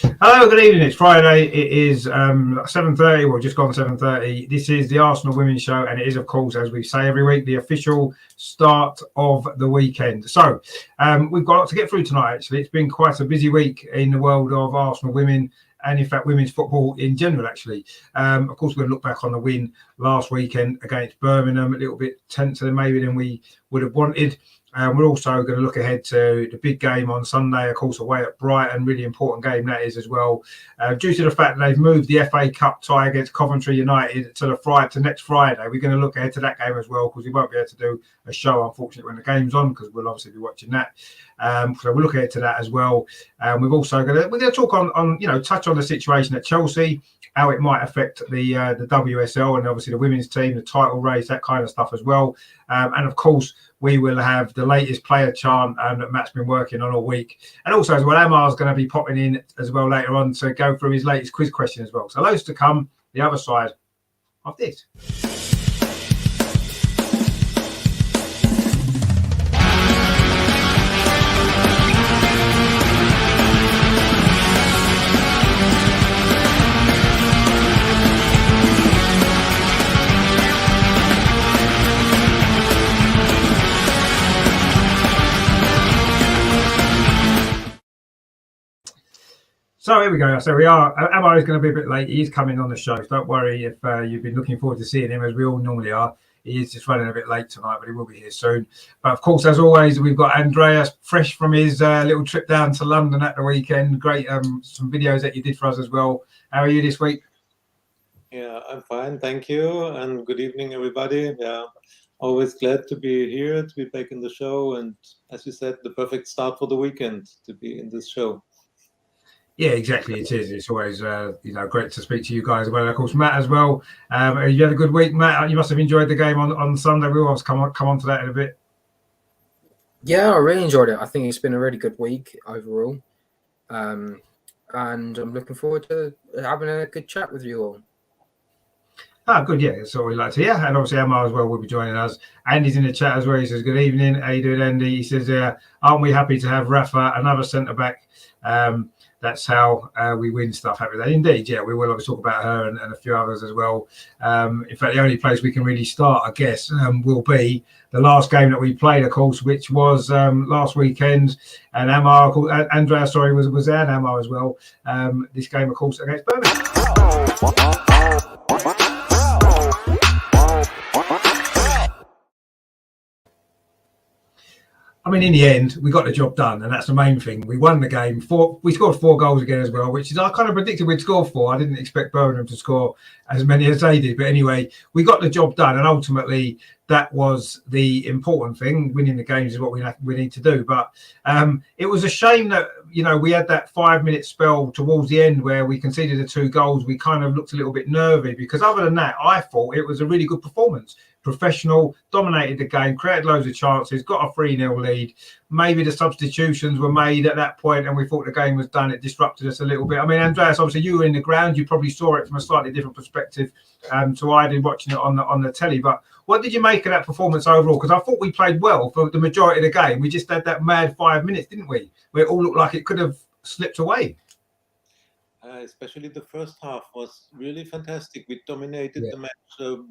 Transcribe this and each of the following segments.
Hello, good evening. It's Friday. It is 7:30. Well, just gone 7:30. This is the Arsenal Women's Show, and it is, of course, as we say every week, the official start of the weekend. So we've got a lot to get through tonight. Actually, it's been quite a busy week in the world of Arsenal women, and in fact, women's football in general. Actually, of course, we're going to look back on the win last weekend against Birmingham, a little bit tenser maybe than we would have wanted. We're also going to look ahead to the big game on Sunday, of course, away at Brighton. Really important game that is as well. Due to the fact that they've moved the FA Cup tie against Coventry United to next Friday, we're going to look ahead to that game as well, because we won't be able to do a show, unfortunately, when the game's on, because we'll obviously be watching that. So we'll look ahead to that as well. We're going to talk on touch on the situation at Chelsea, how it might affect the WSL and obviously the women's team, the title race, that kind of stuff as well. And of course, we will have the latest player chant that Matt's been working on all week. And also as well, Amar's going to be popping in as well later on to go through his latest quiz question as well. So loads to come the other side of this. So here we go. So we are. Amar is going to be a bit late. He is coming on the show. So don't worry if you've been looking forward to seeing him, as we all normally are. He is just running a bit late tonight, but he will be here soon. But of course, as always, we've got Andreas, fresh from his little trip down to London at the weekend. Great, some videos that you did for us as well. How are you this week? Yeah, I'm fine, thank you, and good evening, everybody. Yeah, always glad to be here, to be back in the show, and as you said, the perfect start for the weekend to be in this show. Yeah, exactly. It is. It's always, great to speak to you guys. Well, of course, Matt as well. You had a good week, Matt. You must have enjoyed the game on Sunday. We'll always come on to that in a bit. Yeah, I really enjoyed it. I think it's been a really good week overall, and I'm looking forward to having a good chat with you all. Good. Yeah, that's what we like to hear. And obviously, Amar as well will be joining us. Andy's in the chat as well. He says, "Good evening. How you doing, Andy?" He says, "Aren't we happy to have Rafa, another centre back?" That's how we win stuff, happy day. Indeed, yeah, we will obviously talk about her and a few others as well. In fact, the only place we can really start, I guess, will be the last game that we played, of course, which was last weekend. And Andrea, was there, and Amar as well. This game, of course, against Birmingham. I mean, in the end, we got the job done, and that's the main thing. We won the game. We scored 4 goals again as well, which is I kind of predicted we'd score 4. I didn't expect Birmingham to score as many as they did. But anyway, we got the job done, and ultimately that was the important thing. Winning the games is what we need to do. But it was a shame that, we had that 5-minute spell towards the end where we conceded the 2 goals. We kind of looked a little bit nervy, because other than that, I thought it was a really good performance. Professional, dominated the game, created loads of chances, got a 3-0 lead. Maybe the substitutions were made at that point and we thought the game was done. It disrupted us a little bit. I mean, Andreas, obviously you were in the ground. You probably saw it from a slightly different perspective to I did watching it on the telly. But what did you make of that performance overall? Because I thought we played well for the majority of the game. We just had that mad 5 minutes, didn't we? Where it all looked like it could have slipped away. Especially the first half was really fantastic. We dominated the match.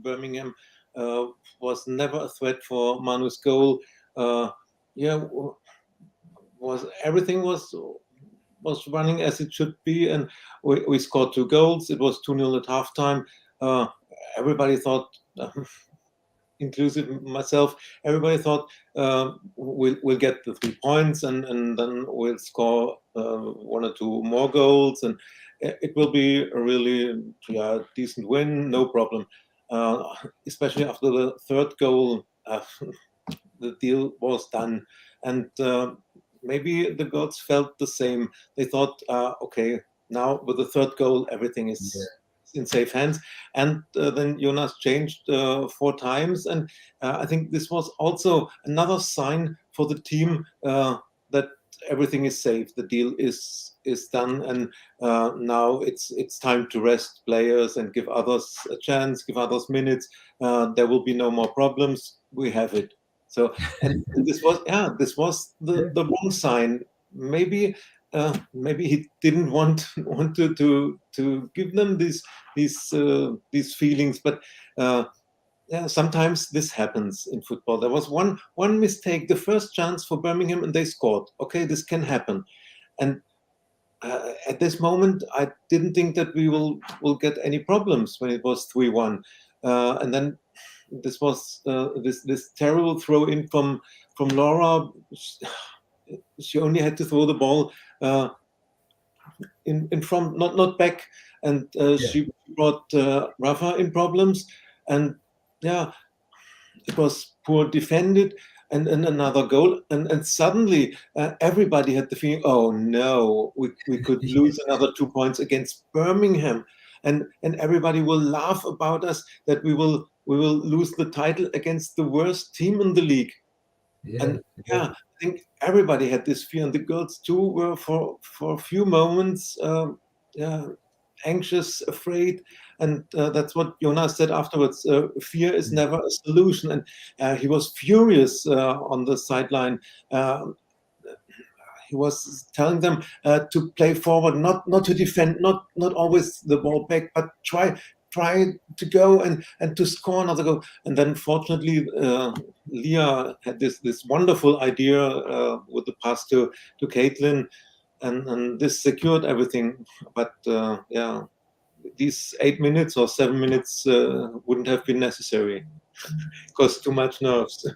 Birmingham was never a threat for Manu's goal. Everything was running as it should be, and we scored 2 goals. It was 2-0 at halftime. Everybody thought, inclusive myself, everybody thought we'll get the 3 points and then we'll score 1 or 2 more goals, and it will be a really decent win, no problem. Especially after the 3rd goal, the deal was done, and maybe the girls felt the same. They thought, okay, now with the 3rd goal, everything is in safe hands. And then Jonas changed 4 times, and I think this was also another sign for the team that everything is safe. The deal is done, and now it's time to rest players and give others a chance, give others minutes. There will be no more problems. We have it. So, and this was the wrong sign. Maybe maybe he didn't want to give them these feelings, but yeah, sometimes this happens in football. There was one mistake, the first chance for Birmingham, and they scored. Okay, this can happen, and at this moment, I didn't think that we will get any problems when it was 3-1, and then this was this terrible throw in from Laura. She only had to throw the ball in front, not back, and she brought Rafa in problems, and yeah, it was poor defended. And another goal, and suddenly everybody had the feeling, oh no, we could lose another 2 points against Birmingham, and everybody will laugh about us that we will lose the title against the worst team in the league. And I think everybody had this fear, and the girls too were for a few moments anxious, afraid, and that's what Jonas said afterwards. Fear is never a solution, and he was furious on the sideline. He was telling them to play forward, not to defend, not always the ball back, but try to go and to score another goal. And then fortunately Leah had this wonderful idea with the pass to Caitlin, and this secured everything. But these 8 minutes or 7 minutes wouldn't have been necessary. It cost too much nerves.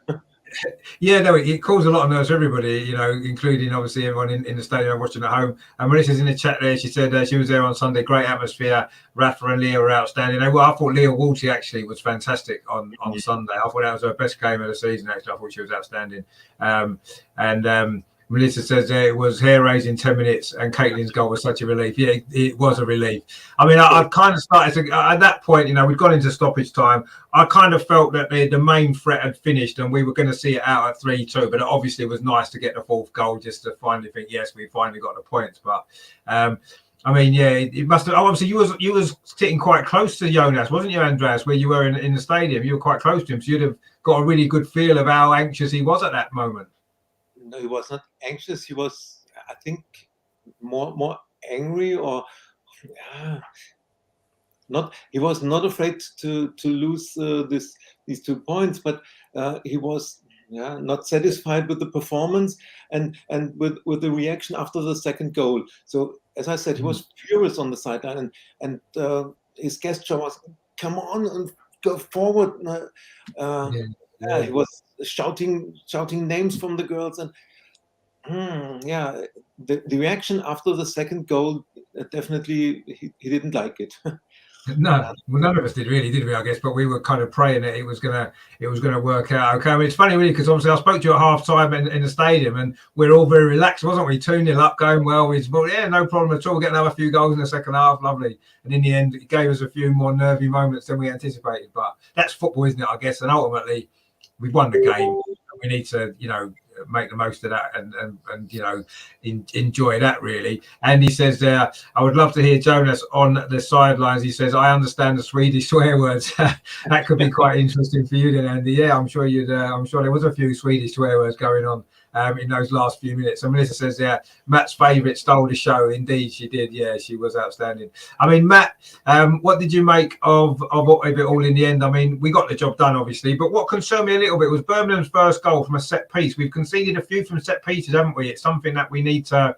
Yeah, no, it caused a lot of nerves to everybody, including obviously everyone in the stadium watching at home. And Melissa's in the chat there. She said she was there on Sunday. Great atmosphere. Rafa and Leah were outstanding. Well, I thought Leah Walty actually was fantastic on Sunday. I thought that was her best game of the season. Actually, I thought she was outstanding. Melissa says it was hair raising 10 minutes, and Caitlin's goal was such a relief. Yeah, it was a relief. I mean, I kind of started to, at that point, we'd gone into stoppage time. I kind of felt that the main threat had finished and we were going to see it out at 3-2. But it obviously was nice to get the fourth goal just to finally think, yes, we finally got the points. But I mean, yeah, it must have. Obviously, you was sitting quite close to Jonas, wasn't you, Andreas? Where you were in the stadium, you were quite close to him, so you'd have got a really good feel of how anxious he was at that moment. No, he was not anxious. He was, I think, more angry, or not. He was not afraid to lose these 2 points, but he was not satisfied with the performance and with the reaction after the second goal. So as I said, he was furious on the sideline, and his gesture was, "Come on and go forward." He was shouting names from the girls, and the reaction after the second goal, definitely he didn't like it. No, well, none of us did really, did we? I guess, but we were kind of praying that it was gonna work out. Okay, I mean, it's funny really because obviously I spoke to you at half time in the stadium, and we're all very relaxed, wasn't we? 2-0 up, going well. We thought, yeah, no problem at all. We'll get another few goals in the second half, lovely. And in the end, it gave us a few more nervy moments than we anticipated. But that's football, isn't it? I guess, and ultimately, we've won the game. We need to, make the most of that and enjoy that really. And he says I would love to hear Jonas on the sidelines. He says, I understand the Swedish swear words. That could be quite interesting for you then, Andy. Yeah, I'm sure there was a few Swedish swear words going on in those last few minutes. And Melissa says, Matt's favourite stole the show. Indeed, she did. Yeah, she was outstanding. I mean, Matt, what did you make of it all in the end? I mean, we got the job done, obviously, but what concerned me a little bit was Birmingham's first goal from a set piece. We've conceded a few from set pieces, haven't we? It's something that we need to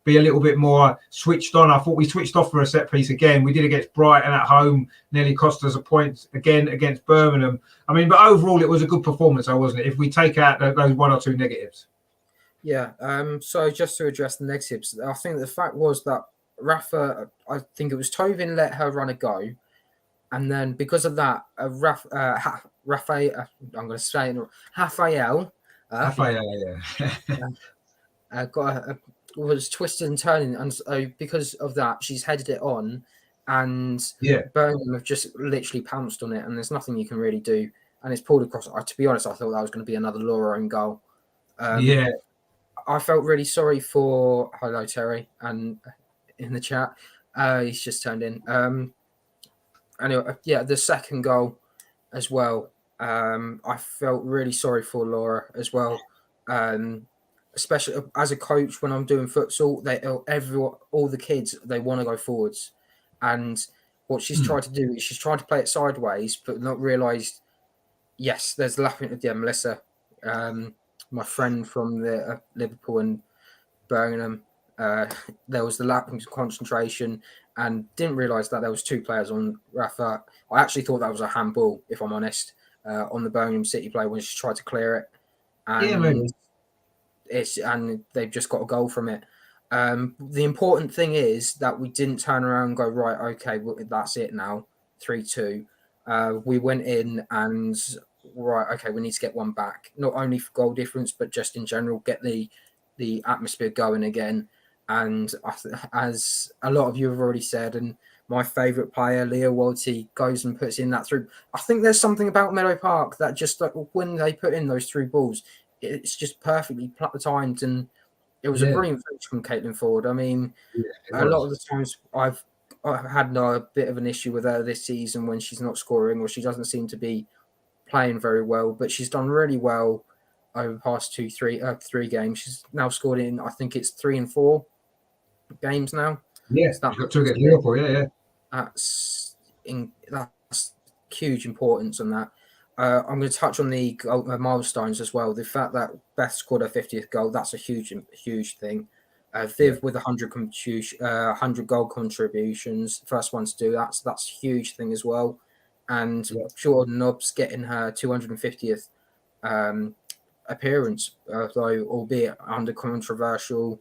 be a little bit more switched on. I thought we switched off for a set piece again. We did against Brighton at home, nearly cost us a point again against Birmingham. I mean, but overall, it was a good performance, wasn't it? If we take out those 1 or 2 negatives. Yeah. So just to address the negatives, I think the fact was that Rafa, I think it was Tovin let her run a go, and then because of that, Rafael, I'm going to say it, Rafael, was twisted and turning, and so because of that, she's headed it on, and Birmingham have just literally pounced on it, and there's nothing you can really do, and it's pulled across. To be honest, I thought that was going to be another Laura own goal. I felt really sorry for Terry, and in the chat, he's just turned in. Anyway, the second goal as well. I felt really sorry for Laura as well. especially as a coach when I'm doing futsal, all the kids, they want to go forwards, and what she's tried to do is she's tried to play it sideways, but not realised. Yes, there's laughing at Melissa, my friend from the Liverpool and Birmingham. There was the lapping concentration, and didn't realise that there was 2 players on Rafa. I actually thought that was a handball, if I'm honest, on the Birmingham City player when she tried to clear it, and and they've just got a goal from it. The important thing is that we didn't turn around and go, right, okay, well, that's it now, 3-2. We went in and right, okay, we need to get one back, not only for goal difference, but just in general, get the atmosphere going again. And as a lot of you have already said, and my favourite player, Leah Walty, goes and puts in that through. I think there's something about Meadow Park that just like when they put in those through balls, it's just perfectly timed, and it was a brilliant finish from Caitlin Ford. I mean, a lot of the times I've had a bit of an issue with her this season when she's not scoring or she doesn't seem to be playing very well, but she's done really well over the past 3 games. She's now scored in, I think it's 3 and 4 games now. Yeah, so got 2 against Liverpool. Yeah. That's huge importance on that. I'm going to touch on the milestones as well. The fact that Beth scored her 50th goal, that's a huge thing. Viv with 100 goal contributions, first one to do that, so that's a huge thing as well. And Jordan Nobbs getting her 250th appearance, though albeit under controversial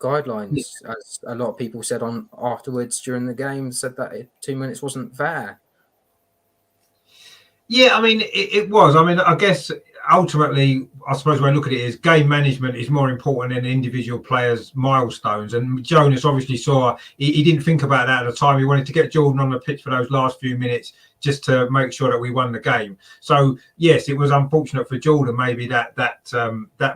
guidelines, as a lot of people said on afterwards during the game, said that 2 minutes wasn't fair. Yeah, I mean, it was. I mean, I guess ultimately, I suppose when I look at it, is game management is more important than individual players' milestones. And Jonas obviously saw, he didn't think about that at the time. He wanted to get Jordan on the pitch for those last few minutes just to make sure that we won the game. So, yes, it was unfortunate for Jordan, maybe that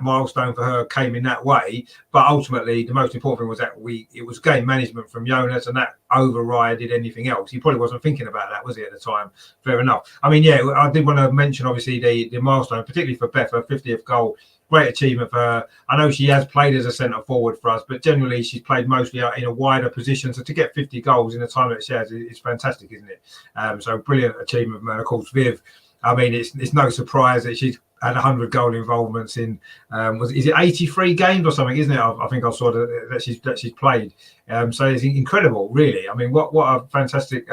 milestone for her came in that way. But ultimately, the most important thing was that it was game management from Jonas, and that overrided anything else. He probably wasn't thinking about that, was he, at the time? Fair enough. I mean, yeah, I did want to mention, obviously, the milestone, particularly for Beth, her 50th goal. Great achievement for her. I know she has played as a centre forward for us, but generally she's played mostly in a wider position. So to get 50 goals in the time that she has is fantastic, isn't it? So brilliant achievement. And of course, Viv, I mean, it's no surprise that she's had 100 goal involvements in is it 83 games or something, isn't it? I think I saw that she's played. So it's incredible, really. I mean, what a fantastic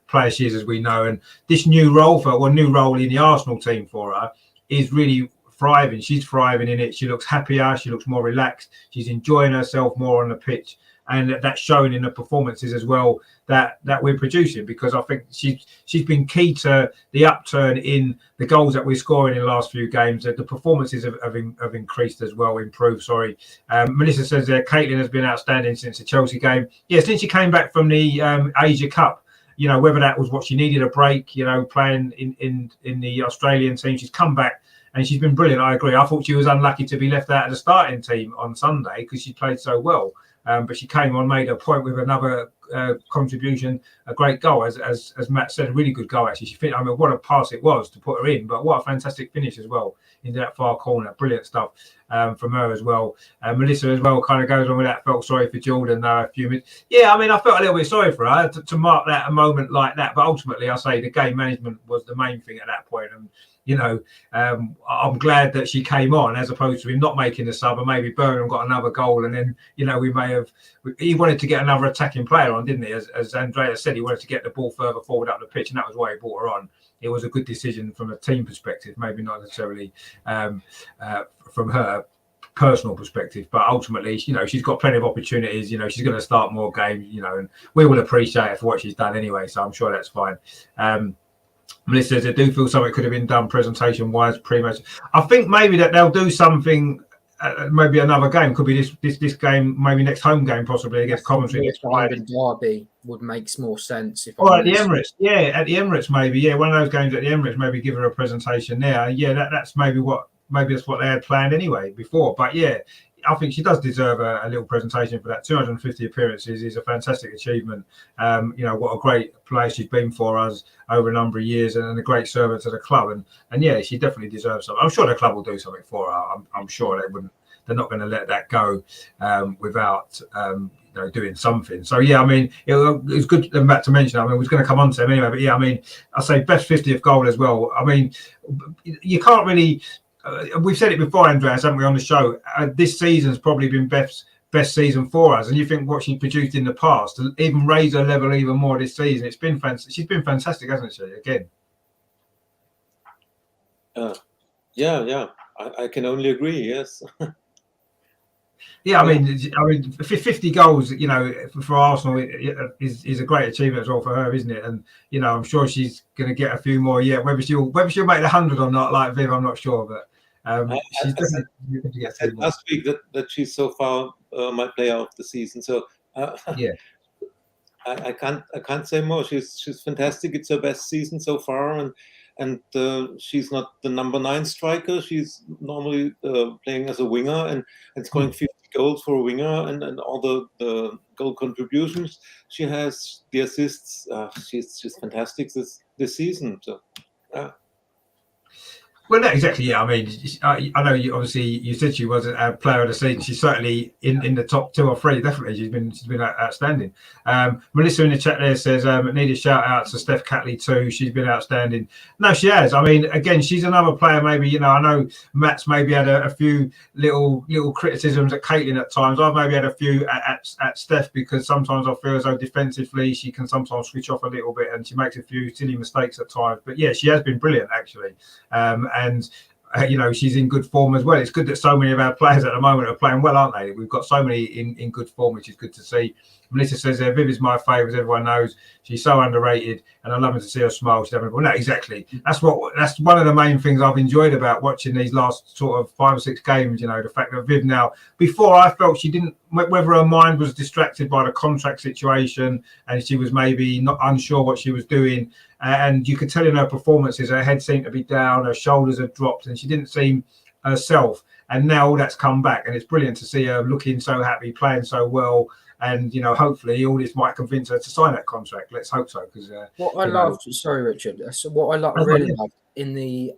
player she is, as we know. And this new role in the Arsenal team for her is really thriving. She's thriving in it. She looks happier. She looks more relaxed. She's enjoying herself more on the pitch, and that's showing in the performances as well that we're producing. Because I think she's been key to the upturn in the goals that we're scoring in the last few games. That the performances have increased as well, improved. Sorry, Melissa says there, Caitlin has been outstanding since the Chelsea game. Yeah, since she came back from the Asia Cup. You know, whether that was what she needed a break. You know, playing in the Australian team, she's come back. And she's been brilliant. I agree. I thought she was unlucky to be left out of the starting team on Sunday because she played so well. But she came on, made a point with another contribution, a great goal, as Matt said, a really good goal actually. I mean, what a pass it was to put her in, but what a fantastic finish as well into that far corner. Brilliant stuff from her as well. Melissa as well kind of goes on with that. Felt sorry for Jordan a few minutes. Yeah, I mean, I felt a little bit sorry for her to mark that a moment like that. But ultimately, I say the game management was the main thing at that point. And you know, I'm glad that she came on as opposed to him not making the sub, and maybe Birmingham got another goal, and then he wanted to get another attacking player on, didn't he? As Andrea said, he wanted to get the ball further forward up the pitch, and that was why he brought her on. It was a good decision from a team perspective, maybe not necessarily from her personal perspective, but ultimately, you know, she's got plenty of opportunities. You know, she's going to start more games. You know, and we will appreciate her for what she's done anyway. So I'm sure that's fine. Melissa says, I do feel something could have been done presentation-wise pre-match. I think maybe that they'll do something, maybe another game. Could be this game, maybe next home game, possibly against Coventry. Derby would make more sense. At the Emirates. Yeah, at the Emirates, maybe. Yeah, one of those games at the Emirates, maybe give her a presentation there. Yeah, that's maybe that's what they had planned anyway before. But yeah, I think she does deserve a little presentation for that. 250 appearances is a fantastic achievement. What a great player she's been for us over a number of years, and a great servant to the club. And yeah, she definitely deserves something. I'm sure the club will do something for her. I'm sure they wouldn't. They're not going to let that go without doing something. So yeah, I mean, it was good to mention. I mean, we was going to come on to him anyway, but yeah, I mean, I say best 50th goal as well. I mean, you can't really. We've said it before, Andreas, haven't we, on the show? This season's probably been best season for us, and you think what she produced in the past to even raise her level even more this season. It's been fantastic. She's been fantastic, hasn't she? Again. Yeah. I can only agree. Yes. Yeah, I mean, 50 goals, for Arsenal is a great achievement as well for her, isn't it? And I'm sure she's going to get a few more. Yeah, whether she'll make the 100 or not, like Viv, I'm not sure, but she's definitely going to get. I said last week that she's so far my player of the season. So yeah, I can't say more. She's fantastic. It's her best season so far, and she's not the number 9 striker. She's normally playing as a winger and scoring 50 goals for a winger, and all the goal contributions she has, the assists. She's fantastic this season. So. Well, no, exactly. Yeah, I mean, I know you said she was a player of the season. She's certainly in the top 2 or 3. Definitely, she's been outstanding. Melissa in the chat there says need a shout out to Steph Catley too. She's been outstanding. No, she has. I mean, again, she's another player. Maybe I know Matt's maybe had a few little criticisms at Caitlin at times. I've maybe had a few at Steph, because sometimes I feel as though defensively she can sometimes switch off a little bit and she makes a few silly mistakes at times. But yeah, she has been brilliant actually. And she's in good form as well. It's good that so many of our players at the moment are playing well, aren't they? We've got so many in good form, which is good to see. Melissa says Viv is my favourite, as everyone knows. She's so underrated, and I love to see her smile. She's having no, exactly. That's one of the main things I've enjoyed about watching these last sort of 5 or 6 games. The fact that Viv now, before I felt she didn't, whether her mind was distracted by the contract situation and she was maybe not unsure what she was doing, and you could tell in her performances her head seemed to be down, her shoulders had dropped, and she didn't seem herself. And now all that's come back, and it's brilliant to see her looking so happy, playing so well. And hopefully all this might convince her to sign that contract. Let's hope so. Because what I loved, sorry Richard, what I really loved in the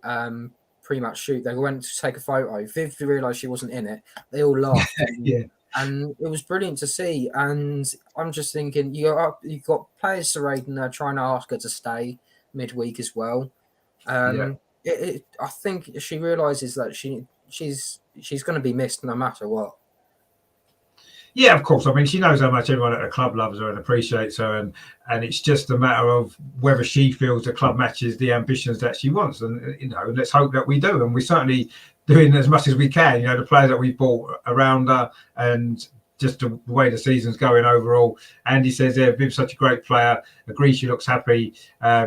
pre-match shoot, they went to take a photo. Viv realised she wasn't in it. They all laughed. Yeah. And it was brilliant to see. And I'm just thinking, you've got players surrounding her, trying to ask her to stay midweek as well. I think she realises that she's going to be missed no matter what. Yeah, of course. I mean, she knows how much everyone at the club loves her and appreciates her, and it's just a matter of whether she feels the club matches the ambitions that she wants. And let's hope that we do. And we're certainly doing as much as we can. The players that we bought around her, and just the way the season's going overall. Andy says, Viv's such a great player. Agree, she looks happy.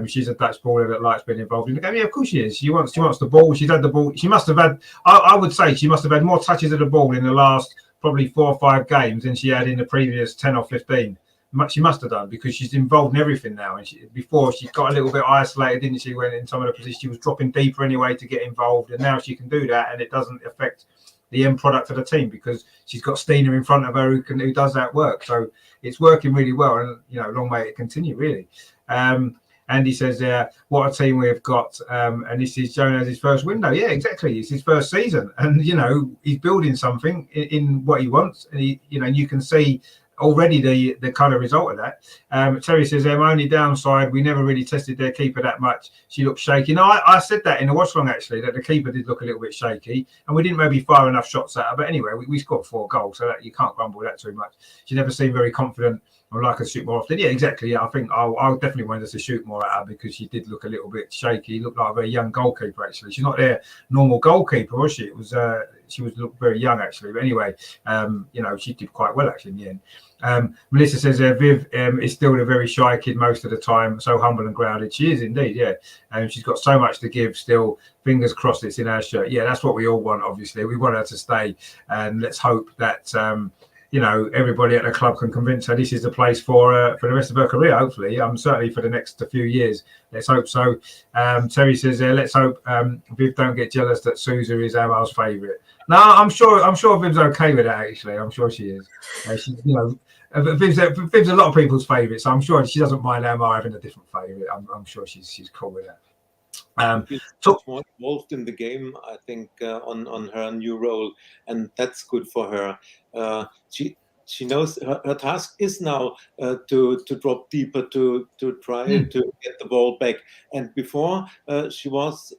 She's a Dutch baller that likes being involved in the game. Yeah, of course she is. She wants the ball. She's had the ball. She must have had. I would say she must have had more touches of the ball in the last probably 4 or 5 games than she had in the previous 10 or 15. She must have done, because she's involved in everything now. And before she got a little bit isolated, didn't she? When in some of the positions she was dropping deeper anyway to get involved, and now she can do that, and it doesn't affect the end product of the team because she's got Stina in front of her who does that work. So it's working really well, and long may it continue really. Andy says, what a team we've got. And this is Jonas' first window. Yeah, exactly. It's his first season. And, he's building something in what he wants. And, you can see already the kind of result of that. Terry says, my only downside, we never really tested their keeper that much. She looked shaky. No, I said that in the watch long, actually, that the keeper did look a little bit shaky. And we didn't maybe fire enough shots at her. But anyway, we scored 4 goals. So that you can't grumble that too much. She never seemed very confident. I'd like her to shoot more often. Yeah, exactly. Yeah, I think I'll definitely want her to shoot more at her, because she did look a little bit shaky. Looked like a very young goalkeeper, actually. She's not their normal goalkeeper, was she? She looked very young, actually. But anyway, she did quite well, actually, in the end. Melissa says Viv is still a very shy kid most of the time, so humble and grounded. She is indeed, yeah. And she's got so much to give still. Fingers crossed it's in our shirt. Yeah, that's what we all want, obviously. We want her to stay, and let's hope that everybody at the club can convince her this is the place for the rest of her career. Hopefully, certainly for the next few years. Let's hope so. Terry says, let's hope Viv don't get jealous that Sousa is Amar's favourite. No, I'm sure Viv's okay with that. Actually, I'm sure she is. Viv's a lot of people's favourite, so I'm sure she doesn't mind Amar having a different favourite. I'm sure she's cool with that. She's much more involved in the game, I think, on her new role, and that's good for her. She knows her task is now to drop deeper, to try to get the ball back. And before she was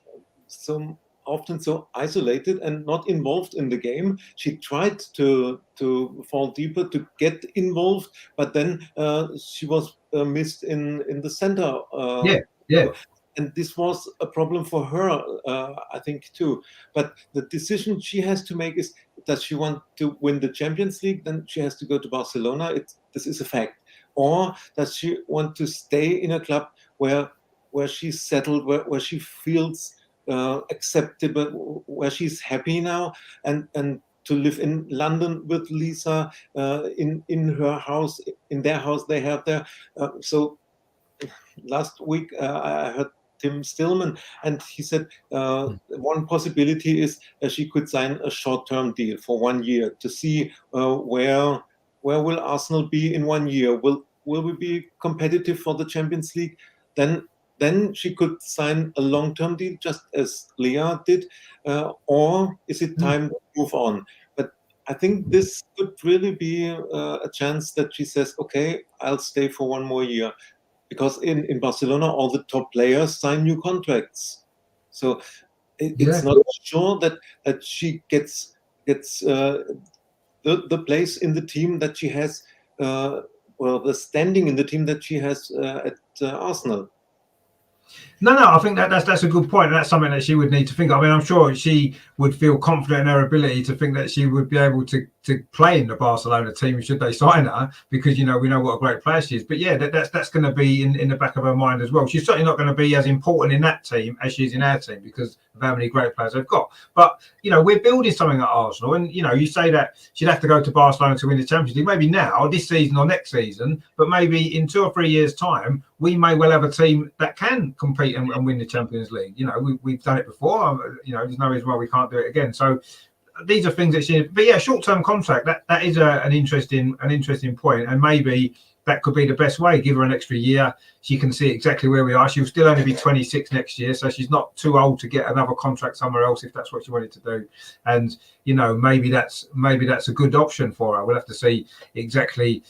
so often so isolated and not involved in the game. She tried to fall deeper, to get involved, but then she was missed in the center. Yeah. And this was a problem for her, I think, too. But the decision she has to make is, does she want to win the Champions League? Then she has to go to Barcelona. This is a fact. Or does she want to stay in a club where she's settled, where she feels acceptable, where she's happy now, and to live in London with Lisa in her house, in their house they have there. So last week I heard Tim Stillman, and he said one possibility is she could sign a short-term deal for 1 year to see where will Arsenal be in 1 year. Will we be competitive for the Champions League? Then she could sign a long-term deal, just as Leah did, or is it time to move on? But I think this could really be a chance that she says, okay, I'll stay for 1 more year. Because in Barcelona, all the top players sign new contracts. So it's not sure that she gets the place in the team that she has, the standing in the team that she has at Arsenal. No, I think that's a good point. That's something that she would need to think of. I mean, I'm sure she would feel confident in her ability to think that she would be able to play in the Barcelona team should they sign her, because we know what a great player she is. But yeah, that's going to be in the back of her mind as well. She's certainly not going to be as important in that team as she is in our team because of how many great players they've got. But we're building something at Arsenal, and you say that she'd have to go to Barcelona to win the Champions League. Maybe now, this season or next season, but maybe in 2 or 3 years' time, we may well have a team that can compete and win the Champions League. We've done it before. There's no reason why we can't do it again. So these are things that she. But yeah, short-term contract. That is an interesting point, and maybe that could be the best way. Give her an extra year. She can see exactly where we are. She'll still only be 26 next year, so she's not too old to get another contract somewhere else if that's what she wanted to do. And maybe that's a good option for her. We'll have to see exactly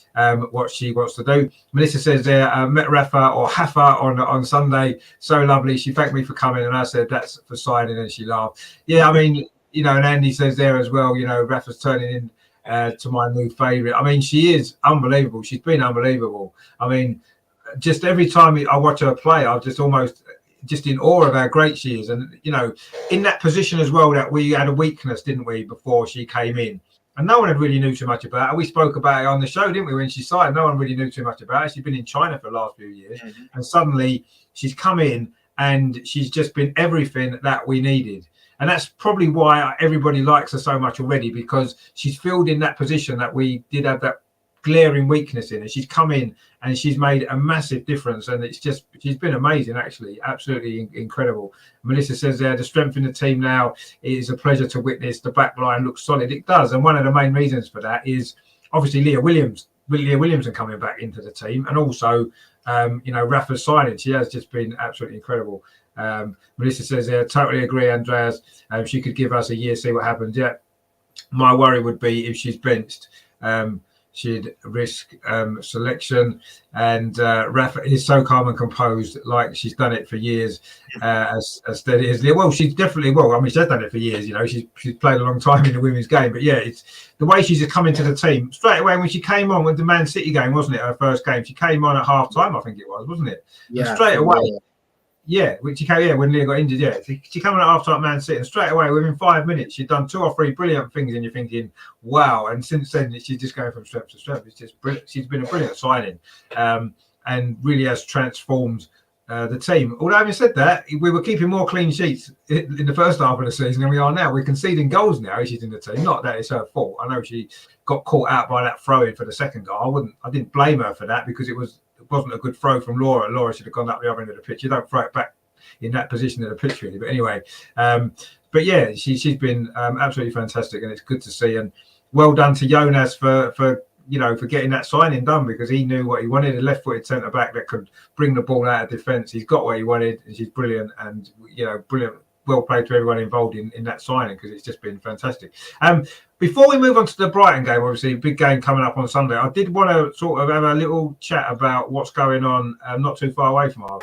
what she wants to do. Melissa says there, met Rafa or Hafa on Sunday. So lovely. She thanked me for coming, and I said that's for signing, and she laughed. Yeah, I mean, and Andy says there as well. Rafa's turning in. To my new favourite. I mean, she is unbelievable. She's been unbelievable. I mean, just every time I watch her play, I'm just almost in awe of how great she is. And, in that position as well, that we had a weakness, didn't we, before she came in? And no one had really knew too much about her. We spoke about it on the show, didn't we, when she signed? No one really knew too much about her. She's been in China for the last few years. Mm-hmm. And suddenly she's come in and she's just been everything that we needed. And that's probably why everybody likes her so much already, because she's filled in that position that we did have that glaring weakness in. And she's come in and she's made a massive difference. And she's been amazing, actually. Absolutely incredible. Melissa says there, the strength in the team now is a pleasure to witness. The back line looks solid. It does. And one of the main reasons for that is obviously Leah Williamson coming back into the team. And also, Rafa's signing. She has just been absolutely incredible. Melissa says, totally agree, Andreas. She could give us a year, see what happens. Yeah, my worry would be if she's benched, she'd risk selection. And Rafa is so calm and composed, like she's done it for years, as steady as Leah. Well, she's definitely I mean, she's done it for years. She's played a long time in the women's game. But yeah, it's the way she's come into the team straight away. When she came on with the Man City game, wasn't it? Her first game, she came on at half time, I think it was, wasn't it? Yeah, and straight away. Yeah, when Leah got injured, yeah. She came on at half-time Man City, and straight away, within 5 minutes, she'd done 2 or 3 brilliant things, and you're thinking, wow. And since then, she's just going from strength to strength. It's just brilliant. She's been a brilliant signing, and really has transformed the team. Although having said that, we were keeping more clean sheets in the first half of the season than we are now. We're conceding goals now. She's in the team. Not that it's her fault. I know she got caught out by that throw in for the second goal. I didn't blame her for that because it wasn't a good throw from Laura. Laura should have gone up the other end of the pitch. You don't throw it back in that position of the pitch really. But anyway, but yeah, she's been absolutely fantastic, and it's good to see. And well done to Jonas for getting that signing done, because he knew what he wanted, a left-footed centre back that could bring the ball out of defence. He's got what he wanted, and she's brilliant, and brilliant. Well played to everyone involved in that signing, because it's just been fantastic. Before we move on to the Brighton game, obviously big game coming up on Sunday, I did want to sort of have a little chat about what's going on not too far away from our.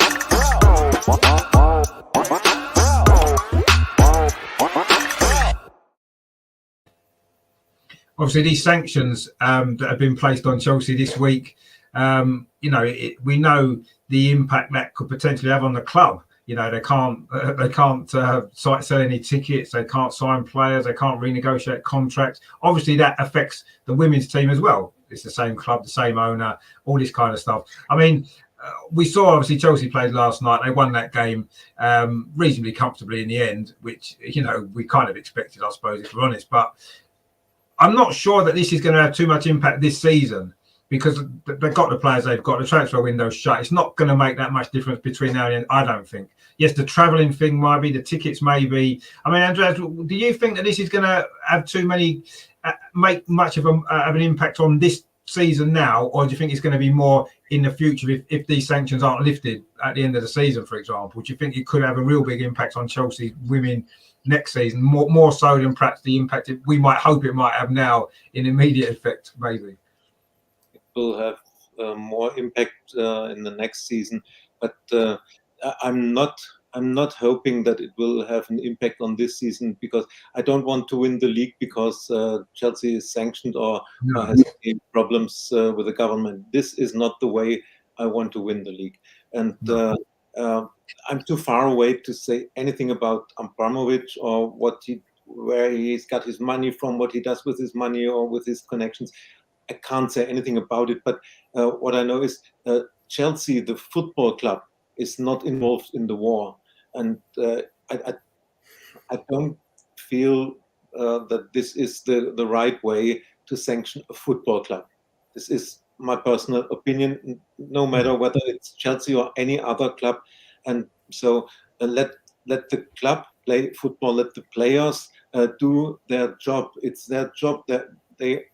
Obviously, these sanctions that have been placed on Chelsea this week, we know the impact that could potentially have on the club. They can't sell any tickets, they can't sign players, they can't renegotiate contracts. Obviously, that affects the women's team as well. It's the same club, the same owner, all this kind of stuff. I mean, we saw obviously Chelsea played last night. They won that game reasonably comfortably in the end, which we kind of expected, I suppose, if we're honest. But I'm not sure that this is going to have too much impact this season, because they've got the players they've got. The transfer window shut. It's not going to make that much difference between now and then, I don't think. Yes, the travelling thing might be, the tickets maybe. I mean, Andreas, do you think that this is going to have make much of an impact on this season now, or do you think it's going to be more in the future if these sanctions aren't lifted at the end of the season, for example? Do you think it could have a real big impact on Chelsea women next season, more so than perhaps the impact we might hope it might have now in immediate effect, maybe? It will have more impact in the next season, but I'm not hoping that it will have an impact on this season, because I don't want to win the league because Chelsea is sanctioned or has any problems with the government. This is not the way I want to win the league, and I'm too far away to say anything about Abramovich or where he's got his money from, what he does with his money or with his connections. I can't say anything about it, but what I know is Chelsea, the football club, is not involved in the war, and I don't feel that this is the right way to sanction a football club. This is my personal opinion, no matter whether it's Chelsea or any other club. And so let the club play football, let the players do their job. It's their job that they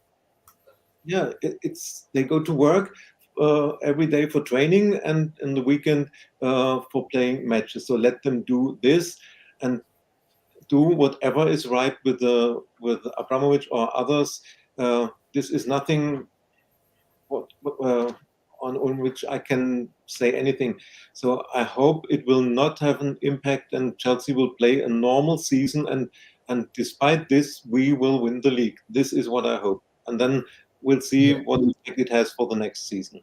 go to work every day for training and in the weekend for playing matches. So let them do this and do whatever is right with Abramovich or others. This is nothing on which I can say anything. So I hope it will not have an impact and Chelsea will play a normal season, and despite this, we will win the league. This is what I hope. And then we'll see what impact it has for the next season.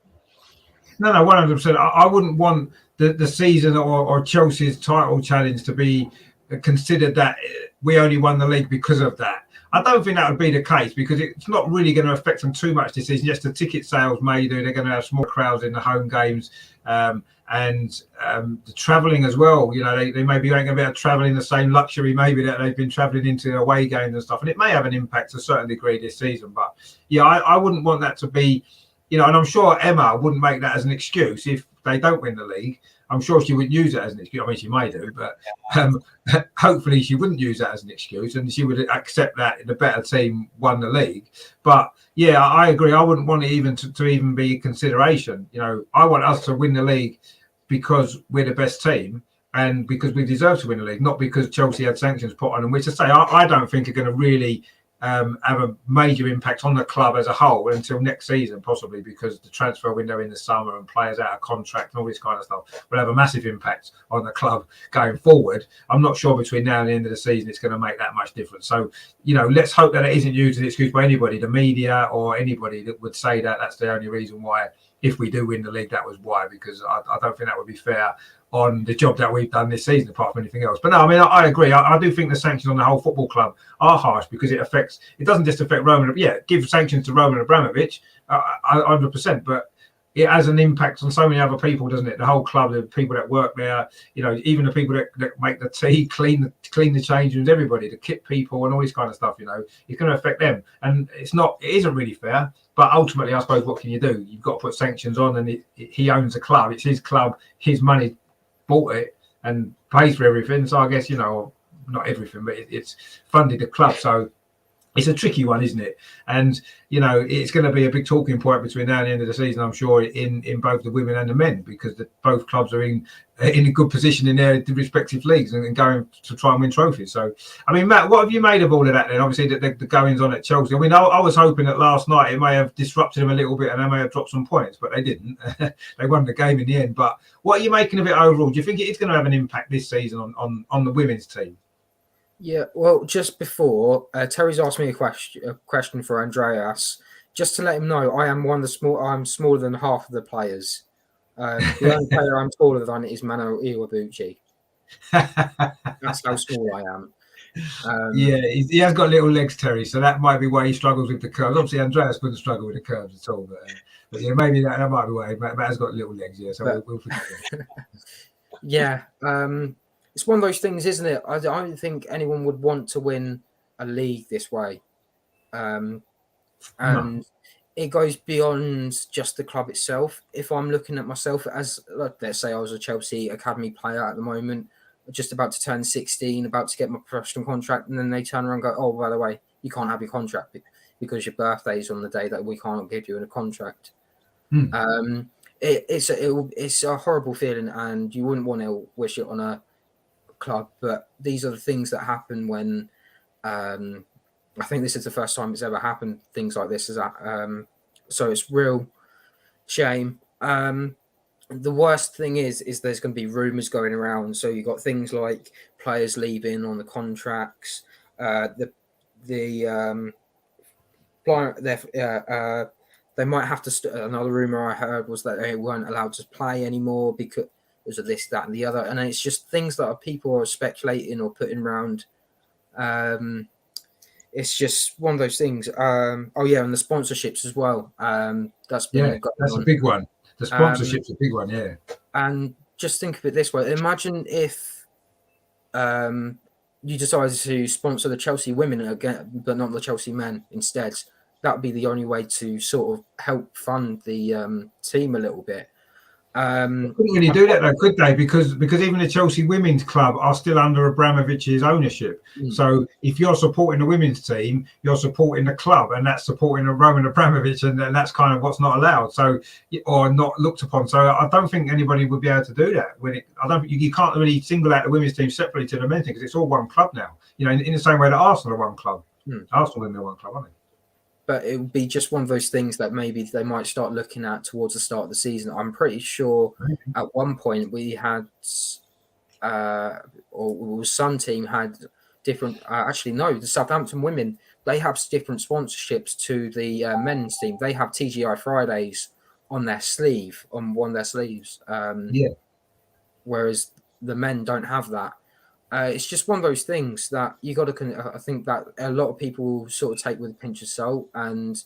No, 100%. I wouldn't want the season or Chelsea's title challenge to be considered that we only won the league because of that. I don't think that would be the case, because it's not really going to affect them too much this season. Yes, the ticket sales may do. They're going to have small crowds in the home games, and the travelling as well. They maybe ain't going to be able to travel in the same luxury maybe that they've been travelling into away games and stuff. And it may have an impact to a certain degree this season. But yeah, I wouldn't want that to be, and I'm sure Emma wouldn't make that as an excuse if they don't win the league. I'm sure she wouldn't use it as an excuse. I mean, she may do, but hopefully she wouldn't use that as an excuse, and she would accept that the better team won the league. But yeah, I agree. I wouldn't want it even to even be a consideration. I want us to win the league because we're the best team and because we deserve to win the league, not because Chelsea had sanctions put on them, which I don't think are going to really have a major impact on the club as a whole until next season, possibly, because the transfer window in the summer and players out of contract and all this kind of stuff will have a massive impact on the club going forward. I'm not sure between now and the end of the season it's going to make that much difference. So, let's hope that it isn't used as an excuse by anybody, the media or anybody that would say that that's the only reason why, if we do win the league, that was why, because I don't think that would be fair on the job that we've done this season, apart from anything else. But no, I mean, I agree. I do think the sanctions on the whole football club are harsh, because it doesn't just affect Roman. Yeah, give sanctions to Roman Abramovich, 100%. But it has an impact on so many other people, doesn't it? The whole club, the people that work there, even the people that make the tea, clean the change rooms, everybody, the kit people and all this kind of stuff, it's going to affect them. And it isn't really fair. But ultimately, I suppose, what can you do? You've got to put sanctions on, and he owns the club. It's his club, his money bought it and pays for everything. So I guess, not everything, but it's funded the club. So it's a tricky one, isn't it? And, it's going to be a big talking point between now and the end of the season, I'm sure, in both the women and the men, because both clubs are in a good position in their respective leagues and going to try and win trophies. So, I mean, Matt, what have you made of all of that then? Obviously, the goings on at Chelsea. I mean, I was hoping that last night it may have disrupted them a little bit and they may have dropped some points, but they didn't. They won the game in the end. But what are you making of it overall? Do you think it is going to have an impact this season on the women's team? Yeah, well, just before Terry's asked me a question for Andreas, just to let him know, I am I'm smaller than half of the players. The only player I'm taller than is Mano Iwabuchi. That's how small I am. Yeah, he has got little legs, Terry, so that might be why he struggles with the curves. Obviously, Andreas wouldn't struggle with the curves at all, but yeah, maybe that might be why. Matt has got little legs, yeah, so we'll forget that. Yeah, it's one of those things, isn't it? I don't think anyone would want to win a league this way. And it goes beyond just the club itself. If I'm looking at myself as, let's say I was a Chelsea academy player at the moment, just about to turn 16, about to get my professional contract, and then they turn around and go, oh, by the way, you can't have your contract because your birthday is on the day that we can't give you a contract. It's a horrible feeling, and you wouldn't want to wish it on a club, but these are the things that happen when I think this is the first time it's ever happened, things like this, so it's real shame. The worst thing is there's going to be rumours going around, so you've got things like players leaving on the contracts, they might have to another rumour I heard was that they weren't allowed to play anymore because of this, that and the other, and it's just things that people are speculating or putting around. It's just one of those things. And the sponsorships as well. That's a big one. The sponsorship's a big one, yeah. And just think of it this way: imagine if you decided to sponsor the Chelsea women again, but not the Chelsea men instead. That would be the only way to sort of help fund the team a little bit. They couldn't really do that though, could they? Because even the Chelsea women's club are still under Abramovich's ownership. So if you're supporting the women's team, you're supporting the club, and that's supporting Roman Abramovich, and that's kind of what's not allowed. So, or not looked upon. So I don't think anybody would be able to do that. I don't think you can't really single out the women's team separately to the men's team because it's all one club now. In the same way that Arsenal are one club. Arsenal women are one club, aren't they? But it would be just one of those things that maybe they might start looking at towards the start of the season. I'm pretty sure at one point we had, or some team had different. The Southampton women, they have different sponsorships to the men's team. They have TGI Fridays on their sleeve, on one of their sleeves. Whereas the men don't have that. It's just one of those things that you got to. I think that a lot of people sort of take with a pinch of salt, and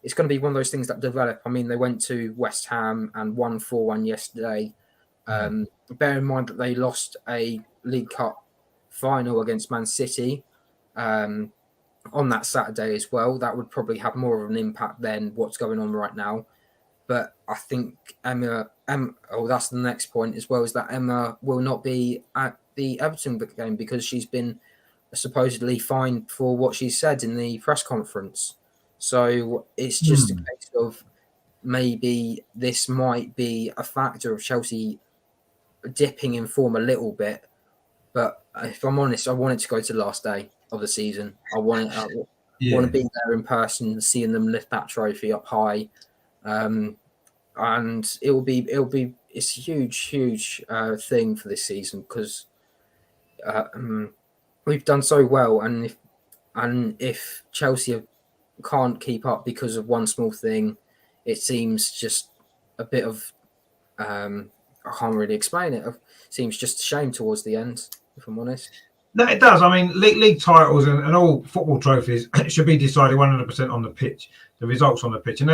it's going to be one of those things that develop. I mean, they went to West Ham and won 4-1 yesterday. Bear in mind that they lost a League Cup final against Man City on that Saturday as well. That would probably have more of an impact than what's going on right now. But I think Emma. That's the next point as well, is that Emma will not be at the Everton game because she's been supposedly fined for what she said in the press conference. So it's just a case of maybe this might be a factor of Chelsea dipping in form a little bit. But if I'm honest, I want it to go to the last day of the season. I want to be there in person, seeing them lift that trophy up high. And it's a huge thing for this season because we've done so well, and if Chelsea can't keep up because of one small thing, it seems just a bit of I can't really explain it. It seems just a shame towards the end, if I'm honest. No, it does. I mean, league titles and all football trophies should be decided 100% on the pitch, the results on the pitch, and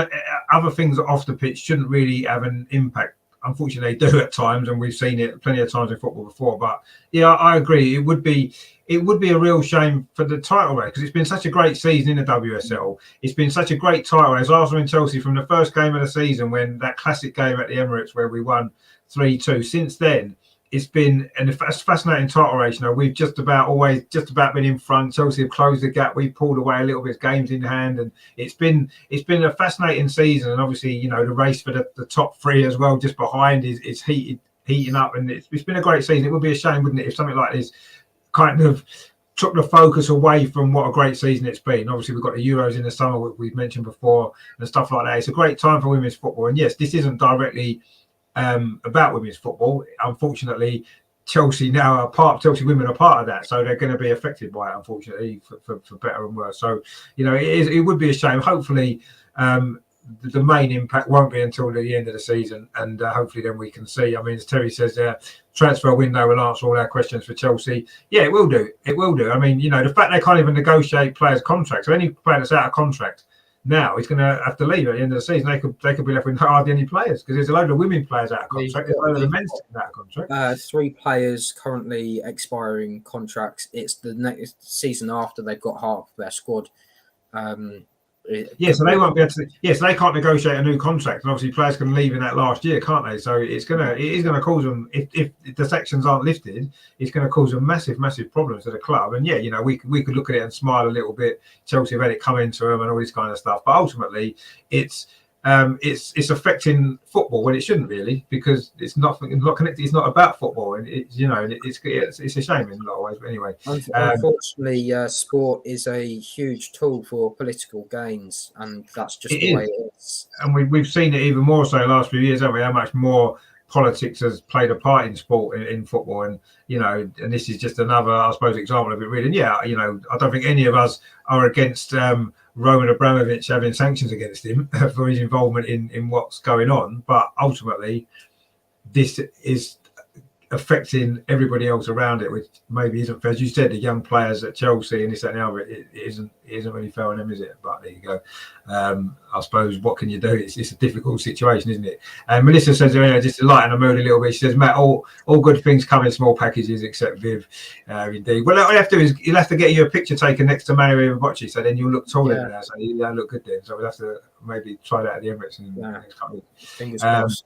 other things off the pitch shouldn't really have an impact. Unfortunately, they do at times, and we've seen it plenty of times in football before. But yeah, I agree. It would be a real shame for the title race because it's been such a great season in the WSL. It's been such a great title race. Arsenal and Chelsea from the first game of the season, when that classic game at the Emirates where we won 3-2. Since then, it's been a fascinating title race. You know, we've just about been in front. Chelsea have closed the gap. We've pulled away a little bit, games in hand, and it's been a fascinating season. And obviously, you know, the race for the top three as well, just behind, is heating up, and it's been a great season. It would be a shame, wouldn't it, if something like this kind of took the focus away from what a great season it's been. Obviously, we've got the Euros in the summer, we've mentioned before, and stuff like that. It's a great time for women's football. And yes, this isn't directly about women's football. Unfortunately, Chelsea women are part of that, so they're going to be affected by it, unfortunately, for better and worse. So, you know, it would be a shame. Hopefully, the main impact won't be until the end of the season, and hopefully then we can see. I mean, as Terry says there, transfer window will answer all our questions for Chelsea. Yeah, it will do. I mean, you know, the fact they can't even negotiate players' contracts, so any player that's out of contract now he's going to have to leave at the end of the season. They could be left with hardly any players because there's a load of women players out of contract. There's a load of men's out of contract. 3 players currently expiring contracts. It's the next season after they've got half their squad. So they won't be able to. Yes, they can't negotiate a new contract, and obviously players can leave in that last year, can't they? So it is going to cause them, if the sections aren't lifted, it's going to cause them massive problems to the club. And yeah, you know, we could look at it and smile a little bit. Chelsea have had it come into them and all this kind of stuff, but ultimately it's affecting football when it shouldn't really, because it's not connected. It's not about football, and it's a shame in a lot of ways. But anyway, unfortunately, sport is a huge tool for political gains, and that's just the way it is. And we've seen it even more so in the last few years, haven't we? How much more politics has played a part in sport, in football, and you know, and this is just another, I suppose, example of it really. And yeah, you know, I don't think any of us are against Roman Abramovich having sanctions against him for his involvement in what's going on, but ultimately this is affecting everybody else around it, which maybe isn't fair. As you said, the young players at Chelsea and this and the other, it isn't really fair on them, is it? But there you go. I suppose what can you do? It's a difficult situation, isn't it? And Melissa says, just to lighten the mood a little bit, she says, Matt, all good things come in small packages except Viv. Indeed. Well, all you have to do is you'll have to get your picture taken next to Mario Bocci, so then you'll look taller now, so you look good then. So we'll have to maybe try that at the Emirates in the next couple of weeks. Fingers crossed.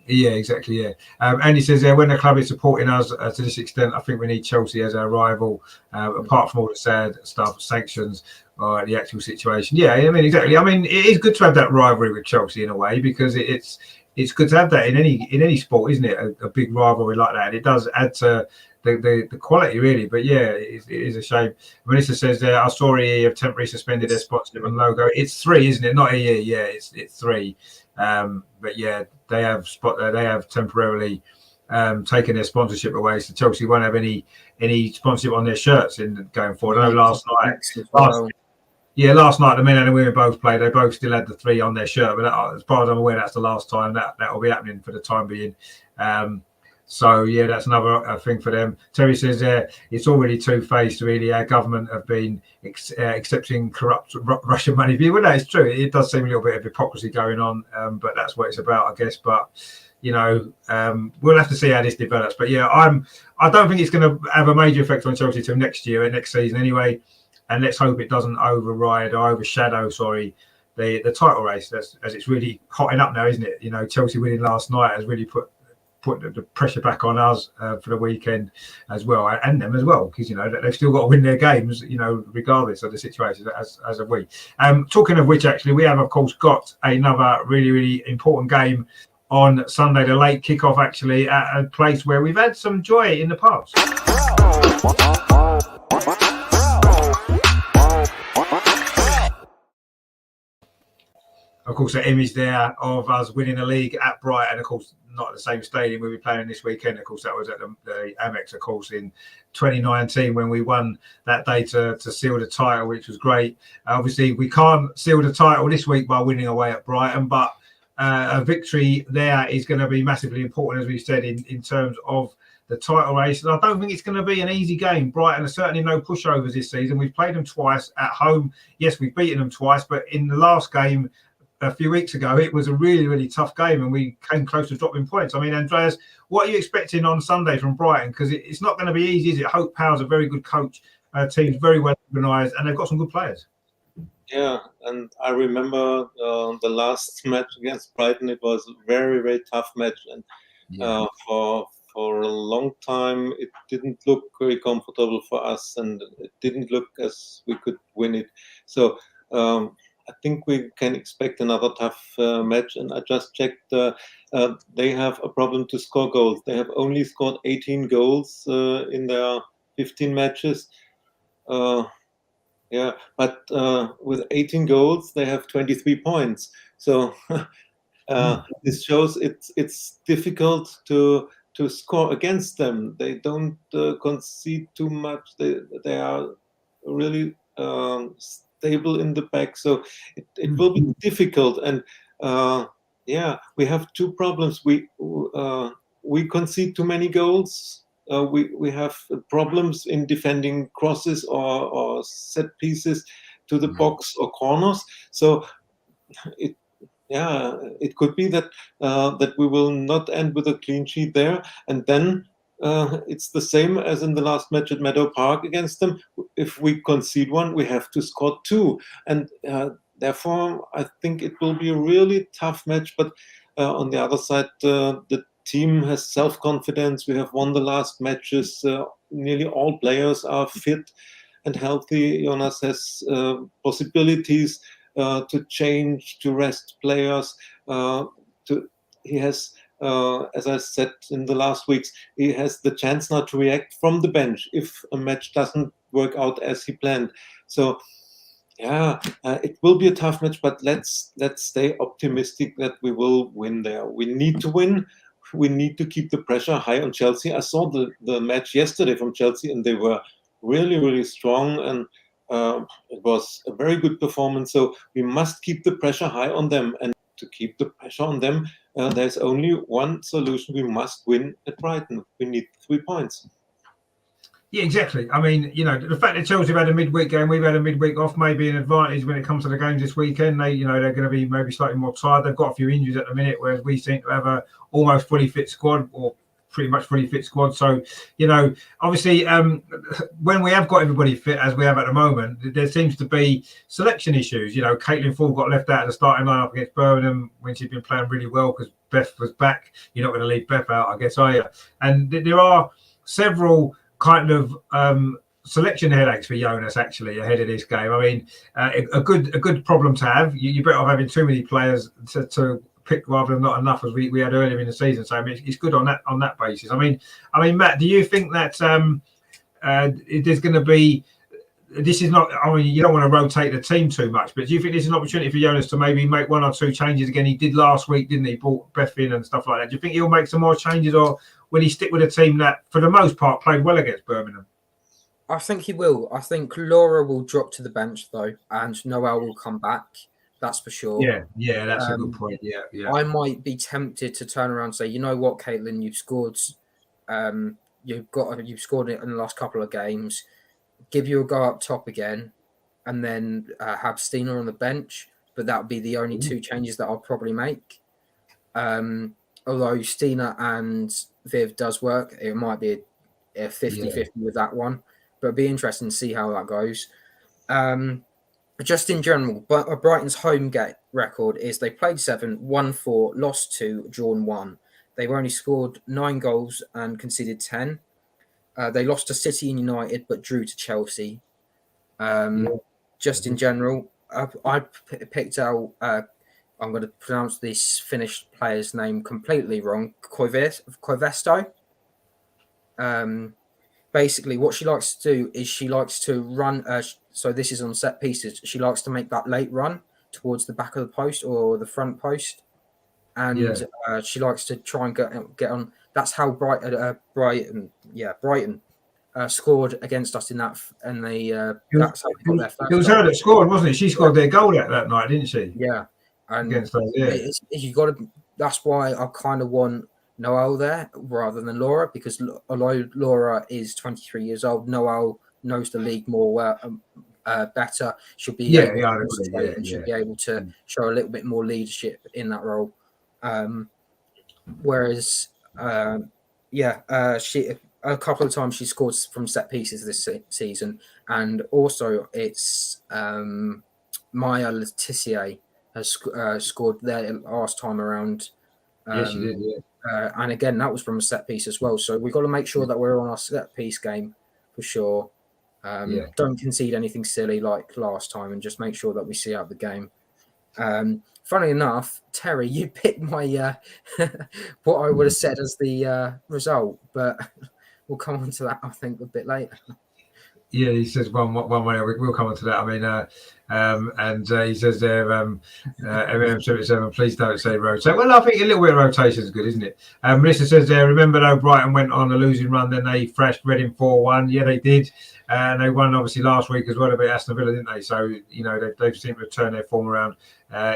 Yeah, exactly. Yeah, Andy says when the club is supporting us to this extent, I think we need Chelsea as our rival. Apart from all the sad stuff, sanctions, or the actual situation. Yeah, I mean, exactly. I mean, it is good to have that rivalry with Chelsea in a way, because it's good to have that in any sport, isn't it? A big rivalry like that. It does add to the quality, really. But yeah, it is a shame. Melissa says I saw EE have temporarily suspended their sponsorship and logo. It's 3, isn't it? Not EE. Yeah, it's 3. But yeah, they have temporarily taken their sponsorship away, so Chelsea won't have any sponsorship on their shirts in going forward. I know last night the men and the women both played. They both still had the 3 on their shirt, but as far as I'm aware, that's the last time that will be happening for the time being. So yeah, that's another thing for them. Terry says it's already two-faced, really. Our government have been accepting corrupt Russian money. Well, that is true. It does seem a little bit of hypocrisy going on, but that's what it's about, I guess. But you know, we'll have to see how this develops. But yeah, I don't think it's going to have a major effect on Chelsea till next season anyway. And let's hope it doesn't overshadow the title race. As it's really hotting up now, isn't it? You know, Chelsea winning last night has really put the pressure back on us for the weekend as well, and them as well, because you know they've still got to win their games, you know, regardless of the situation, as have we. Talking of which, actually, we have of course got another really important game on Sunday, the late kickoff, actually, at a place where we've had some joy in the past. Of course, the image there of us winning the league at Brighton, of course, not at the same stadium we'll be playing this weekend. Of course, that was at the Amex, of course, in 2019 when we won that day to seal the title, which was great. Obviously, we can't seal the title this week by winning away at Brighton, but a victory there is going to be massively important, as we said, in terms of the title race. And I don't think it's going to be an easy game. Brighton are certainly no pushovers this season. We've played them twice at home. Yes, we've beaten them twice, but in the last game a few weeks ago, it was a really, really tough game, and we came close to dropping points. I mean, Andreas, what are you expecting on Sunday from Brighton? Because it's not going to be easy, is it? Hope Powell's a very good coach. Team's very well organised, and they've got some good players. Yeah, and I remember the last match against Brighton. It was a very, very tough match, and for a long time it didn't look very comfortable for us, and it didn't look as we could win it. So I think we can expect another tough match. And I just checked; they have a problem to score goals. They have only scored 18 goals in their 15 matches. Yeah, but with 18 goals, they have 23 points. So this shows it's difficult to score against them. They don't concede too much. They are really stable in the back. So it will be difficult. And yeah, we have two problems. We concede too many goals. We have problems in defending crosses or set pieces to the box or corners. So it could be that that we will not end with a clean sheet there, and then it's the same as in the last match at Meadow Park against them. If we concede one, we have to score two, and therefore I think it will be a really tough match. But on the other side, the team has self-confidence. We have won the last matches. Nearly all players are fit and healthy. Jonas has possibilities to change, to rest players. He has, as I said in the last weeks, he has the chance now to react from the bench if a match doesn't work out as he planned. So yeah, it will be a tough match, but let's stay optimistic that we will win there. We need to win. We need to keep the pressure high on Chelsea. I saw the match yesterday from Chelsea, and they were really, really strong, and it was a very good performance. So we must keep the pressure high on them, and to keep the pressure on them, there's only one solution. We must win at Brighton. We need 3 points. Yeah, exactly. I mean, you know, the fact that Chelsea have had a midweek game, we've had a midweek off, may be an advantage when it comes to the games this weekend. They're going to be maybe slightly more tired. They've got a few injuries at the minute, whereas we seem to have a almost fully fit squad, or pretty much fully fit squad. So, obviously, when we have got everybody fit, as we have at the moment, there seems to be selection issues. Caitlin Ford got left out of the starting lineup against Birmingham when she'd been playing really well because Beth was back. You're not going to leave Beth out, I guess, are you? And there are several kind of selection headaches for Jonas actually ahead of this game. I mean, a good problem to have. You're better off having too many players to pick rather than not enough, as we had earlier in the season. So I mean, it's good on that basis. I mean, Matt, do you think that there's going to be? This is not. I mean, you don't want to rotate the team too much, but do you think this is an opportunity for Jonas to maybe make 1 or 2 changes again? He did last week, didn't he? Brought Beth in and stuff like that. Do you think he'll make some more changes, or will he stick with a team that, for the most part, played well against Birmingham? I think he will. I think Laura will drop to the bench though, and Noel will come back. That's for sure. Yeah, that's a good point. Yeah. I might be tempted to turn around and say, you know what, Caitlin, you've scored. You've scored it in the last couple of games. Give you a go up top again, and then have Stina on the bench. But that would be the only 2 changes that I'll probably make. Although Stina and Viv does work, it might be a 50-50 with that one. But it'd be interesting to see how that goes. Just in general, Brighton's home gate record is they played 7, won 4, lost 2, drawn 1. They've only scored 9 goals and conceded 10. They lost to City and United, but drew to Chelsea. Just in general, I picked out, I'm going to pronounce this Finnish player's name completely wrong, Koivisto. Basically, what she likes to do is she likes to run. So this is on set pieces. She likes to make that late run towards the back of the post or the front post, and she likes to try and get on. That's how Brighton scored against us in that, and they that's how they got their first. It was her that scored, wasn't it? She scored their goal that night, didn't she? Yeah, and against us, you got to. That's why I kind of want Noel there rather than Laura, because although Laura is 23 years old, Noel knows the league more better. She'll be able to concentrate and she'll be able to show a little bit more leadership in that role. Whereas, she a couple of times she scored from set pieces this season, and also it's Maya Letitia has scored there last time around. Yes, she did. Yeah. And again, that was from a set piece as well. So we've got to make sure that we're on our set piece game for sure. Don't concede anything silly like last time, and just make sure that we see out the game. Funny enough, Terry, you picked my what I would have said as the result, but we'll come on to that, I think, a bit later. Yeah, he says one way. We'll come on to that. I mean, and he says there, MM77, please don't say rotate. Well, I think a little bit of rotation is good, isn't it? Melissa says there, remember though, Brighton went on a losing run, then they thrashed Reading 4-1. Yeah, they did. And they won obviously last week as well about Aston Villa, didn't they? So, you know, they've seemed to turn their form around.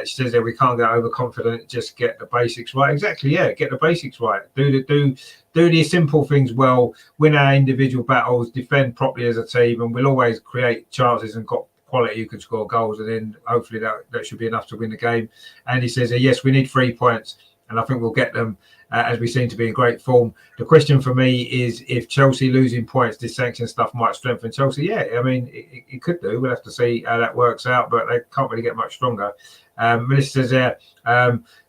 She says that we can't get overconfident, just get the basics right. Exactly, yeah, get the basics right. Do the simple things well, win our individual battles, defend properly as a team, and we'll always create chances and got quality who can score goals, and then hopefully that should be enough to win the game. And he says, yes, we need 3 points, and I think we'll get them as we seem to be in great form. The question for me is if Chelsea losing points, this sanction stuff might strengthen Chelsea. Yeah, I mean, it could do. We'll have to see how that works out, but they can't really get much stronger. Melissa says there,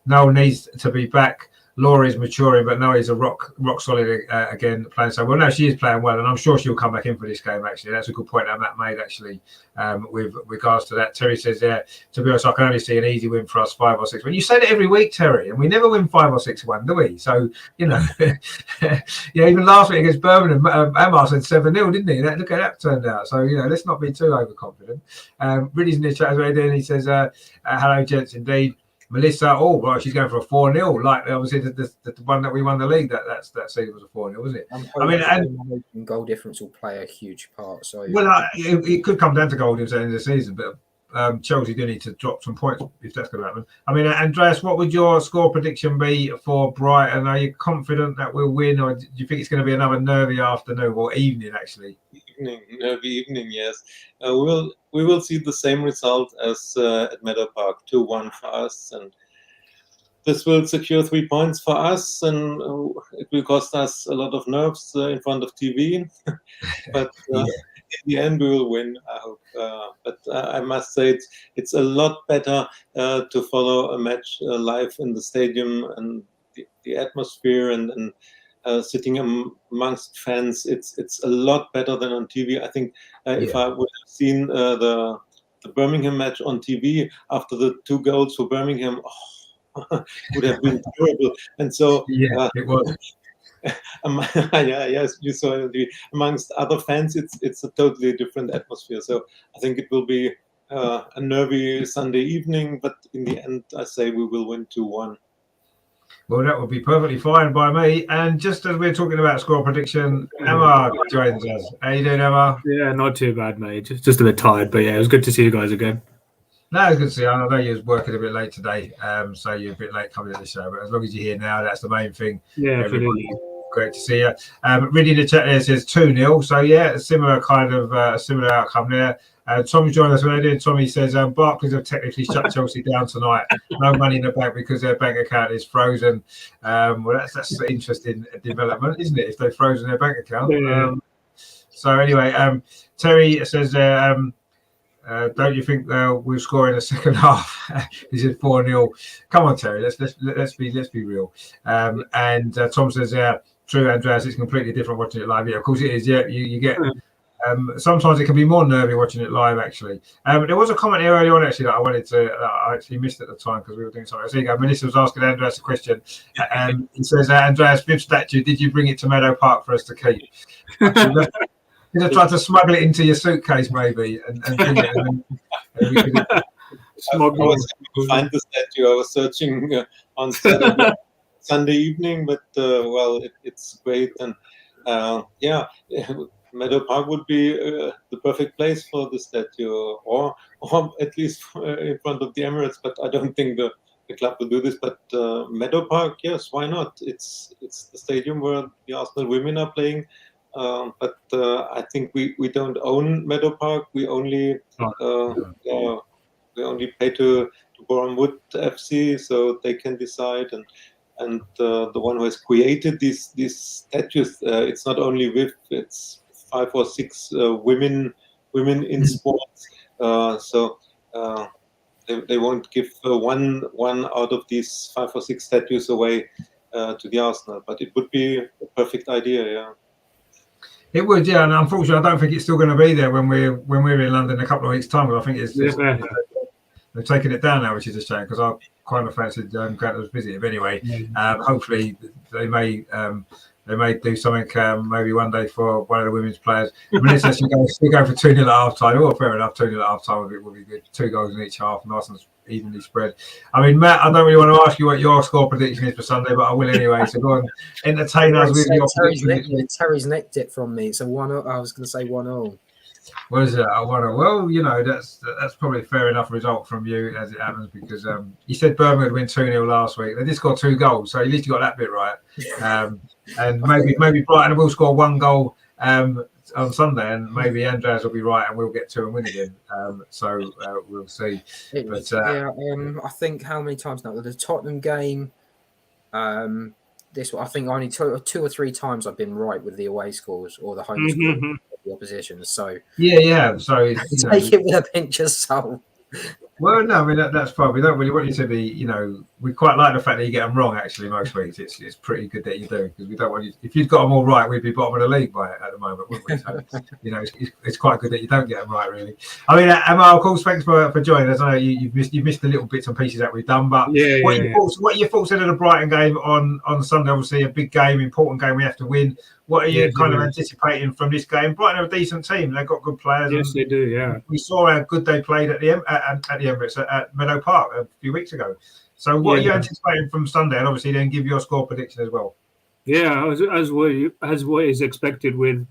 Noel needs to be back. Laura is maturing, but no, he's a rock solid again playing so well. No, she is playing well, and I'm sure she'll come back in for this game. Actually, that's a good point that Matt made. Actually, with regards to that, Terry says there. To be honest, I can only see an easy win for us, 5 or 6. When you say that every week, Terry, and we never win 5 or 6-1, do we? So you know, yeah. Even last week against Birmingham, Amar said 7-0, didn't he? Look how that turned out. So you know, let's not be too overconfident. Riddy's in the chat as well, and he says, "Hello, gents, indeed." Melissa, she's going for a 4-0. Like obviously the one that we won the league that season was a 4-0, wasn't it? I mean, and goal difference will play a huge part. So it could come down to goal difference at the end of the season, but Chelsea do need to drop some points if that's going to happen. I mean, Andreas, what would your score prediction be for Brighton? Are you confident that we'll win, or do you think it's going to be another nervy afternoon or evening? Actually, nervy evening. Yes, we will see the same result as at Meadow Park, 2-1 for us, and this will secure 3 points for us, and it will cost us a lot of nerves in front of TV, but in the end we will win, I hope. But I must say it's a lot better to follow a match live in the stadium, and the atmosphere and sitting amongst fans, it's a lot better than on TV. I think if I would have seen the Birmingham match on TV after the 2 goals for Birmingham, would have been terrible. And so it was. Yes, you saw it. Amongst other fans, it's a totally different atmosphere. So I think it will be a nervy Sunday evening, but in the end, I say we will win 2-1. Well, that would be perfectly fine by me. And just as we're talking about score prediction, Amar joins us. How you doing, Amar? Yeah, not too bad, mate. Just a bit tired, but yeah, it was good to see you guys again. No, it's good to see you. I know you was working a bit late today, so you're a bit late coming to the show. But as long as you're here now, that's the main thing. Yeah, everybody. Great to see you. Really, the chat there says 2-0. So yeah, a similar kind of similar outcome there. Tommy joined us already. Tommy says Barclays have technically shut Chelsea down tonight. No money in the bank because their bank account is frozen. Well, that's an interesting development, isn't it? If they've frozen their bank account. Yeah. So anyway, Terry says don't you think we'll score in the second half? Is it 4-0? Come on, Terry. Let's be real. And Tom says, true, Andreas. It's completely different watching it live. Yeah, of course it is. Yeah, you get. Sometimes it can be more nervy watching it live. Actually, there was a comment here earlier on actually that I wanted to. I actually missed at the time because we were doing something. So you go. Melissa was asking Andreas a question, and he says, "Andreas, fifth statue. Did you bring it to Meadow Park for us to keep?" You're going to try to smuggle it into your suitcase, maybe, and bring it. And we could... I was able to find the statue. I was searching on Sunday evening, but it's great, and Meadow Park would be the perfect place for the statue, or at least in front of the Emirates. But I don't think the the club will do this. But Meadow Park, yes, why not? It's the stadium where the Arsenal women are playing. But I think we don't own Meadow Park. We only pay to Boreham Wood FC, so they can decide. And the one who has created these statues, it's not only with, it's 5 or 6 women in sports. So they won't give one out of these 5 or 6 statues away to the Arsenal, but it would be a perfect idea. Yeah. It would, yeah, and unfortunately, I don't think it's still going to be there when we're in London in a couple of weeks' time. But I think they've taken it down now, which is a shame because I kind of fancied going to visit it. But anyway, hopefully they may do something maybe one day for one of the women's players. Melissa, we go for 2-0 at half time. Well, fair enough, 2-0 at half time would be good. 2 goals in each half, nice and evenly spread. I mean, Matt, I don't really want to ask you what your score prediction is for Sunday, but I will anyway. So go on, entertain us with your prediction. Terry's nicked it from me. So 1-0. I was going to say 1-0. What is it? I wonder. Well, that's probably a fair enough result from you as it happens because you said Birmingham would win 2-0 last week. They did score 2 goals, so at least you got that bit right. And maybe Brighton will score 1 goal on Sunday, and maybe Andreas will be right, and we'll get 2 and win again. So we'll see. I think how many times now? The Tottenham game. I think only 2 or 3 times I've been right with the away scores or the home score of the opposition. So yeah. So take it with a pinch of salt. Well, no, I mean that's fine. We don't really want you to be, we quite like the fact that you get them wrong. Actually, most weeks it's pretty good that you do because we don't want you. If you'd got them all right, we'd be bottom of the league by it at the moment, wouldn't we? So, it's quite good that you don't get them right, really. I mean, Amar, of course, thanks for joining us. I know you've missed the little bits and pieces that we've done, but what are your thoughts on the Brighton game on Sunday? Obviously, a big game, important game. We have to win. What are you kind of anticipating from this game? Brighton are a decent team. They've got good players. Yes, they do, yeah. We saw how good they played at the Emirates at Meadow Park a few weeks ago. So what are you anticipating from Sunday? And obviously then give your score prediction as well. Yeah, as what is expected with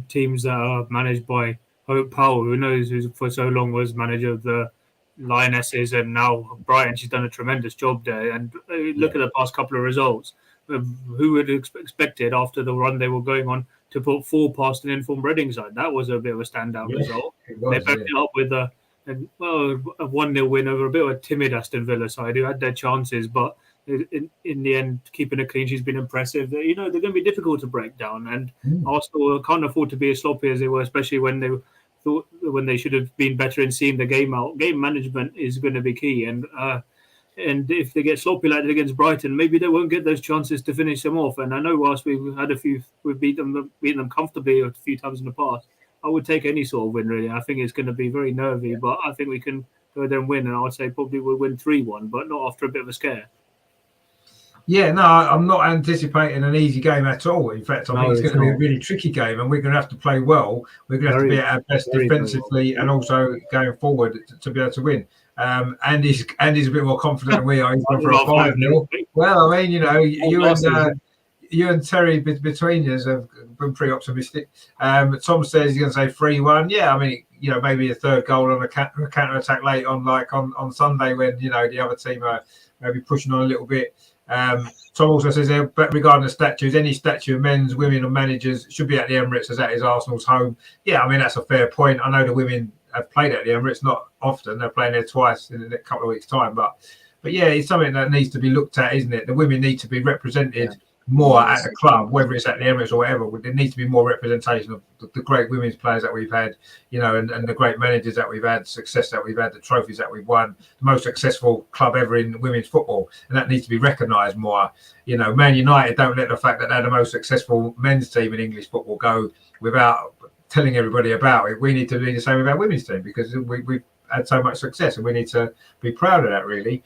teams that are managed by Hope Powell, who knows who for so long was manager of the Lionesses and now Brighton. She's done a tremendous job there. And look at the past couple of results. Who would have expected after the run they were going on to put 4 past an informed Reading side? That was a bit of a standout result. They backed it up with a 1-0 win over a bit of a timid Aston Villa side who had their chances, but in the end, keeping a clean sheet's been impressive. They're going to be difficult to break down, and Arsenal can't afford to be as sloppy as they were, especially when they should have been better in seeing the game out. Game management is going to be key, and if they get sloppy like that against Brighton, maybe they won't get those chances to finish them off. And I know whilst we've beaten them comfortably a few times in the past, I would take any sort of win, really. I think it's going to be very nervy, but I think we can go there and win. And I would say probably we'll win 3-1, but not after a bit of a scare. Yeah, no, I'm not anticipating an easy game at all. In fact, I think it's going to be a really tricky game, and we're going to have to play well. We're going to have to be at our best defensively and also going forward to be able to win. Andy's a bit more confident than we are. He's going for a 5-0. Well, I mean, you and Terry between you have been pretty optimistic. Tom says he's going to say 3-1. Yeah, I mean, maybe a third goal on a counter attack late on Sunday when the other team are maybe pushing on a little bit. Tom also says regarding the statues, any statue of men's, women, and managers should be at the Emirates as that is Arsenal's home. Yeah, I mean that's a fair point. I know the women have played at the Emirates, not often. They're playing there twice in a couple of weeks' time, but yeah, it's something that needs to be looked at, isn't it? The women need to be represented more at the club, whether it's at the Emirates or whatever. There needs to be more representation of the great women's players that we've had, and the great managers that we've had, success that we've had, the trophies that we've won, the most successful club ever in women's football, and that needs to be recognised more. Man United don't let the fact that they're the most successful men's team in English football go without telling everybody about it. We need to do the same with our women's team because we've had so much success, and we need to be proud of that, really.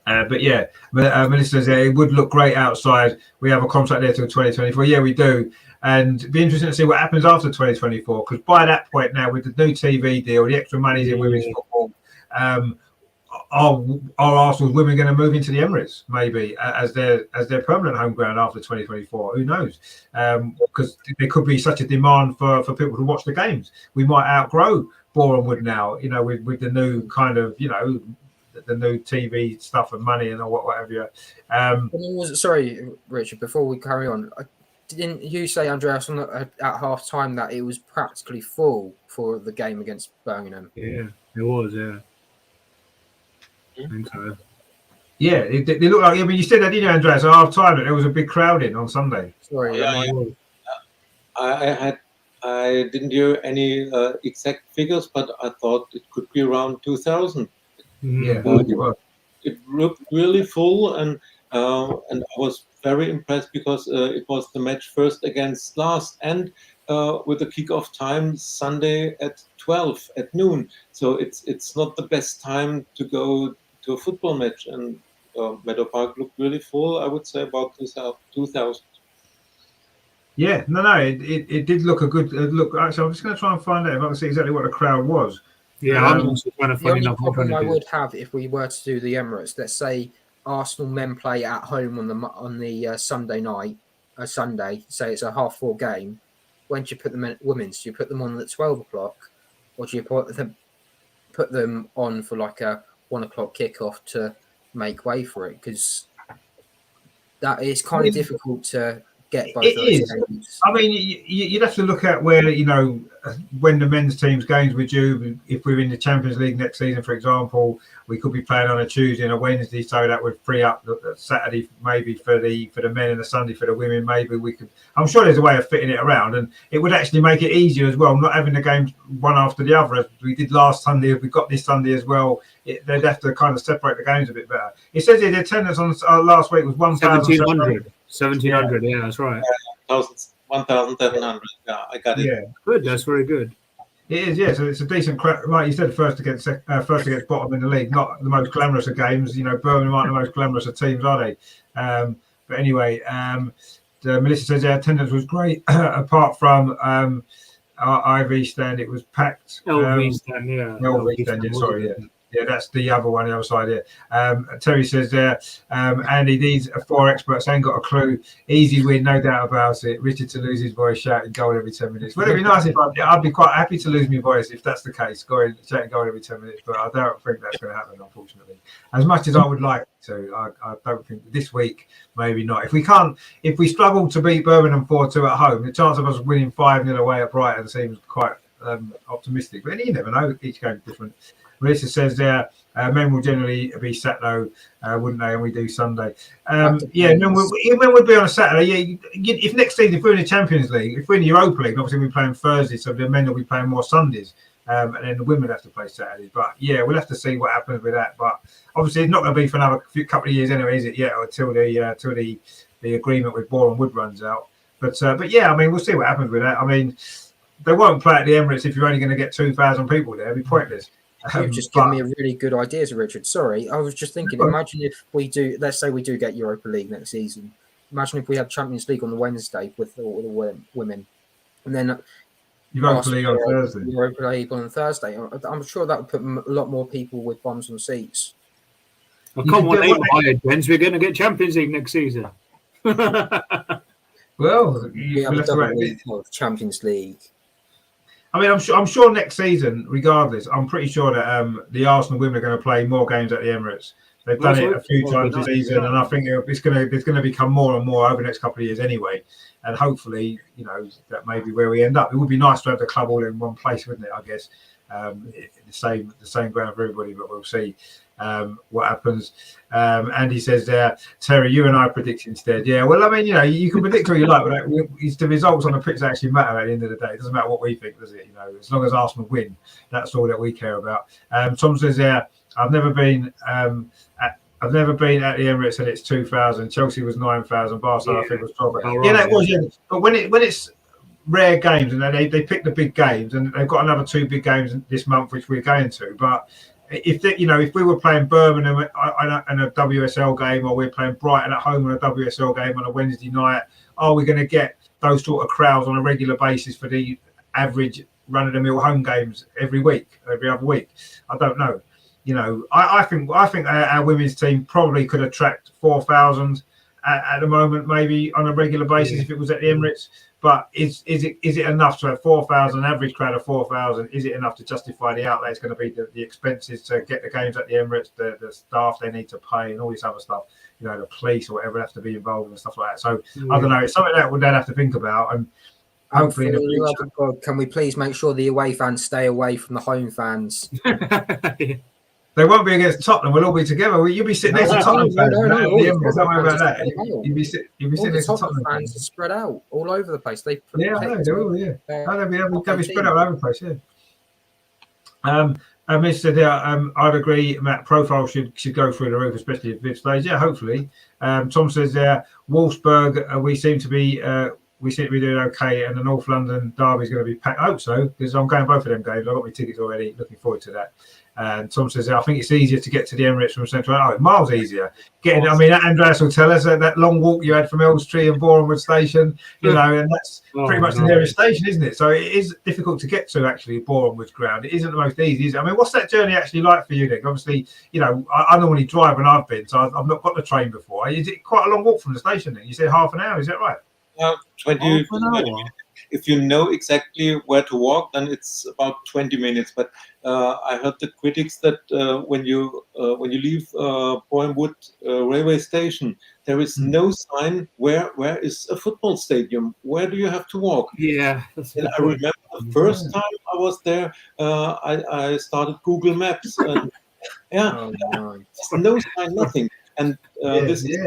But yeah, Melissa says it would look great outside. We have a contract there till 2024. Yeah, we do. And it'd be interesting to see what happens after 2024, because by that point now, with the new TV deal, the extra money in women's football, are Arsenal's women going to move into the Emirates maybe as their permanent home ground after 2024? Who knows? Because there could be such a demand for people to watch the games. We might outgrow Boreham Wood now, with the new kind of, the new TV stuff and money and what have you. Sorry, Richard, before we carry on, didn't you say, Andreas, at half time that it was practically full for the game against Birmingham? Yeah, it was, yeah. I think so. Yeah, they look like. I mean, you said that, didn't you, Andreas? At half time that there was a big crowd in on Sunday. Sorry, I didn't hear any exact figures, but I thought it could be around 2,000. Yeah, it looked really full, and I was very impressed because it was the match first against last, and with the kickoff time Sunday at 12 at noon. So it's not the best time to go to a football match, and Meadow Park looked really full. I would say about 2,000. Yeah, it did look a good look. Actually, I'm just going to try and find out if I can see exactly what the crowd was. Yeah, I'm also trying to find enough. The only problem I would have if we were to do the Emirates, let's say Arsenal men play at home on the Sunday night, Sunday, say it's a 4:30 game. When do you put them in women's? Do you put them on at 12 o'clock, or do you put them on for like a 1 o'clock kickoff to make way for it? Because that is kind of difficult to get both. It is. Games. I mean, you'd have to look at where, when the men's team's games were due. If we're in the Champions League next season, for example, we could be playing on a Tuesday and a Wednesday, so that would free up the Saturday maybe for the men and the Sunday for the women. Maybe we could. I'm sure there's a way of fitting it around, and it would actually make it easier as well, not having the games one after the other as we did last Sunday. If we got this Sunday as well, they'd have to kind of separate the games a bit better. It says here the attendance on last week was 1,700. 1,700, yeah, that's right. 1,700. Yeah, I got it. Yeah, good. That's very good. It is, yeah. So it's a decent crowd. Like you said, first against bottom in the league. Not the most glamorous of games. Birmingham aren't the most glamorous of teams, are they? But anyway, Melissa says the attendance was great, apart from our IV stand. It was packed. LV stand, yeah. LV stand, yeah, sorry, yeah. Yeah, that's the other one, the other side here. Terry says there, Andy, these 4 experts ain't got a clue. Easy win, no doubt about it. Richard to lose his voice, shouting goal every 10 minutes. Well, it'd be nice if I'd be quite happy to lose my voice if that's the case, shouting goal every 10 minutes. But I don't think that's going to happen, unfortunately. As much as I would like to, I don't think this week, maybe not. If we struggle to beat Birmingham 4-2 at home, the chance of us winning 5-0 away at Brighton seems quite optimistic. But you never know. Each game's different. Melissa says there, men will generally be sat though, wouldn't they? And we do Sunday. Men would be on a Saturday. Yeah, if next season, if we're in the Champions League, if we're in the Europa League, obviously we're playing Thursday, so the men will be playing more Sundays, and then the women have to play Saturdays. But yeah, we'll have to see what happens with that. But obviously, it's not going to be for another couple of years anyway, is it? Yeah, until the agreement with Boreham Wood runs out. But yeah, I mean, we'll see what happens with that. I mean, they won't play at the Emirates if you're only going to get 2,000 people there. It'd be pointless. You've just given me a really good idea, Richard. Sorry, I was just thinking, imagine if we do, let's say we do get Europa League next season. Imagine if we had Champions League on the Wednesday with all the women. And then Europa League on Thursday. Europa League on Thursday. I'm sure that would put a lot more people with bums on seats. I can't want to hired, Jens. We're going to get Champions League next season. Well, we have a double week of Champions League. I mean, I'm sure next season, regardless, I'm pretty sure that the Arsenal women are going to play more games at the Emirates. They've done it a few times this season, and I think it's going to become more and more over the next couple of years anyway. And hopefully, that may be where we end up. It would be nice to have the club all in one place, wouldn't it? I guess the same ground for everybody, but we'll see what happens. Andy says there, Terry, you and I predict instead. Yeah, well, I mean, you can predict what you like, but it's the results on the pitch that actually matter at the end of the day. It doesn't matter what we think, does it? As long as Arsenal win, that's all that we care about. Tom says there, I've never been at the Emirates and it's 2,000. Chelsea was 9,000. Barcelona, I think, was 12,000. Yeah, that was. Yeah, but when it's rare games and they pick the big games, and they've got another 2 big games this month which we're going to, but if we were playing Birmingham and a WSL game, or we're playing Brighton at home on a WSL game on a Wednesday night, are we going to get those sort of crowds on a regular basis for the average run-of-the-mill home games every other week? I don't know. I think our women's team probably could attract 4,000. at the moment, maybe on a regular basis if it was at the Emirates. But is it enough to have 4,000, average crowd of 4,000? Is it enough to justify the outlay? It's going to be the expenses to get the games at the Emirates, the staff they need to pay, and all this other stuff. The police or whatever have to be involved and stuff like that. So I don't know. It's something that they'd have to think about, and hopefully in the future. God, can we please make sure the away fans stay away from the home fans? They won't be against Tottenham. We'll all be together. You'll be sitting next to Tottenham fans. No. Don't worry about that. You'll be sitting next to Tottenham fans. Are spread out all over the place. I know. They will. Yeah. They'll be spread out all over the place. Yeah. Mr. Dale, I'd agree. Matt, profile should go through the roof, especially at this stage. Yeah, hopefully. Tom says Wolfsburg. We seem to be doing okay, and the North London derby is going to be packed. I hope so, because I'm going both of them games. I've got my tickets already. Looking forward to that. And Tom says, I think it's easier to get to the Emirates from Central. Oh, miles easier. Andreas will tell us that long walk you had from Elstree and Bournemouth Station, and that's pretty much the nearest station, isn't it? So it is difficult to get to, actually, Bournemouth ground. It isn't the most easy, is it? I mean, what's that journey actually like for you, Nick? Obviously, I normally drive when I've been, so I've not got the train before. Is it quite a long walk from the station then? You said half an hour, is that right? 20 minutes. If you know exactly where to walk, then it's about 20 minutes. But I heard the critics that when you leave Bournemouth railway station, there is no sign where is a football stadium. Where do you have to walk? Yeah. And I remember the first time I was there, I started Google Maps. And, no sign, nothing. And this is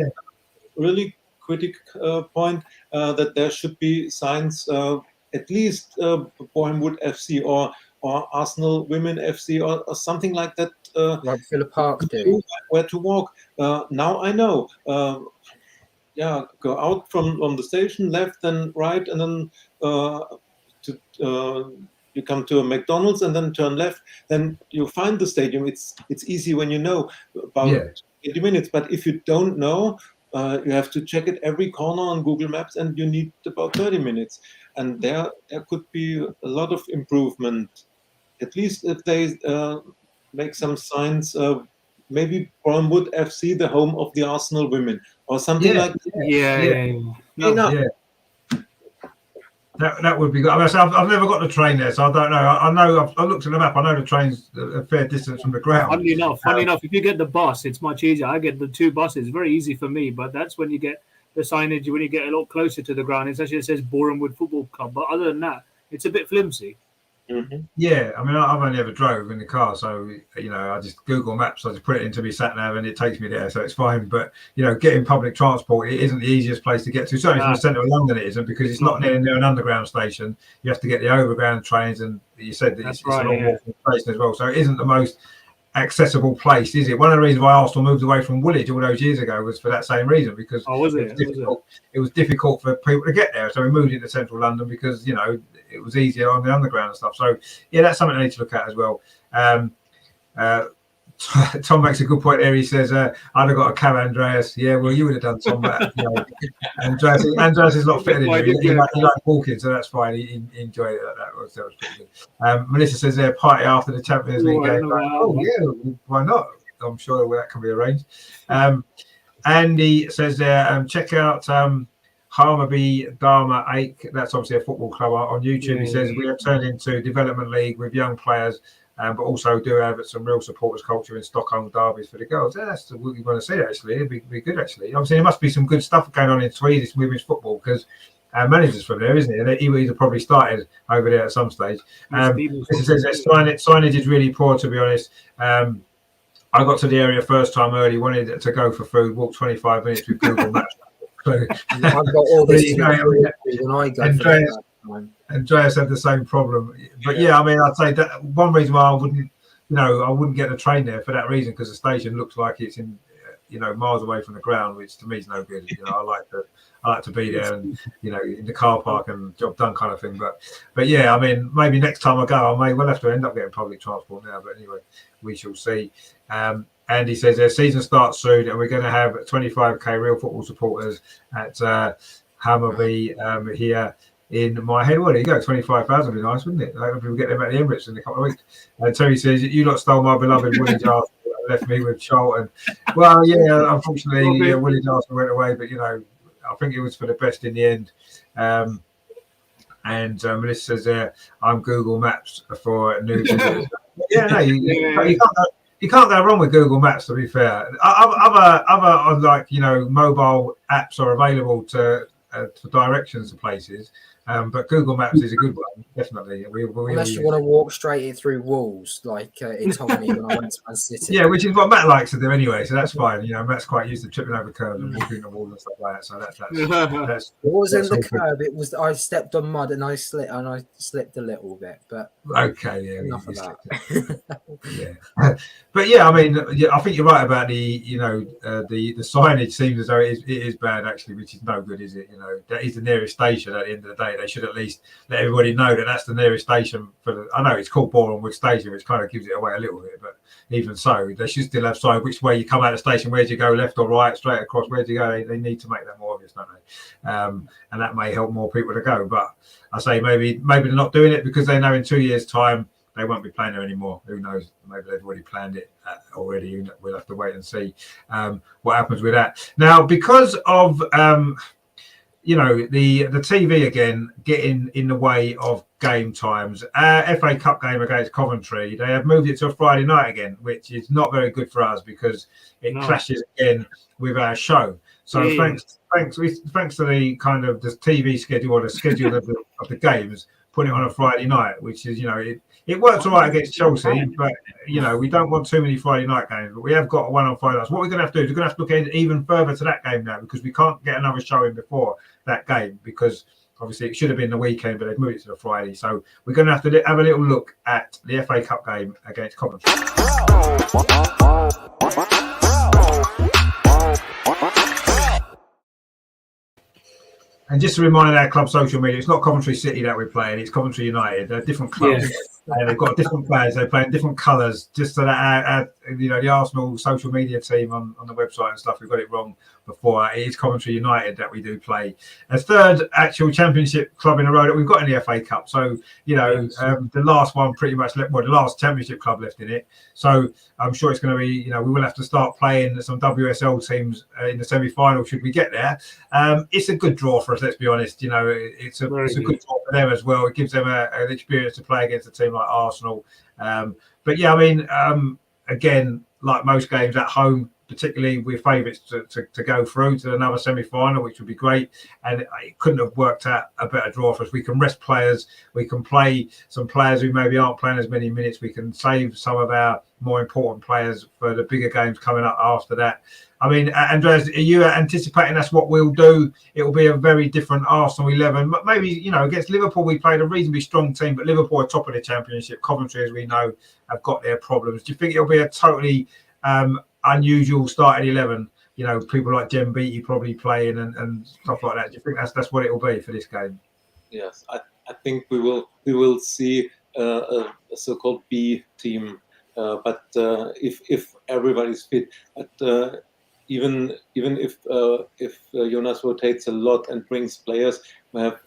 really critic point that there should be signs, at least Bournemouth FC or Arsenal Women FC or something like that. Like Phillip Park do. Where to walk. Now I know. Go out from the station, left and right, and then you come to a McDonald's and then turn left. Then you find the stadium. It's easy when you know about 80 minutes. But if you don't know, you have to check it every corner on Google Maps, and you need about 30 minutes. And there could be a lot of improvement. At least if they make some signs, maybe Bournemouth FC, the home of the Arsenal women, or something like that. That would be good. I mean, I've never got the train there, so I don't know. I know I've looked at the map. I know the train's a fair distance from the ground. Funny enough, if you get the bus, it's much easier. I get the 2 buses. Very easy for me, but that's when you get the signage. When you get a lot closer to the ground, it says Bournemouth Football Club. But other than that, it's a bit flimsy. Mm-hmm. Yeah, I mean, I've only ever drove in the car, so I just Google Maps. I just put it into my sat nav, and it takes me there, so it's fine. But getting public transport, it isn't the easiest place to get to. Certainly from the centre of London, it isn't, because it's not near an underground station. You have to get the overground trains, and you said that it's a long walk from the station as well. So it isn't the most accessible place, is it? One of the reasons why Arsenal moved away from Woolwich all those years ago was for that same reason, because it was difficult for people to get there. So we moved into central London because it was easier on the underground and stuff. So that's something I need to look at as well. Tom makes a good point there. He says, I'd have got a cab, Andreas. Yeah, well, you would have done, Tom. Andreas is a lot fitter than you. He likes walking, so that's fine. He enjoyed it. That was pretty good. Melissa says, party after the Champions League game. Why not? I'm sure that can be arranged. Andy says there, check out Harmaby Dharma Ake. That's obviously a football club on YouTube. He says, we have turned into development league with young players, but also do have some real supporters culture in Stockholm derbies for the girls. That's what we want to see, actually. It'd be good, actually. Obviously, there must be some good stuff going on in Swedish women's football, because our manager's from there, isn't he? And he's probably started over there at some stage. It says that signage is really poor, to be honest. I got to the area first time early, wanted to go for food, walked 25 minutes with Google Maps. So, I've got all this when I go. Andreas had the same problem, but I mean, I'd say that one reason why I wouldn't get the train there for that reason, because the station looks like it's in miles away from the ground, which to me is no good. I like to be there and in the car park and job done kind of thing. But I mean, maybe next time I go, I may well have to end up getting public transport now. But anyway, we shall see. Andy says their season starts soon, and we're going to have 25k real football supporters at Hammarby here in my head. Well, there you go, 25,000 would be nice, wouldn't it? We'll get them at the Emirates in a couple of weeks. And Terry says, you lot stole my beloved Woolwich Arsenal. left me with Charlton. Well, yeah, unfortunately, Willie Darson went away, but I think it was for the best in the end. And Melissa says, "I'm Google Maps for new visitors." Yeah, no, you can't go wrong with Google Maps. To be fair, other like mobile apps are available to directions to places. But Google Maps is a good one, definitely. Unless you want to walk straight through walls, like it told me when I went to Man City. Yeah, which is what Matt likes to do anyway, so that's fine. Matt's quite used to tripping over curves and walking the wall and stuff like that. So that's it wasn't the curb; it was I stepped on mud and I slipped a little bit. But okay, yeah, enough of that. Yeah, but yeah, I mean, I think you're right about the signage seems as though it is bad actually, which is no good, is it? That is the nearest station. At the end of the day, they should at least let everybody know that that's the nearest station I know it's called Boreham Wood Station, which kind of gives it away a little bit, but even so, they should still have signs which way you come out of the station, where do you go, left or right, straight across, where do you go? They need to make that more obvious, don't they? And that may help more people to go. But I say maybe they're not doing it because they know in 2 years' time they won't be playing there anymore. Who knows? Maybe they've already planned it already. We'll have to wait and see what happens with that. Now, because of the TV again getting in the way of game times. FA Cup game against Coventry, they have moved it to a Friday night again, which is not very good for us because it clashes again with our show. So thanks to the kind of the TV schedule or the schedule of the games, putting it on a Friday night, which is it works all right against Chelsea, but we don't want too many Friday night games. But we have got one on Friday nights. What we're going to have to do is we're going to have to look even further to that game now because we can't get another show in before that game because obviously it should have been the weekend, but they've moved it to the Friday. So we're going to have to have a little look at the FA Cup game against Coventry. And just a reminder, our club social media, it's not Coventry City that we're playing, it's Coventry United. They're different clubs. Yeah. They've got different players. They play in different colours, just so that the Arsenal social media team on the website and stuff, we've got it wrong before. It is Coventry United that we do play. A third actual championship club in a row that we've got in the FA Cup. So, the last one pretty much the last championship club left in it. So I'm sure it's going to be, we will have to start playing some WSL teams in the semi-final should we get there. It's a good draw for us, let's be honest. It's a good draw for them as well. It gives them an experience to play against a team like Arsenal. But yeah, I mean, again, like most games at home, particularly we're favourites to go through to another semi-final, which would be great. And it couldn't have worked out a better draw for us. We can rest players. We can play some players who maybe aren't playing as many minutes. We can save some of our more important players for the bigger games coming up after that. I mean, Andreas, are you anticipating that's what we'll do? It will be a very different Arsenal 11. Maybe, against Liverpool, we played a reasonably strong team, but Liverpool are top of the Championship. Coventry, as we know, have got their problems. Do you think it'll be a totally unusual starting 11? People like Jem Beattie probably playing and stuff like that. Do you think that's what it will be for this game? Yes, I think we will see a so-called B team. But if everybody's fit, but even if Jonas rotates a lot and brings players who have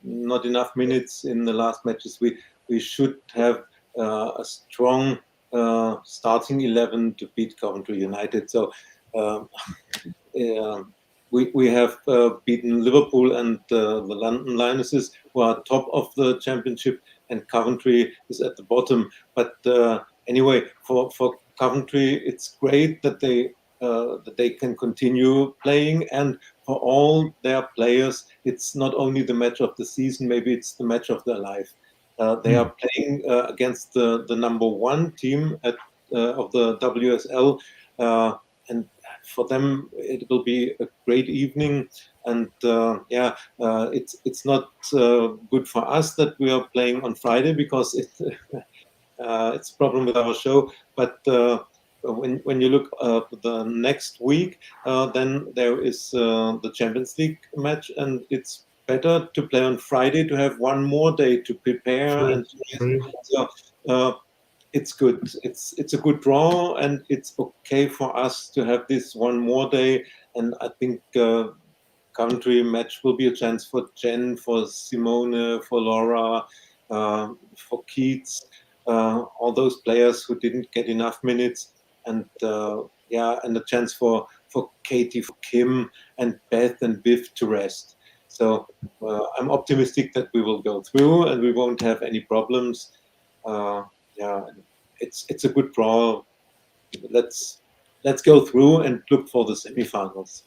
not enough minutes in the last matches, we should have a strong starting 11 to beat Coventry United. So we have beaten Liverpool and the London Lionesses, who are top of the Championship, and Coventry is at the bottom. But anyway, for Coventry, it's great that they can continue playing, and for all their players, it's not only the match of the season, maybe it's the match of their life. They are playing against the number one team of the WSL, and for them it will be a great evening. And it's not good for us that we are playing on Friday because it's a problem with our show. But when you look the next week, then there is the Champions League match, and it's better to play on Friday to have one more day to prepare. So it's good. It's a good draw, and it's okay for us to have this one more day. And I think Coventry match will be a chance for Jen, for Simone, for Laura, for Keats, all those players who didn't get enough minutes. and and a chance for Katie, for Kim, and Beth and Viv to rest. So I'm optimistic that we will go through and we won't have any problems. It's a good draw. Let's go through and look for the semi-finals.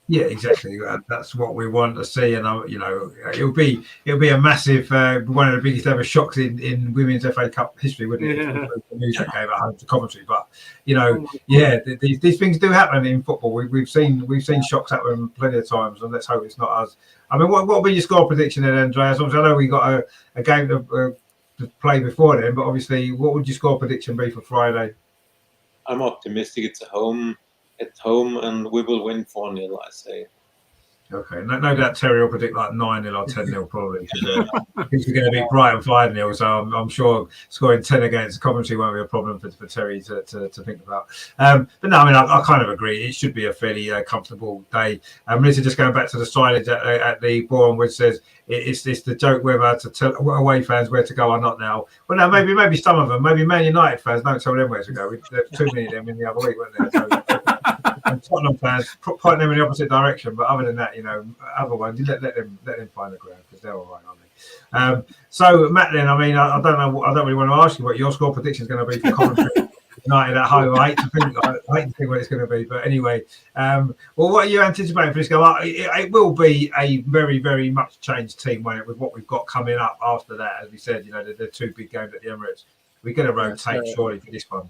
Yeah, exactly. That's what we want to see, and it'll be a massive, one of the biggest ever shocks in women's FA Cup history, wouldn't it? Yeah. The news that came at home to Coventry, but these things do happen in football. We've seen shocks happen plenty of times, and let's hope it's not us. I mean, what will be your score prediction then, Andreas? Obviously, I know we got a game to play before then, but obviously, what would your score prediction be for Friday? I'm optimistic. It's at home, and we will win 4-0, I say. Okay, no doubt Terry will predict like 9-0 or 10-0 probably, because we're going to beat Brighton 5-0, so I'm sure scoring 10 against Coventry won't be a problem for Terry to think about. But no, I mean, I kind of agree. It should be a fairly comfortable day. Melissa, just going back to the signage at the Bourne, which says it's the joke whether to tell away fans where to go or not now. Well, no, maybe some of them, maybe Man United fans don't tell them where to go. There's too many of them in the other week, weren't there? So, and Tottenham fans point them in the opposite direction, but other than that, other ones, let them find the ground because they're all right, aren't they? So Matt, then, I mean, I don't really want to ask you what your score prediction is going to be for Coventry United at home. I hate to think what it's going to be, but anyway, well, what are you anticipating for this game? It will be a very, very much changed team, won't it, with what we've got coming up after that. As we said, the two big games at the Emirates. We're going to rotate surely for this one.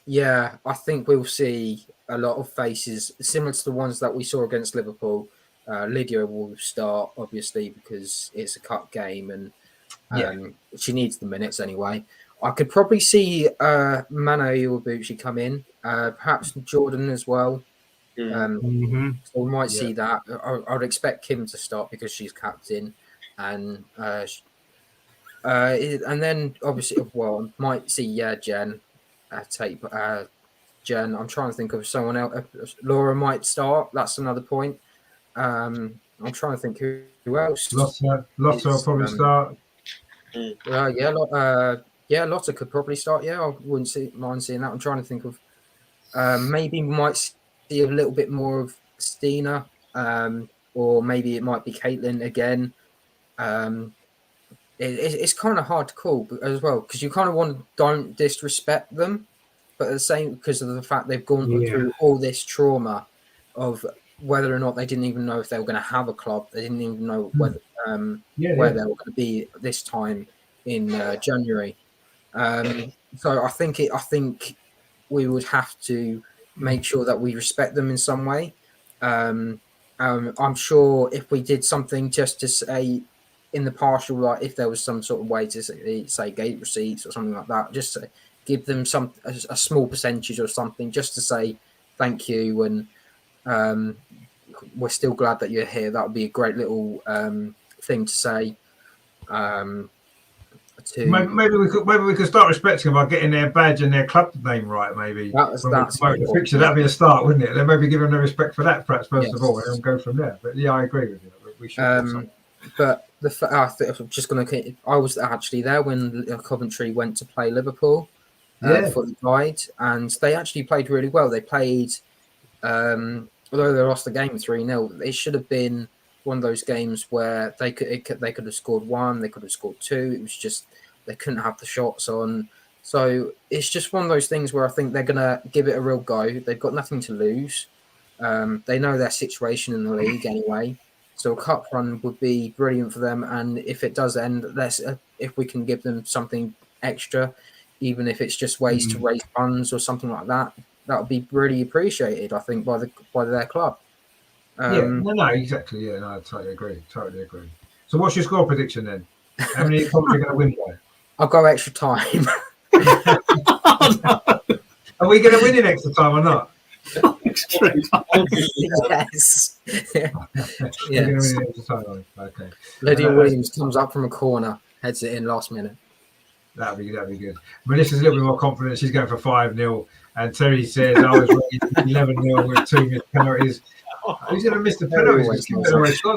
Yeah, I think we'll see a lot of faces similar to the ones that we saw against Liverpool. Lydia will start, obviously, because it's a cup game and she needs the minutes anyway. I could probably see Mano Iwabuchi come in, perhaps Jordan as well. So we might see that. I would expect Kim to start because she's captain, and then obviously, might see Jen take Jen. I'm trying to think of someone else. Laura might start. That's another point. I'm trying to think who else. Lotta will probably start. Lotta could probably start. Yeah, I wouldn't mind seeing that. I'm trying to think of maybe we might see a little bit more of Stina, or maybe it might be Caitlin again. It's kind of hard to call as well because you kind of don't disrespect them, but at the same because of the fact they've gone through all this trauma of whether or not they didn't even know if they were going to have a club. They didn't even know whether where they were going to be this time in January. So I think we would have to make sure that we respect them in some way. I'm sure if we did something just to say in the partial, like if there was some sort of way to say gate receipts or something like that, just to give them a small percentage or something, just to say thank you and we're still glad that you're here. That would be a great little thing to say. Maybe we could start respecting them by getting their badge and their club name right. Maybe that's the picture. That'd be a start, wouldn't it? Then maybe give them the respect for that, perhaps first of all, and then go from there. But yeah, I agree with you. We should. But I was actually there when Coventry went to play Liverpool for the Pride, and they actually played really well. They played, although they lost the game 3-0, it should have been one of those games where they could have scored one, they could have scored two. It was just they couldn't have the shots on. So it's just one of those things where I think they're gonna give it a real go. They've got nothing to lose. They know their situation in the league anyway. So a cup run would be brilliant for them. And if it does end, if we can give them something extra, even if it's just ways to raise funds or something like that, that would be really appreciated, I think, by their club. Exactly. Yeah, no, I totally agree. So what's your score prediction then? How many Coventry are going to win by? I'll go extra time. Are we going to win in extra time or not? Yes. Yes. Okay. Lydia Williams comes up from a corner, heads it in last minute. That'd be good. Melissa's a little bit more confident. She's going for 5-0. And Terry says, I was ready 11-0 with 2 missed penalties. Who's going to miss the penalties?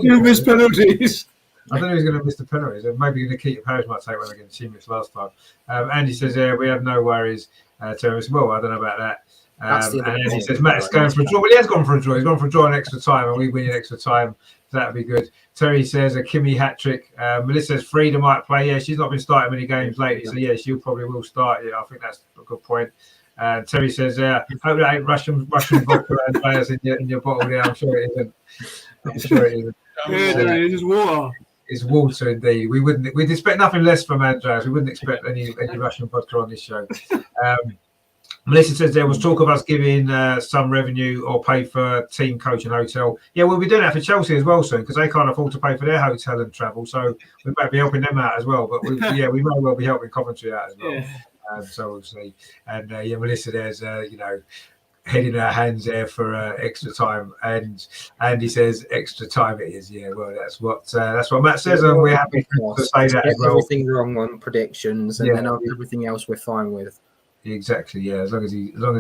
You miss penalties. I don't know who's going to miss the penalties. Maybe Nikita Parrish might take one against she missed last time. Andy says, we have no worries. Terry says, well, I don't know about that. The And then he says, Matt's going for a draw. Well, he has gone for a draw. He's gone for a draw in extra time, and we win in extra time. So that'd be good. Terry says a Kimmy hat trick. Melissa says Frida might play. Yeah, she's not been starting many games lately, so yeah, she probably will start. Yeah, I think that's a good point. Terry says, hope that ain't Russian vodka and players in your bottle. Yeah, I'm sure it isn't. I'm sure it isn't. It's just water. It's water indeed. We'd expect nothing less from Andreas. We wouldn't expect any Russian vodka on this show. Melissa says there was talk of us giving some revenue or pay for team coach and hotel. Yeah, we'll be doing that for Chelsea as well soon because they can't afford to pay for their hotel and travel. So we might be helping them out as well. But we may well be helping Coventry out as well. Yeah. So we'll see. And Melissa, there's head in her hands there for extra time. And Andy says extra time it is. Yeah, well, that's what Matt says, and we're happy to say that as well. Everything wrong on predictions, and then everything else we're fine with. Exactly, yeah. As long as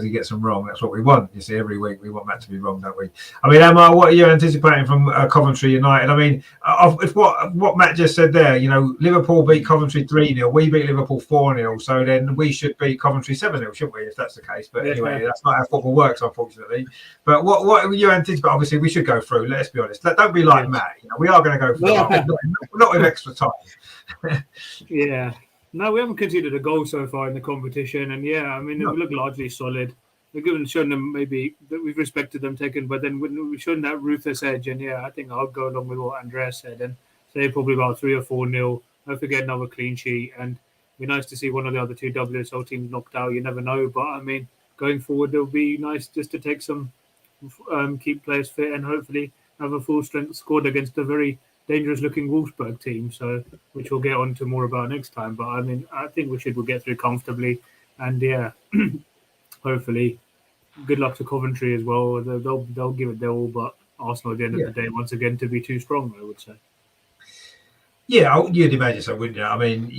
he gets them wrong, that's what we want. You see, every week we want Matt to be wrong, don't we? I mean, Amar, what are you anticipating from Coventry United? I mean, if what Matt just said there, Liverpool beat Coventry 3-0, we beat Liverpool 4-0, so then we should beat Coventry 7-0, shouldn't we? If that's the case, but anyway, that's not how football works, unfortunately. But what are you anticipating? Obviously, we should go through. Let's be honest. Don't be like Matt. We are going to go through. Not with extra time. Yeah. No, we haven't conceded a goal so far in the competition, and we look largely solid. We've shown them maybe that we've respected them taken, but then we've shown that ruthless edge, and I think I'll go along with what Andreas said and say probably about 3 or 4-0. Hopefully get another clean sheet, and it'd be nice to see one of the other two WSL teams knocked out. You never know, but I mean, going forward, it'll be nice just to take some, keep players fit, and hopefully have a full strength squad against a very dangerous-looking Wolfsburg team, so which we'll get on to more about next time. But I mean, I think we'll get through comfortably, and hopefully, good luck to Coventry as well. They'll give it their all, but Arsenal at the end of the day, once again, to be too strong, I would say. Yeah, you'd imagine so, wouldn't you? I mean,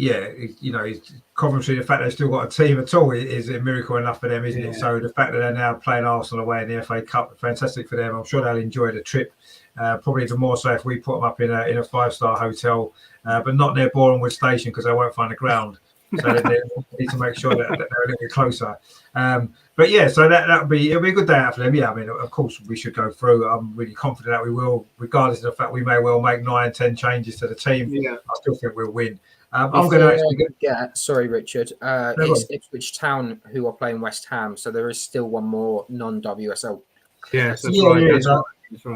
Coventry, the fact they've still got a team at all is a miracle enough for them, isn't it? So the fact that they're now playing Arsenal away in the FA Cup, fantastic for them. I'm sure they'll enjoy the trip. Probably even more so if we put them up in a 5-star hotel, but not near Bournemouth Station because they won't find the ground. So they need to make sure that they're a little bit closer. So it'll be a good day out for them. Yeah, I mean, of course we should go through. I'm really confident that we will, regardless of the fact we may well make 9-10 changes to the team. Yeah. I still think we'll win. I'm going to actually sorry, Richard. It's Ipswich Town who are playing West Ham, so there is still one more non-WSL. Yes, that's right.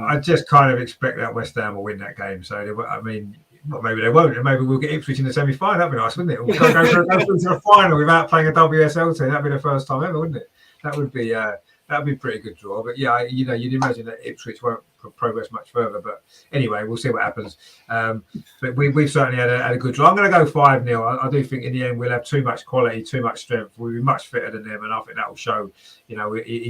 I just kind of expect that West Ham will win that game. So, I mean, maybe they won't. Maybe we'll get Ipswich in the semi-final. That'd be nice, wouldn't it? We'll go to the final without playing a WSL team. That'd be the first time ever, wouldn't it? That would be a pretty good draw. But yeah, you'd imagine that Ipswich won't progress much further. But anyway, we'll see what happens. But we've certainly had a good draw. I'm going to go 5-0. I do think in the end we'll have too much quality, too much strength. We'll be much fitter than them, and I think that will show. He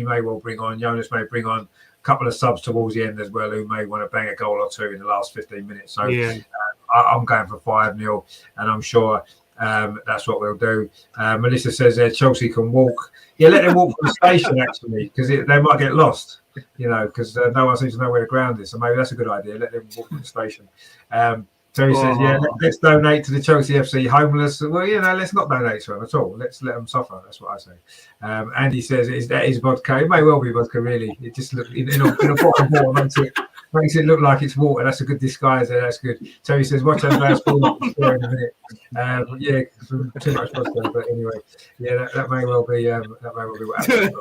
may well bring on Jonas, may bring on couple of subs towards the end as well who may want to bang a goal or two in the last 15 minutes. So I'm going for 5-0, and I'm sure that's what we'll do. Melissa says Chelsea can walk. Yeah, let them walk from the station actually, because they might get lost, because no one seems to know where the ground is. So maybe that's a good idea. Let them walk from the station. Terry says, let's donate to the Chelsea FC homeless. Well, let's not donate to them at all. Let's let them suffer. That's what I say. Andy says, that is vodka. It may well be vodka, really. It just looks in a pot of water makes it look like it's water. That's a good disguise there. That's good. Terry says, watch that last ball in a minute. Too much vodka. But anyway, that may well be what happens.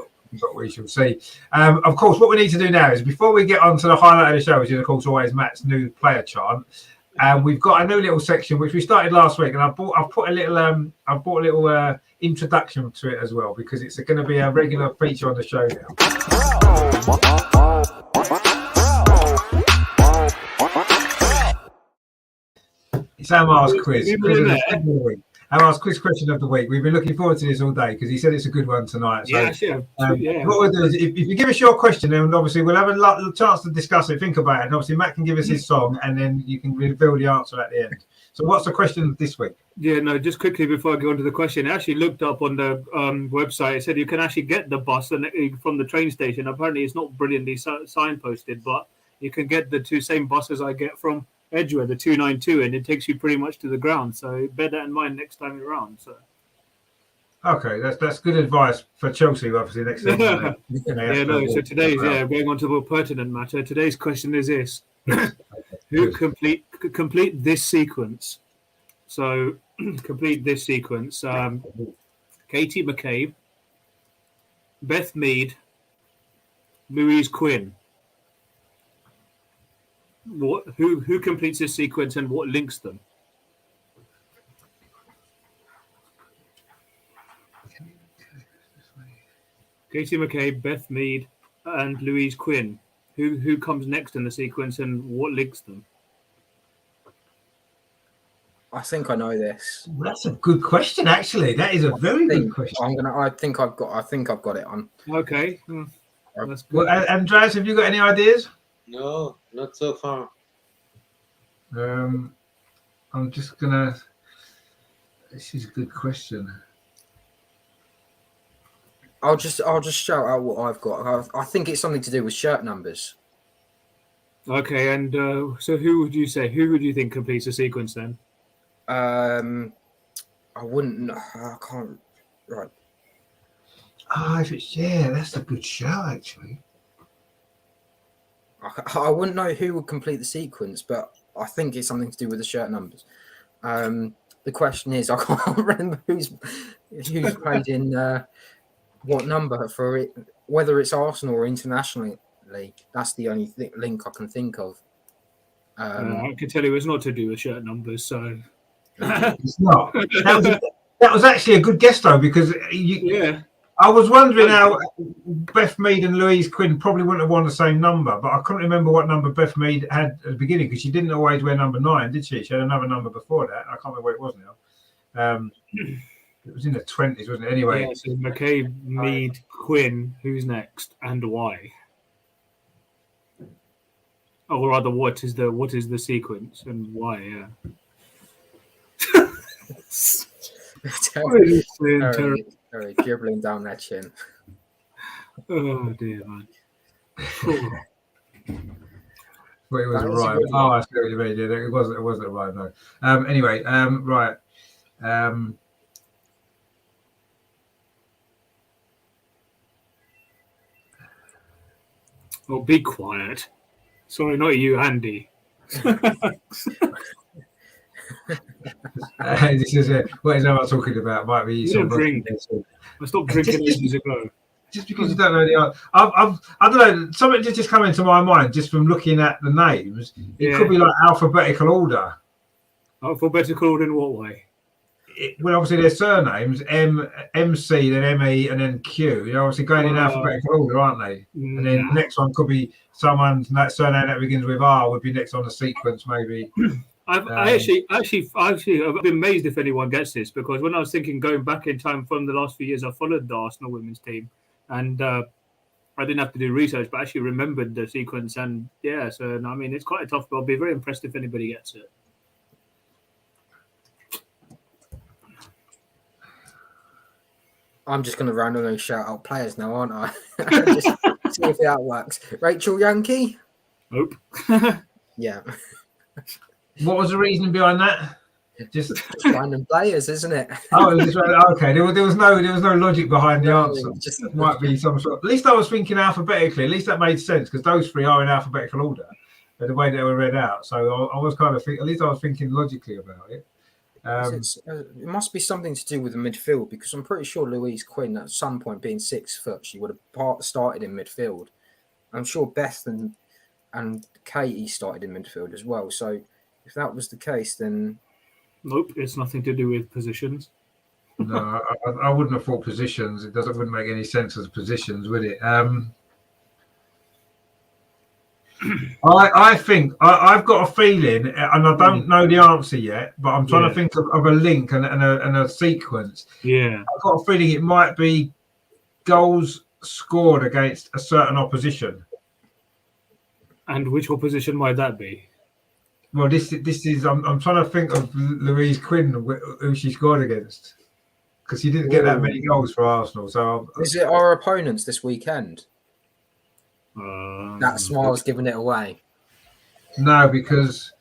But we shall see. Of course, what we need to do now is, before we get on to the highlight of the show, which is, of course, always Matt's new player chant, we've got a new little section which we started last week, and I've brought a little introduction to it as well, because it's going to be a regular feature on the show now. It's Amar's quiz. Amar's quiz question of the week. We've been looking forward to this all day because he said it's a good one tonight. So, what we'll do is, if you give us your question, then obviously we'll have a chance to discuss it, think about it, and obviously Matt can give us his song, and then you can reveal the answer at the end. So what's the question this week? Just quickly before I go on to the question, I actually looked up on the website. It said you can actually get the bus from the train station. Apparently it's not brilliantly signposted, but you can get the same buses I get from Edgware, the 292, and it takes you pretty much to the ground. So bear that in mind next time you're around. So Okay, that's good advice for Chelsea, obviously, next season. So today's going on to a more pertinent matter. Today's question is this: who complete this sequence? So complete this sequence: Katie McCabe, Beth Mead, Louise Quinn. Who completes this sequence and what links them? Katie McCabe, Beth Mead, and Louise Quinn. Who comes next in the sequence and what links them? I think I know this. That's a good question, actually. That is a very good question. I think I've got it on. Okay. That's good. Well, Andreas, have you got any ideas? No, not so far. I'm just gonna. This is a good question. I'll just shout out what I've got. I think it's something to do with shirt numbers. Okay, and so who would you think completes the sequence then? I wouldn't. I can't. Right. That's a good shout, actually. I wouldn't know who would complete the sequence, but I think it's something to do with the shirt numbers. The question is, I can't remember who's played in what number for it, whether it's Arsenal or internationally. That's the only link I can think of. I can tell you it's not to do with shirt numbers, so it's not. That was actually a good guess though, because I was wondering how Beth Mead and Louise Quinn probably wouldn't have won the same number, but I couldn't remember what number Beth Mead had at the beginning because she didn't always wear number 9, did she? She had another number before that. I can't remember what it was now. It was in the 20s, wasn't it? Anyway. So McCabe, Mead, Quinn, who's next and why? Or rather, what is the sequence and why? Yeah. Very dribbling down that chin. Oh dear, man. Well, it was right. Oh, I see what you mean. It wasn't right. No. Anyway, right. Oh, be quiet. Sorry, not you, Andy. This is what is Amar talking about? Might be some drink. I stopped drinking ages ago. Just because you don't know the answer, I don't know. Something just come into my mind just from looking at the names. It could be like alphabetical order. Alphabetical order in what way? Well, obviously their surnames MC, then ME, and then Q. You're obviously going in alphabetical order, aren't they? And then the next one could be someone's surname that begins with R would be next on the sequence, maybe. I've been amazed if anyone gets this, because when I was thinking going back in time from the last few years, I followed the Arsenal women's team, and I didn't have to do research, but I actually remembered the sequence. And so I mean, it's quite a tough. But I'll be very impressed if anybody gets it. I'm just going to randomly shout out players now, aren't I? Just see if that works. Rachel Yankee? Nope. Yeah. What was the reasoning behind that? Just random players, isn't it? Oh, okay. There was no logic behind the answer. It might be some sort. At least I was thinking alphabetically. At least that made sense because those three are in alphabetical order, the way they were read out. So I was kind of at least I was thinking logically about it. It must be something to do with the midfield, because I'm pretty sure Louise Quinn, at some point being 6 foot, she would have started in midfield. I'm sure Beth and Katie started in midfield as well. So if that was the case, then nope, it's nothing to do with positions. No, I wouldn't have thought positions. It wouldn't make any sense as positions, would it? I think I've got a feeling, and I don't know the answer yet, but I'm trying to think of a link and a sequence. Yeah, I've got a feeling it might be goals scored against a certain opposition. And which opposition might that be? Well, this is I'm trying to think of Louise Quinn, who she scored against, because she didn't get that many goals for Arsenal. So is it our opponents this weekend? That smile's giving it away. No, because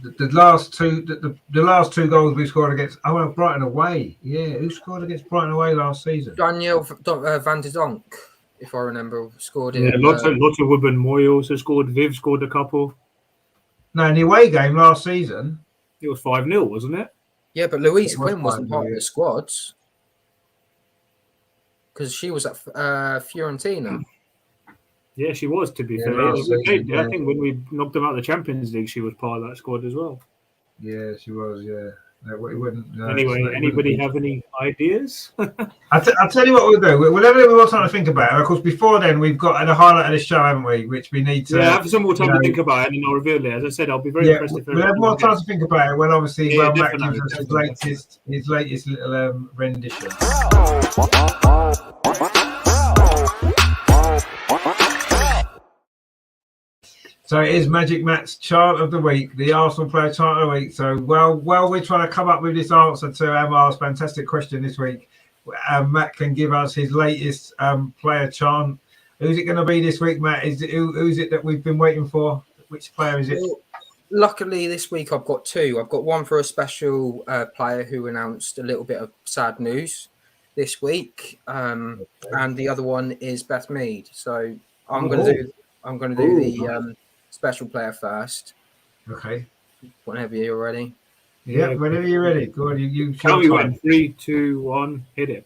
the last two the last two goals we scored against Brighton away. Yeah, who scored against Brighton away last season? Daniel Van de Donk, if I remember, scored it. Yeah, lots of Woodburn Moy also scored. Viv scored a couple. No, in the away game last season. It was 5-0, wasn't it? Yeah, but Louise It was Quinn wasn't 5-0, part of yeah. the squads because she was at Fiorentina. Yeah, she was, to be Yeah, fair. last season, I yeah. think when we knocked them out of the Champions League, she was part of that squad as well. Yeah, she was. Yeah. No, it wouldn't. No, Anyway, it anybody wouldn't have any ideas? I'll tell you what we'll do. We'll have a little more time to think about it. Of course, before then, we've got the highlight of this show, haven't we? Which we need to. Yeah, have some more time to think about it, and then I'll reveal it. As I said, I'll be very impressed if we'll have more time to think about it. When obviously, Yeah, Matt definitely, gives us definitely. his latest little rendition. So it is Magic Matt's chant of the week, the Arsenal player chant of the week. So while we're trying to come up with this answer to Amar's fantastic question this week, Matt can give us his latest player chant. Who's it going to be this week, Matt? Who's it that we've been waiting for? Which player is it? Well, luckily, this week I've got two. I've got one for a special player who announced a little bit of sad news this week, and the other one is Beth Mead. So I'm going to do the special player first. Okay. Whenever you're ready. Yeah, whenever you're ready. Go on, you Tell me when. 3, 2, 1, hit it.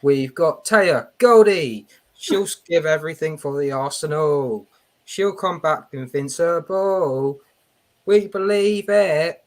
We've got Taya Goldie. She'll give everything for the Arsenal. She'll come back invincible. We believe it.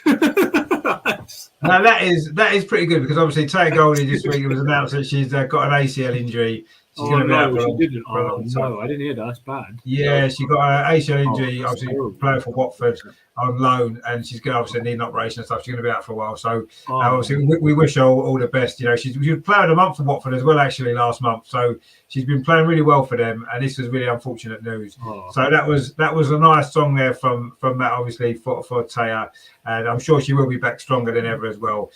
Now that is pretty good because obviously Taya Goldie this week it was announced that she's got an ACL injury. She's going to be out she didn't. for a long time. No, I didn't hear that. That's bad. Yeah, she got an ACL injury, that's obviously terrible. playing for Watford on loan, and she's going to obviously need an operation and stuff. She's going to be out for a while. So obviously we wish her all the best. You know, she was playing of the month for Watford as well, actually, last month. So she's been playing really well for them, and this was really unfortunate news. So that was a nice song there from Matt, obviously, for Taya. And I'm sure she will be back stronger than ever as well.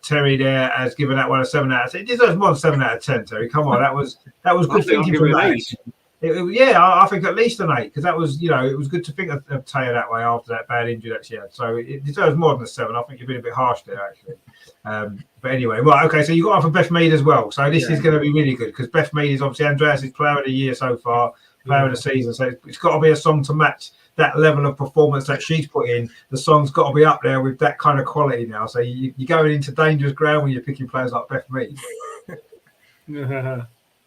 Terry there has given that one a 7 out of 10. It deserves more than 7 out of 10, Terry. Come on, that was good thinking from that. I think at least an 8 because that was, it was good to think of Taya that way after that bad injury that she had. So it deserves more than a 7. I think you've been a bit harsh there, actually. But anyway, well, okay. So you got one for Beth Mead as well. So this is going to be really good because Beth Mead is obviously Andreas' player of the year so far, player of the season. So it's got to be a song to match that level of performance that she's put in. The song's got to be up there with that kind of quality now. So you're going into dangerous ground when you're picking players like Beth Mead.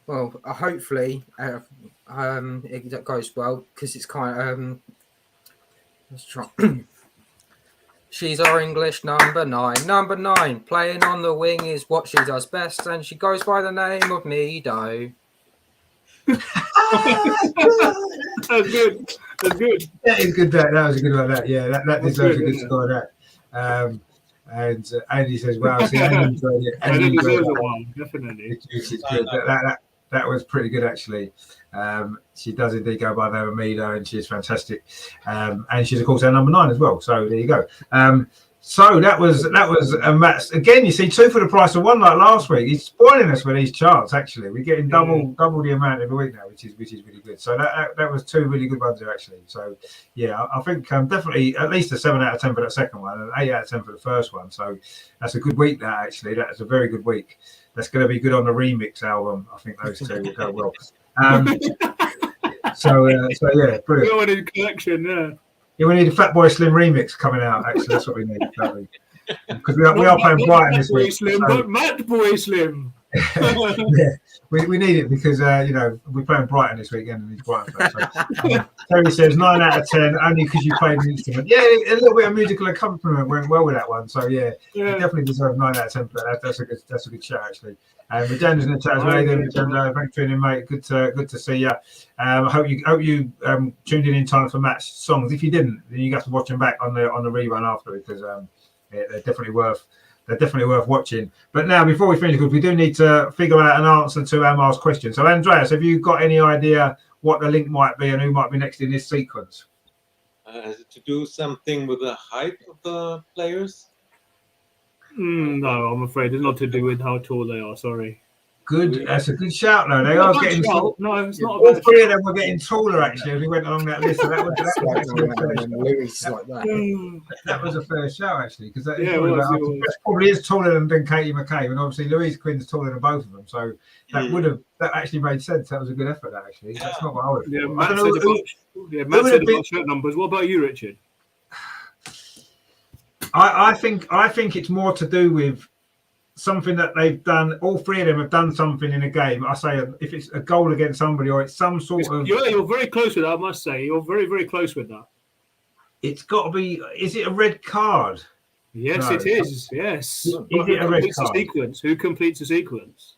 Well, hopefully it goes well because it's kind of let's try. She's our English number 9. Number 9, playing on the wing is what she does best, and she goes by the name of Nido. That's good. That's good. That is good. That was a good one. That deserves a good score. That. And Andy says, "Wow, see, Andy enjoyed it. Andy deserves a one, definitely. It's good. That was pretty good, actually. She does indeed go by the name of Mido, and she's fantastic. And she's of course our number 9 as well. So there you go. So that was Matt's again. You see, 2 for the price of 1 like last week. He's spoiling us with these charts. Actually, we're getting double the amount every week now, which is really good. So that was 2 really good ones there actually. So yeah, I think definitely at least a 7 out of 10 for that second one, and 8 out of 10 for the first one. So that's a good week. That actually, that's a very good week. That's going to be good on the remix album. I think those 2 will go well. So yeah, brilliant. Got a collection, yeah. Yeah, we need a Fatboy Slim remix coming out. Actually, that's what we need. Because we are playing Brighton this week. But Matt Boy Slim. Yeah, we need it because we're playing Brighton this weekend and it's Brighton fans. So, Terry says 9 out of 10 only because you played an instrument. Yeah, a little bit of musical accompaniment went well with that one. So you definitely deserve 9 out of 10. But that's a good shout actually. And Majanda's in the chat as well. Majanda, thanks for tuning in, mate. Good to see you. I hope you tuned in time for Matt's songs. If you didn't, then you have to watch them back on the rerun after because they're definitely worth watching. But now, before we finish, because we do need to figure out an answer to Amar's question. So, Andreas, have you got any idea what the link might be and who might be next in this sequence? Has it to do something with the height of the players? No, I'm afraid it's not to do with how tall they are. Sorry. Good. That's a good shout, though. They are getting tall. No, it's not. All three of them were getting taller actually as we went along that list. So that was actually a fair shout. That was a fair shout actually because that probably is taller than Katie McCabe, and obviously Louise Quinn's taller than both of them. So that actually made sense. That was a good effort. That actually, that's not what I would have thought. Matt said about shirt numbers. What about you, Richard? I think it's more to do with something that they've done. All three of them have done something in a game. I say if it's a goal against somebody or it's some sort of. You're very close with that, I must say. You're very, very close with that. It's got to be. Is it a red card? Yes, it is. Yes. Is it a red card? Who completes the sequence?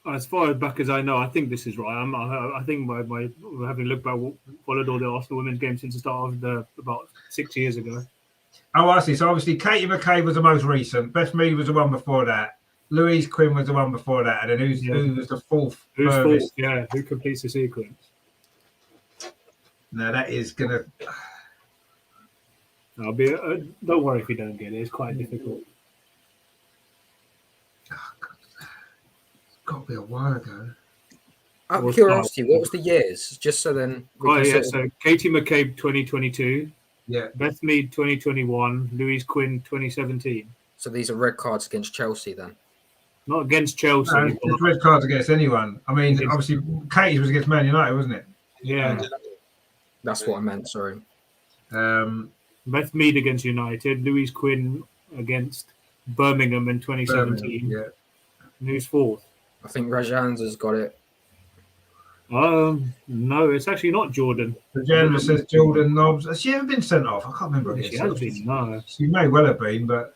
As far back as I know, I think this is right. I think my having looked back, followed all the Arsenal women's games since the start of about 6 years ago. Oh, I see. So obviously, Katie McCabe was the most recent. Beth Mead was the one before that. Louise Quinn was the one before that. And then who was the fourth? Who's fourth? Yeah, who completes the sequence? No, that is gonna. I'll be. Don't worry if you don't get it. It's quite difficult. Got to be a while ago. Out of curiosity, what was the years? Just so then. So Katie McCabe 2022. Yeah. Beth Mead 2021. Louise Quinn 2017. So these are red cards against Chelsea then. Not against Chelsea. No, it's red cards against anyone. I mean, obviously, Katie's was against Man United, wasn't it? Yeah. That's what I meant. Sorry. Beth Mead against United. Louise Quinn against Birmingham in 2017. Yeah. And who's fourth? I think Rajans has got it. No, it's actually not Jordan. The agenda says Jordan Nobbs. Has she ever been sent off? I can't remember. She has been. No. She may well have been, but.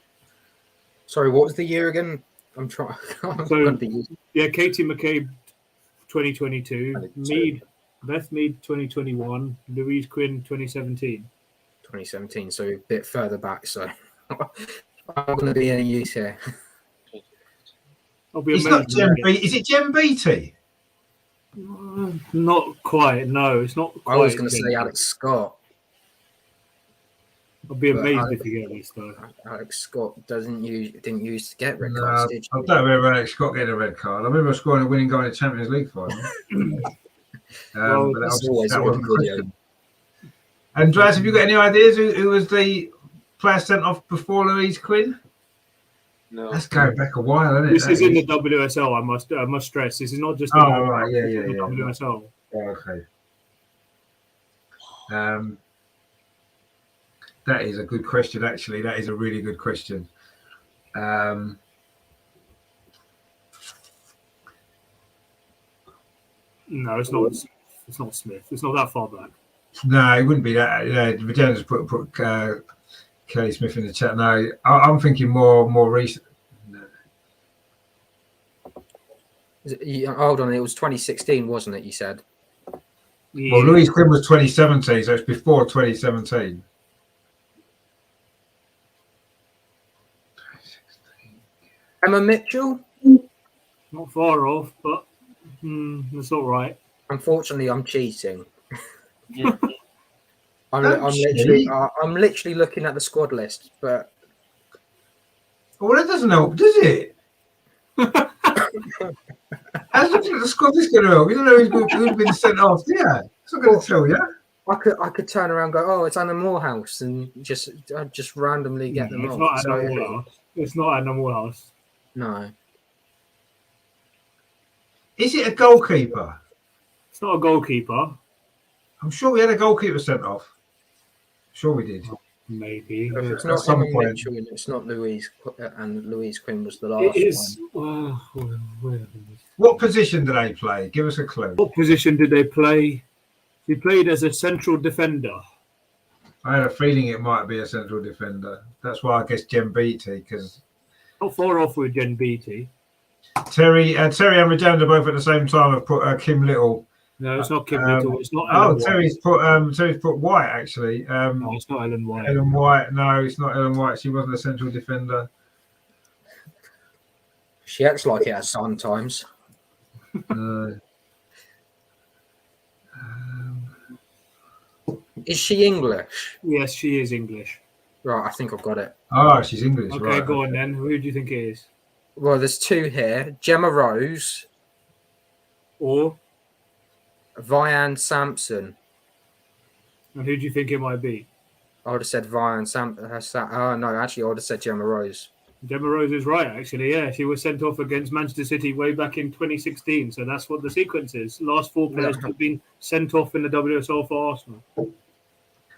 Sorry, what was the year again? I'm trying. Yeah, Katie McCabe 2022. Beth Mead 2021. Louise Quinn 2017. 2017, so a bit further back. So I'm going to be any use here. It's not Jem Beatty. Is it Jem Beatty? Not quite. No, it's not quite. I was going to say Alex Scott. I'll be amazed if you get this though. Alex Scott didn't use to get red cards, did I don't remember Alex Scott getting a red card. I remember scoring a winning goal in the Champions League final. But that's always a good video. And Draz, have you got any ideas who was the player sent off before Louise Quinn? No. That's going back a while, isn't it? This is in the WSL. I must stress. This is not just. Right, yeah. WSL. Oh, okay. That is a good question. Actually, that is a really good question. No, it's not. It's not Smith. It's not that far back. No, it wouldn't be that. Virginia's put Kelly Smith in the chat. No, I'm thinking more recent. No. Hold on, it was 2016, wasn't it? You said. Yeah. Well, Louise Quinn was 2017, so it's before 2017. Emma Mitchell. Not far off, but that's all right. Unfortunately, I'm cheating. I'm literally looking at the squad list, but well, that doesn't help, does it? How's looking at the squad list going to help? You don't know who's been sent off, yeah. It's not going to tell you. I could turn around and go, oh, it's Anna Morehouse, and just randomly get them off. It's not Anna Morehouse. No. Is it a goalkeeper? It's not a goalkeeper. I'm sure we had a goalkeeper sent off. Sure we did. Maybe. If it's not Emma Mitchell and it's not Louise, and Louise Quinn was the last one. What position do they play? Give us a clue. What position did they play? He played as a central defender. I had a feeling it might be a central defender. That's why I guess Jem Beatty, because not far off with Jen Beatty. Terry and Rajanda both at the same time have put Kim Little. No, it's not Kim Little. It's not. Ellen Terry's put White actually. No, it's not Ellen White. Ellen White. No, it's not Ellen White. She wasn't a central defender. She acts like it at sometimes. Uh, Is she English? Yes, she is English. Right, I think I've got it. Oh, she's English. Okay, right. go on then. Who do you think it is? Well, there's two here: Gemma Rose, Or Vianne Sampson. and who do you think it might be? I would have said Vianne Sampson. Oh no, actually, I would have said Gemma Rose. Gemma Rose is right, actually. Yeah, she was sent off against Manchester City way back in 2016. So that's what the sequence is. Last 4 players to have been sent off in the WSL for Arsenal.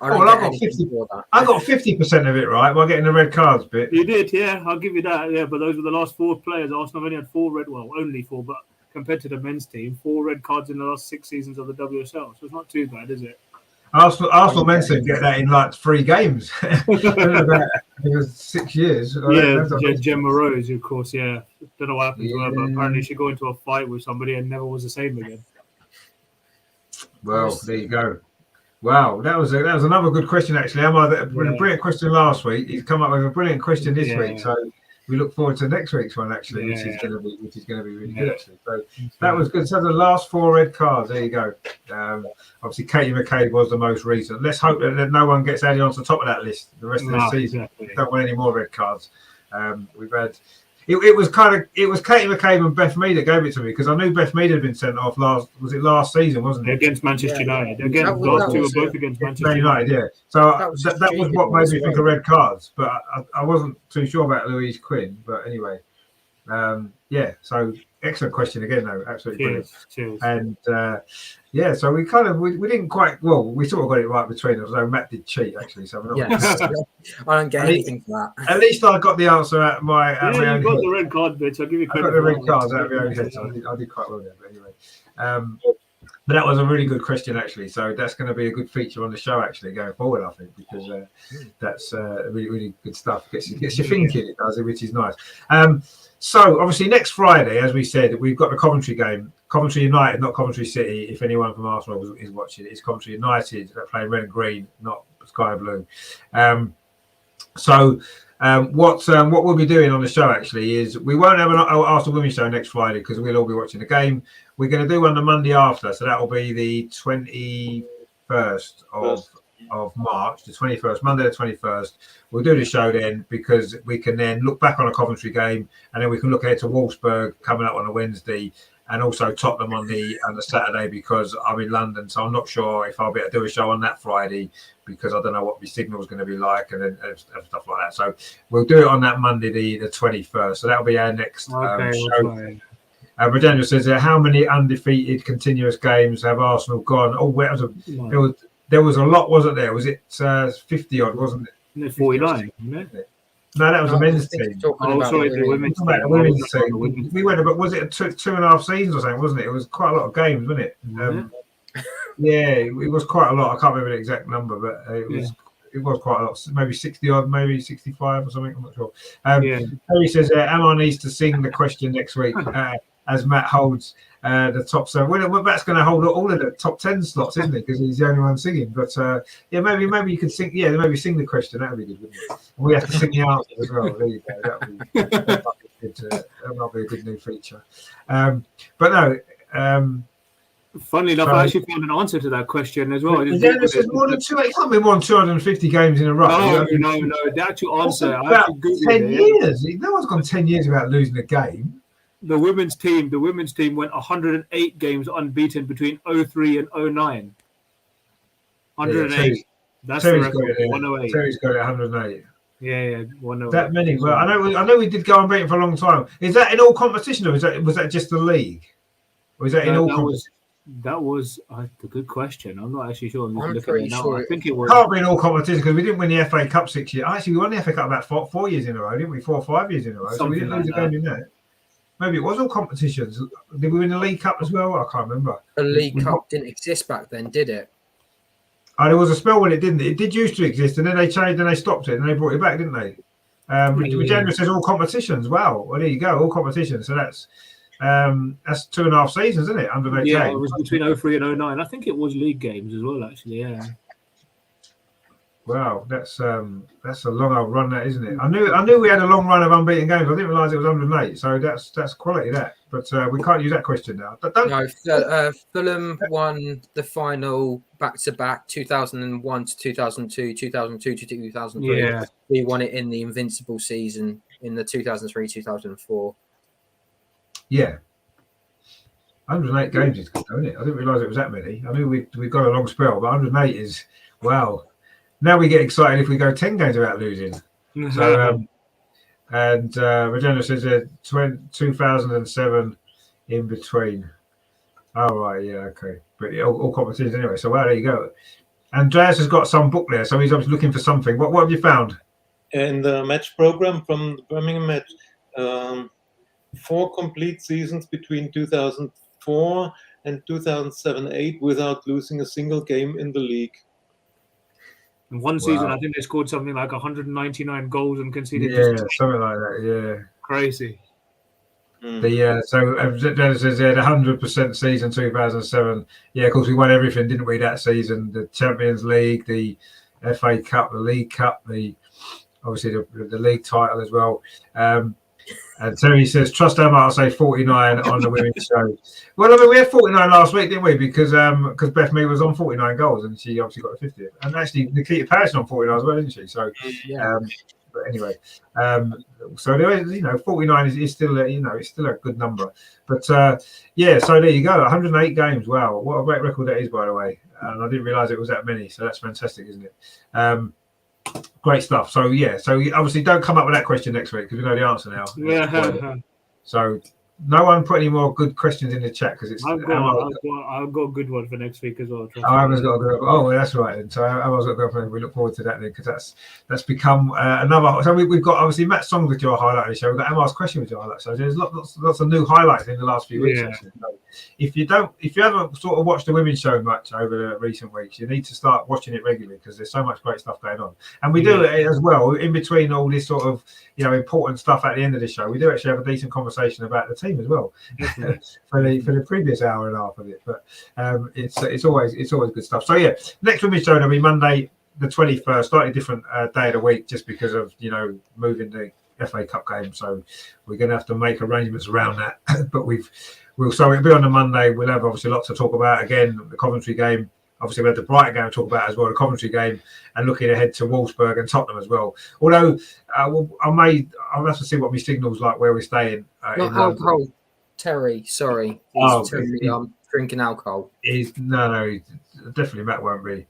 I got 50% of it right by getting the red cards bit. You did, yeah. I'll give you that. Yeah, but those were the last 4 players. Arsenal only had 4 red. Well, only 4, but compared to the men's team, 4 red cards in the last 6 seasons of the WSL. So it's not too bad, is it? Arsenal men's team get that in like 3 games. It was 6 years. Yeah, Gemma Rose, of course. Yeah, don't know what happened to her, but apparently she got into a fight with somebody and never was the same again. Well, there you go. Wow, that was another good question actually. Amar, a brilliant question last week. He's come up with a brilliant question this week, so we look forward to next week's one actually, which is going to be really good actually. So that was good. So the last 4 red cards, there you go. Obviously, Katie McCabe was the most recent. Let's hope that no one gets added onto the top of that list the rest of the season. Exactly. Don't want any more red cards. We've had. It was Katie McCabe and Beth Mead that gave it to me because I knew Beth Mead had been sent off last season, wasn't it? Against Manchester United. Again, last 2 were both against Manchester United. Yeah. So that was what made me think of red cards, but I wasn't too sure about Louise Quinn. But anyway, so excellent question again, though. Absolutely brilliant. Cheers. And so we didn't quite. Well, we sort of got it right between us. Though Matt did cheat actually, so we're not. I don't get anything for that. At least I got the answer out of my. You got the red card bits. I'll give you credit. I got the red cards out of my own head, so I did quite well there. But anyway, but that was a really good question actually. So that's going to be a good feature on the show actually going forward, I think, because that's really, really good stuff. Gets you thinking, it does, which is nice. So obviously next Friday, as we said, we've got the Coventry game. Coventry United, not Coventry City. If anyone from Arsenal is watching, it's Coventry United that play red and green, not sky blue. What we'll be doing on the show actually is we won't have an Arsenal Women's show next Friday because we'll all be watching the game. We're going to do one the Monday after, so that will be the 21st of March, the 21st, Monday the 21st. We'll do the show then because we can then look back on a Coventry game and then we can look ahead to Wolfsburg coming up on a Wednesday and also Tottenham on the Saturday because I'm in London, so I'm not sure if I'll be able to do a show on that Friday because I don't know what the signal is going to be like and stuff like that. So we'll do it on that Monday, the 21st. So that'll be our next show. Daniel says, how many undefeated continuous games have Arsenal gone? Oh, there was a lot, wasn't there? Was it 50 odd, wasn't it? 49. No, that was a men's team. Sorry, the women's team. We went, but was it 2.5 seasons or something, wasn't it? It was quite a lot of games, wasn't it? It was quite a lot. I can't remember the exact number, but it was quite a lot. Maybe 60 odd, maybe 65 or something. I'm not sure. Harry says, Amar needs to sing the question next week as Matt holds the top 7. Well, Matt's going to hold all of the top 10 slots, isn't it? Because he's the only one singing. But maybe you could sing. Yeah, maybe sing the question. That would be good, wouldn't it? And we have to sing the answer as well. There you go. That might be a good new feature. But no. Funnily enough, I actually found an answer to that question as well. It can't be more than 250 games in a row. No. The actual answer. About 10 years. No one's gone 10 years without losing a game. The women's team went 108 games unbeaten between 03 and 09. 108. That's the record. 108. Terry's got it 108. Yeah, 108. That many. Well, I know we did go unbeaten for a long time. Is that in all competition, or was that just the league? Or is that in all competition? That was a good question. I'm not actually sure. I'm pretty sure. I think it was. Can't be in all competitions because we didn't win the FA Cup 6 years. Actually, we won the FA Cup about 4 years in a row, didn't we? 4 or 5 years in a row. So we didn't lose a game in that. Maybe it was all competitions. Did we win the League Cup as well? I can't remember. The League Cup didn't exist back then, did it? There was a spell when it didn't. It did used to exist, and then they changed and they stopped it, and they brought it back, didn't they? January says all competitions. Wow. Well, there you go. All competitions. So that's 2.5 seasons, isn't it? Under yeah, it was between 03 and 09. I think it was league games as well, actually. Yeah. Wow, that's a long old run, that, isn't it? I knew we had a long run of unbeaten games. I didn't realise it was 108. So that's quality, that. But we can't use that question now. But Fulham won the final back-to-back 2001 to 2002, 2002 to 2003. Yeah. We won it in the invincible season in the 2003-2004. Yeah. 108 games is good, isn't it? I didn't realise it was that many. I knew we got a long spell, but 108 is, wow. Now we get excited if we go 10 games without losing. So, and Regina says 2007 in between. Oh, right, yeah, okay. But all competitions anyway. So, wow, there you go. Andreas has got some book there, so he's obviously looking for something. What have you found? In the match program from the Birmingham match, 4 complete seasons between 2004 and 2007-08 without losing a single game in the league. In one season, I think they scored something like 199 goals and conceded something like that. Yeah, crazy. So Dennis says, the 100% season 2007. Yeah, of course we won everything, didn't we? That season, the Champions League, the FA Cup, the League Cup, obviously the league title as well. And Terry says, trust Amar, I'll say 49 on the women's show. Well, I mean, we had 49 last week, didn't we? Because Beth Mee was on 49 goals and she obviously got the 50th. And actually, Nikita Parris on 49 as well, didn't she? So, but anyway, so there is, 49 is still, it's still a good number. But so there you go, 108 games. Wow, what a great record that is, by the way. And I didn't realise it was that many. So that's fantastic, isn't it? Great stuff. So you obviously don't come up with that question next week because we know the answer now. So no one put any more good questions in the chat because it's. I've got a good one for next week as well. Amar's got a good. Oh, well, that's right. And so Amar's got a good one. We look forward to that then because that's become another. So we've got obviously Matt's song with your highlight of the show. We've got Amar's question with your highlight. So there's lots of new highlights in the last few weeks. Actually. So if you haven't sort of watched the women's show much over the recent weeks, you need to start watching it regularly because there's so much great stuff going on. And we do it as well in between all this sort of important stuff at the end of the show. We do actually have a decent conversation about the team as well for the previous hour and a half of it. But it's always good stuff. So next women's show will be Monday the 21st, slightly different day of the week just because of moving the FA Cup game. So we're going to have to make arrangements around that. But so it'll be on the Monday. We'll have obviously lots to talk about. Again, the Coventry game. Obviously, we had the Brighton game to talk about as well, the Coventry game, and looking ahead to Wolfsburg and Tottenham as well. Although I'll have to see what my signal's like where we're staying. Not alcohol, Terry. Sorry, I'm drinking alcohol. No, definitely Matt won't be.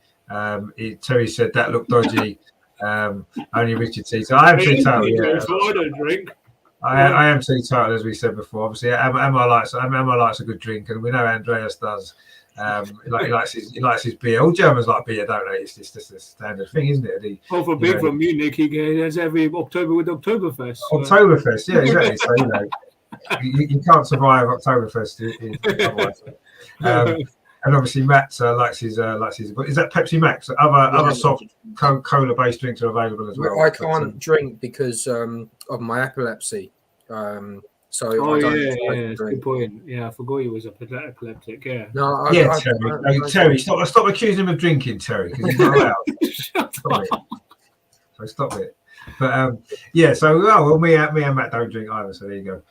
Terry said that looked dodgy. Only Richard sees. So I am teetotal. Yeah, so I don't drink. I am teetotal, as we said before. Obviously, Amar likes a good drink, and we know Andreas does. He likes his beer. All Germans like beer, don't they? It's just a standard thing, isn't it? For Munich, he has every October with Oktoberfest. So. Oktoberfest, yeah, exactly. So you can't survive Oktoberfest otherwise. And obviously Matt likes his. But is that Pepsi Max? Other soft cola-based drinks are available as well. I can't drink because of my epilepsy. So I don't that's a good point. Yeah, I forgot he was epileptic. Yeah. No, Terry, stop accusing him of drinking, Terry, because he's not allowed. So stop it. But so me and Matt don't drink either. So there you go.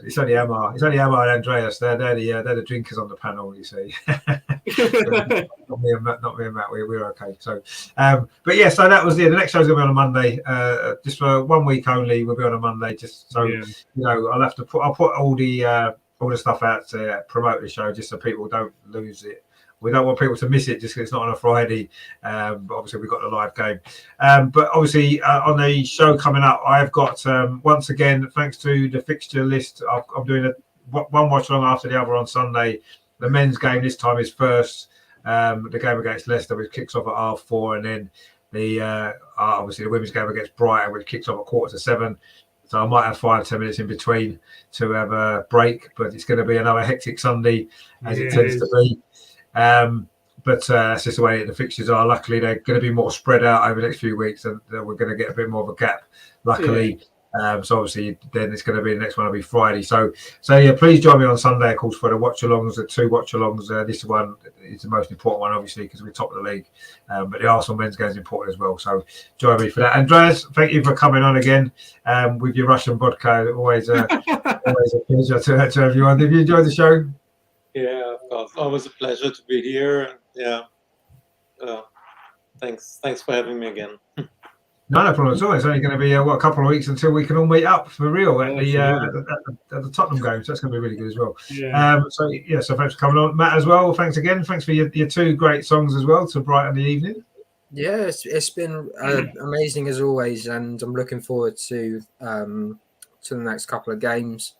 It's only Amar and Andreas. They're the drinkers on the panel. You see. Not me and Matt. We're okay. So, so that was it. The next show's gonna be on a Monday. Just for 1 week only. We'll be on a Monday. Just so I'll put all the stuff out to promote the show, just so people don't lose it. We don't want people to miss it just because it's not on a Friday. But obviously, we've got the live game. But obviously, on the show coming up, I've got, once again, thanks to the fixture list, I'm doing one watch along after the other on Sunday. The men's game this time is first. The game against Leicester, which kicks off at 4:30. And then obviously the women's game against Brighton, which kicks off at 6:45. So I might have 5-10 minutes in between to have a break. But it's going to be another hectic Sunday, as it tends to be. But that's just the way the fixtures are. Luckily, they're going to be more spread out over the next few weeks, and we're going to get a bit more of a gap. Luckily, So obviously, then it's going to be the next one will be Friday. So yeah, please join me on Sunday, of course, for the watch-alongs, the 2 watch-alongs. This one is the most important one, obviously, because we're top of the league. But the Arsenal men's game is important as well. So join me for that. Andreas, thank you for coming on again with your Russian vodka. Always a pleasure to have you on. Have you enjoyed the show? Yeah, of course. Always a pleasure to be here. Yeah. Thanks for having me again. No problem at all. It's only going to be a couple of weeks until we can all meet up for real at the Tottenham game. So that's going to be really good as well. Yeah. So thanks for coming on, Matt, as well. Thanks again. Thanks for your 2 great songs as well to brighten the evening. Yeah, it's been amazing as always, and I'm looking forward to the next couple of games.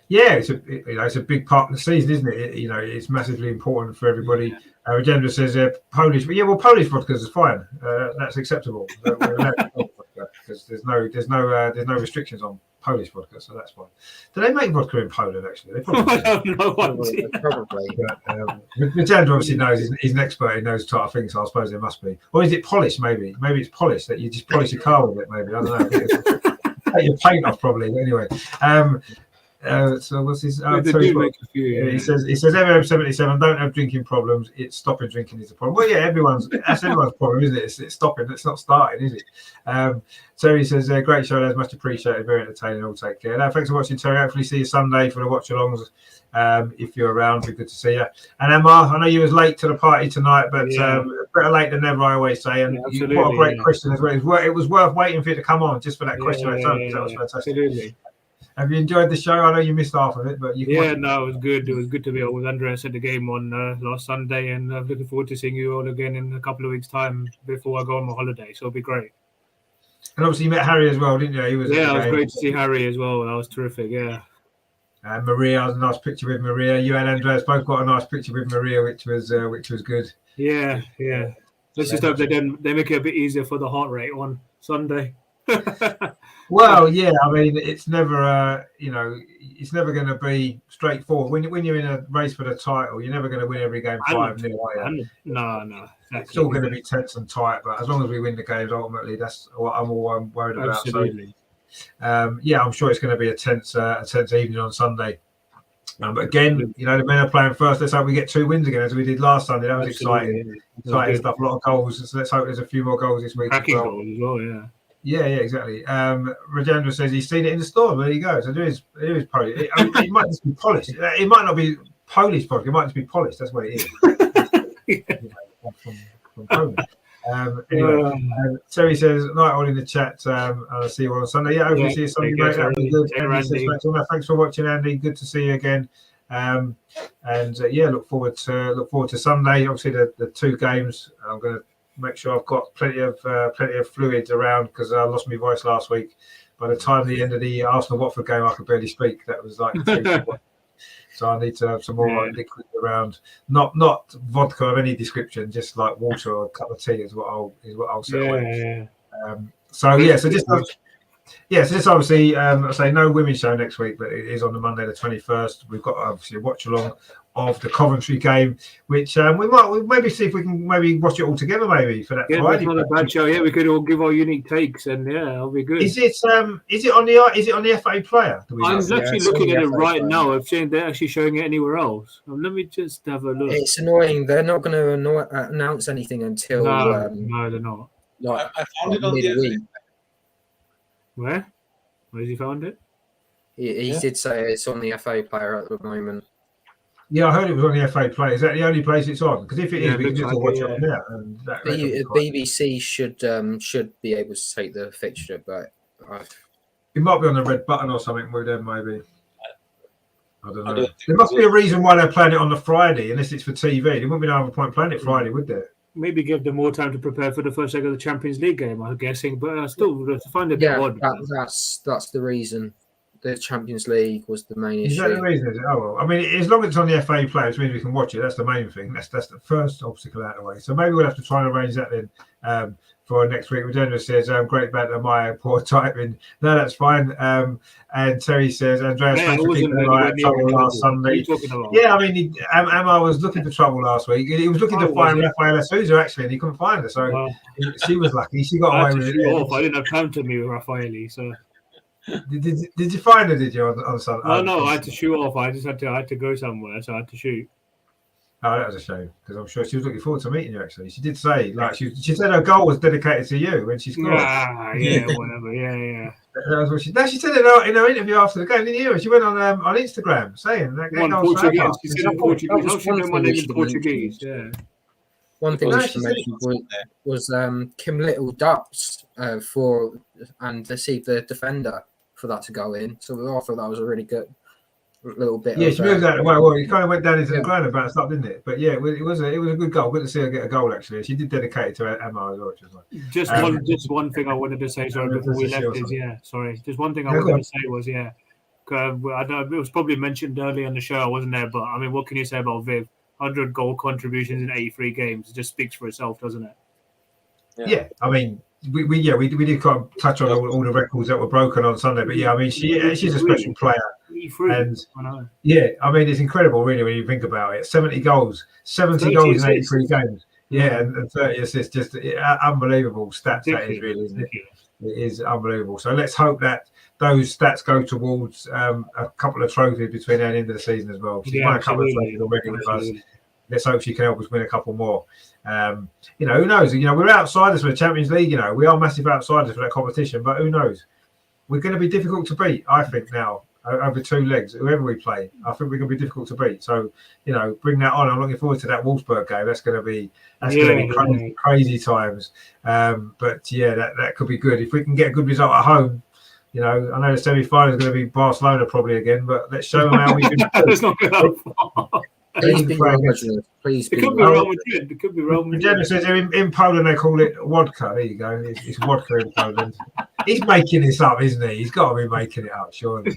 Yeah, it's a big part of the season, isn't it? It's massively important for everybody. Agenda says Polish, but Polish vodka is fine. That's acceptable. Because there's no restrictions on Polish vodka, so that's fine. Do they make vodka in Poland? Actually, they probably do. Probably. Agenda obviously knows. He's an expert. He knows type of things. So I suppose there must be. Or is it Polish? Maybe it's Polish that you just polish your car with it. Maybe I don't know. Take your paint off probably. But anyway. So what's his? He says MM77 don't have drinking problems. It's stopping drinking is the problem. Well, yeah, that's everyone's problem, isn't it? It's stopping. It's not starting, is it? Terry says, great show, that's much appreciated, very entertaining. All take care. Thanks for watching, Terry. Hopefully see you Sunday for the watch-alongs. If you're around, be good to see you. And Amar, I know you was late to the party tonight, but better late than never, I always say. And you put a great question as well. It was worth waiting for you to come on just for that question. That was fantastic. Absolutely. Have you enjoyed the show? I know you missed half of it, but it was good. It was good to be with Andreas at the game on last Sunday, and I'm looking forward to seeing you all again in a couple of weeks' time before I go on my holiday. So it'll be great. And obviously you met Harry as well, didn't you? It was great to see Harry as well. That was terrific. Yeah. And Maria, a nice picture with Maria. You and Andreas both got a nice picture with Maria, which was good. Yeah. Let's just hope they make it a bit easier for the heart rate on Sunday. Well, yeah, I mean, it's never, it's never going to be straightforward. When you're in a race for the title, you're never going to win every game 5-0. No. Exactly. It's all going to be tense and tight, but as long as we win the games, ultimately, that's what I'm all worried about. Absolutely. So, I'm sure it's going to be a tense evening on Sunday. But again, the men are playing first. Let's hope we get 2 wins again, as we did last Sunday. That was exciting stuff. A lot of goals. So let's hope there's a few more goals this week. Cracking goals as well, yeah. Yeah, exactly. Rajendra says he's seen it in the store. There you go. So it is Polish. It might just be polished. It might not be Polish vodka. It might just be polished. That's what it is. From Poland. Anyway, Terry says, night all in the chat. I'll see you all on Sunday. Yeah, hopefully see you Sunday, mate. That was good. Andy says, thanks for watching, Andy. Good to see you again. Look forward to Sunday. Obviously, the 2 games. I'm going to make sure I've got plenty of fluids around because I lost my voice last week. By the time the end of the Arsenal-Watford game, I could barely speak. That was like so I need to have some more liquid around. Not vodka of any description, just like water or a cup of tea is what I'll say. So just obviously, I say no women's show next week, but it is on the Monday the 21st. We've got obviously a watch along of the Coventry game, which we'll maybe see if we can maybe watch it all together maybe for that Friday. Not a bad show. Yeah, we could all give our unique takes, and it'll be good. Is it on the FA Player? I'm actually looking at it right now. I've seen they're actually showing it anywhere else. Let me just have a look. It's annoying. They're not going to announce anything until no, they're not. I found it on the Where has he found it? He did say it's on the FA Player at the moment. Yeah, I heard it was on the FA Play. Is that the only place it's on? Because if it is, we can just watch it there. And BBC should be able to take the fixture, but it might be on the red button or something with them, maybe. I don't know. There must be a reason why they're playing it on the Friday, unless it's for TV. There wouldn't be no other point playing it Friday, would there? Maybe give them more time to prepare for the first leg of the Champions League game, I'm guessing. But I still find it a bit odd. That's the reason. The Champions League was the main issue. Is that the reason? Is it? Oh, well. I mean, as long as it's on the FA Play, which means we can watch it. That's the main thing. That's the first obstacle out of the way. So maybe we'll have to try and arrange that then for next week. Regina says, great about my poor typing. No, that's fine. And Terry says, Andreas, thanks for keeping an eye out trouble last Sunday. Yeah, I mean, Amar was looking for trouble last week. He was looking to find Rafaela Souza, actually, and he couldn't find her. So she was lucky. She got away with it. I didn't have time to meet Rafaeli, so. Did you find her, did you, on Sunday? No, I had to shoot off. I had to go somewhere, so I had to shoot. Oh, that was a shame, because I'm sure she was looking forward to meeting you, actually. She did say, like, she said her goal was dedicated to you when she scored. Yeah, whatever. Yeah. That was what she said it in her interview after the game, didn't you? She went on Instagram saying that Portuguese. She said in Portuguese. How she know my name in Portuguese? Yeah. One thing she mentioned was Kim Little ducks and received the defender for that to go in. So I thought that was a really good little bit. Yeah, she moved out. Well, it kind of went down into the ground and bounced up, didn't it? But yeah, it was a good goal. Good to see her get a goal. Actually, she did dedicate it to Amar as well, which was nice. Just one thing I wanted to say. Sorry, before we left is Just one thing I wanted to say was I know it was probably mentioned earlier in the show. I wasn't there, but I mean, what can you say about Viv? 100 goal contributions in 83 games. It just speaks for itself, doesn't it? Yeah, I mean. We did kind of touch on all the records that were broken on Sunday, but yeah, I mean she's a special player, and I mean it's incredible really when you think about it. 70 goals in 83 games, and 30 assists, just unbelievable stats. That is really, isn't it? It is unbelievable. So let's hope that those stats go towards a couple of trophies between now and the end of the season as well. She's won a couple of trophies already with us. Let's hope she can help us win a couple more. Who knows? We're outsiders for the Champions League. We are massive outsiders for that competition, but who knows? We're going to be difficult to beat, I think, now over 2 legs. Whoever we play, I think we're going to be difficult to beat. So, bring that on. I'm looking forward to that Wolfsburg game. That's going to be crazy times. But yeah, that could be good if we can get a good result at home. I know the semi-final is going to be Barcelona probably again, but let's show them how we can. Let's not go that far. Please be Real Madrid. Please be. It could be Real Madrid. It could be Real Madrid. Jenna says in Poland they call it vodka. There you go. It's vodka in Poland. He's making this up, isn't he? He's got to be making it up, surely.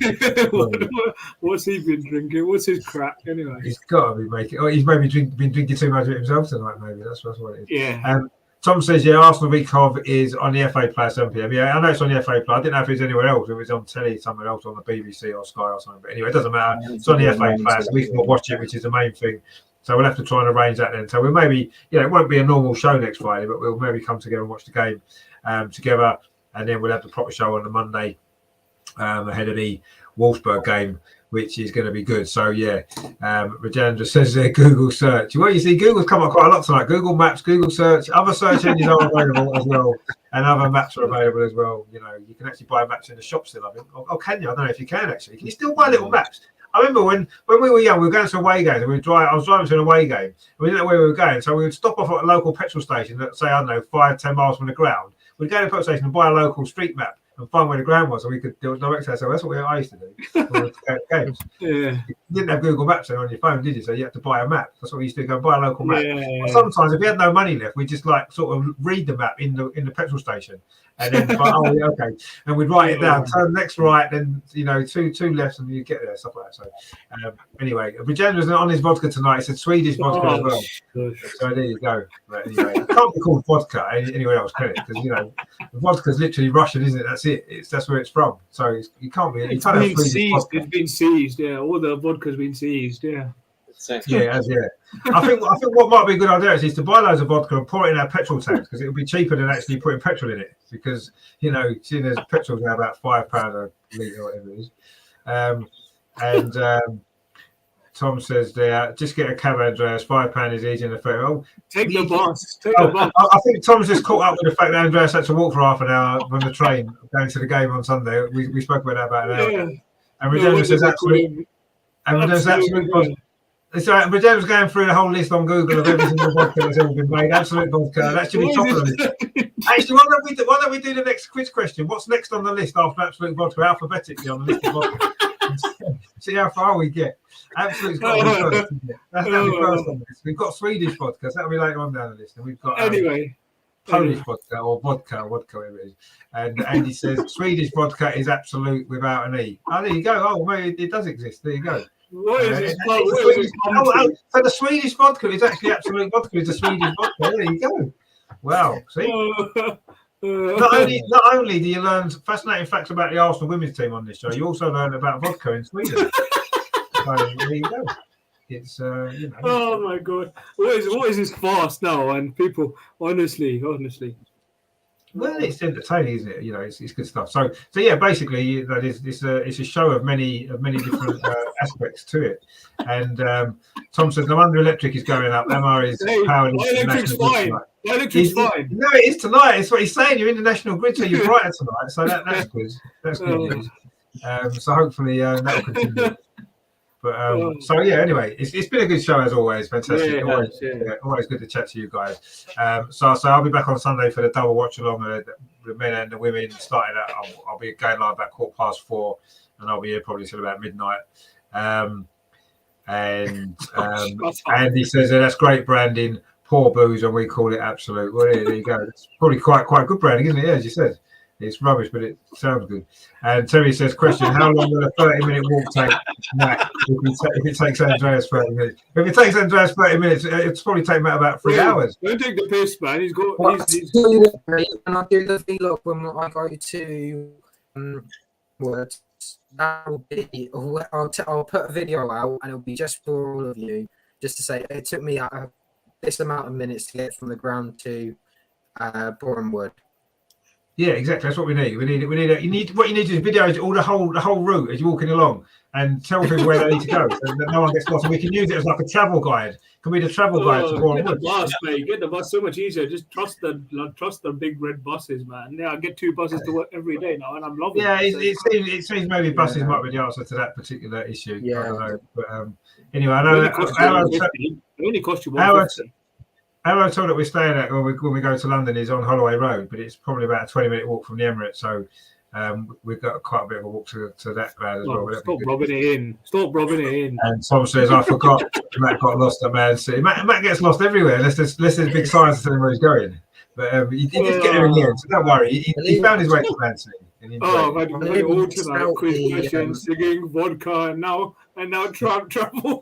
What's he been drinking? What's his crack anyway? He's got to be making. Or he's maybe been drinking too much of it himself tonight. Maybe that's what it is. Yeah. Tom says, Arsenal week of is on the FA Play at 7 p.m. Yeah, I know it's on the FA Play. I didn't know if it was anywhere else. If it was on telly, somewhere else on the BBC or Sky or something. But anyway, it doesn't matter. It's on the FA Play, so we can watch it, which is the main thing. So we'll have to try and arrange that then. So we'll maybe, it won't be a normal show next Friday, but we'll maybe come together and watch the game together. And then we'll have the proper show on the Monday ahead of the Wolfsburg game, which is going to be good. So yeah, Rajendra says there, Google search. Well, you see, Google's come up quite a lot tonight. Google Maps, Google search, other search engines are available as well, and other maps are available as well. You can actually buy maps in the shop still, I think. Oh, can you? I don't know if you can actually. Can you still buy little maps? I remember when we were young, we were going to away games, and I was driving to an away game, and we didn't know where we were going, so we would stop off at a local petrol station that, say, I don't know, 5-10 miles from the ground. We'd go to the petrol station and buy a local street map and find where the ground was, so we could direct ourselves. That's what I used to do. Games. Yeah. You didn't have Google Maps on your phone, did you? So you had to buy a map. That's what we used to do, go buy a local map. Yeah. Sometimes, if we had no money left, we'd just sort of read the map in the petrol station, and then okay, and we'd write it down. Turn next right, then two lefts, and you get there, stuff like that. So anyway, Regenera's on his vodka tonight. It's a Swedish vodka as well. Gosh. So there you go. But anyway, it can't be called vodka anywhere else, can it? Because vodka's literally Russian, isn't it? That's it. That's where it's from. So you can't be. It's been seized. It's been seized. Yeah, all the vodka's been seized. Yeah. Yeah. I think what might be a good idea is to buy loads of vodka and pour it in our petrol tanks, because it would be cheaper than actually putting petrol in it. Because seeing as petrol's now about £5 a litre or whatever it is. Tom says there, just get a cab, Andreas. £5 is easy in the fair. Take the bus. I think Tom's just caught up with the fact that Andreas had to walk for half an hour on the train going to the game on Sunday. We spoke about that about an hour ago. And Regenera says absolutely. And Regenera's absolutely. So Regenera's going through the whole list on Google of every single vodka that's ever been made. Absolute vodka. That should be top of the list. Actually, why don't we do the next quiz question? What's next on the list after Absolute Vodka? Alphabetically on the list of vodka. See how far we get. Absolute's got to be first, isn't it? That's going to be first on the list. We've got Swedish vodka, so that'll be later on down the list. And we've got Polish vodka or vodka, whatever it is. And Andy says Swedish vodka is Absolute without an E. Oh, there you go. Oh, well, it does exist. There you go. What is this? So the Swedish vodka is actually Absolute vodka. It's the Swedish vodka. There you go. Wow. See, not only do you learn fascinating facts about the Arsenal women's team on this show, you also learn about vodka in Sweden. So there you go. It's you know. Oh my God! What is this fast now? And people, honestly. Well, it's entertaining, isn't it? You know, it's good stuff. So yeah, basically, that is it's a show of many different aspects to it. And Tom says no wonder electric is going up. Amar is powering. My electric's fine. My electric's fine. No, it is tonight. It's what he's saying. You're in the national grid, so you're brighter tonight. So that's good. That's good news. So hopefully that will continue. But so yeah, anyway, it's been a good show as always. Fantastic. Always good to chat to you guys. So I'll be back on Sunday for the double watch along the men and the women. Starting at I'll be going live about 4:15, and I'll be here probably till about midnight. And Andy says that's great branding. Poor booze, and we call it absolute. Well, there you go. It's probably quite good branding, isn't it? Yeah, as you said. It's rubbish, but it sounds good. And Terry says, question, how long will a 30-minute walk take, Matt, if it takes Andreas 30 minutes? If it takes Andreas 30 minutes, it's probably take Matt about 3 hours. Don't take the piss, man. He's got... When I do the vlog, when I go to that will be... I'll put a video out, and it'll be just for all of you, just to say it took me this amount of minutes to get from the ground to Boreham Wood. Yeah, exactly. That's what we need. What you need to do is videos all the whole route as you're walking along and tell people where they need to go, so that no one gets lost. And we can use it as like a travel guide. It can be the travel guide to Boreham Wood. Get the bus, mate. Get the bus so much easier. Just trust the big red buses, man. Yeah, I get 2 buses to work every day now, and I'm loving it. Yeah, it seems maybe buses might be the answer to that particular issue. Yeah. I don't know. But anyway, I know it only cost you $150. Our hotel that we're staying at when we go to London is on Holloway Road, but it's probably about a 20-minute walk from the Emirates. So we've got quite a bit of a walk to that crowd as well. Stop rubbing it in. And Tom says, I forgot Matt got lost at Man City. Matt gets lost everywhere unless there's big signs to tell him where he's going. But he did get there in the end, so don't worry. He found his way to Man City. Imagine all tonight, Chris Question, singing vodka, and now tramp travel.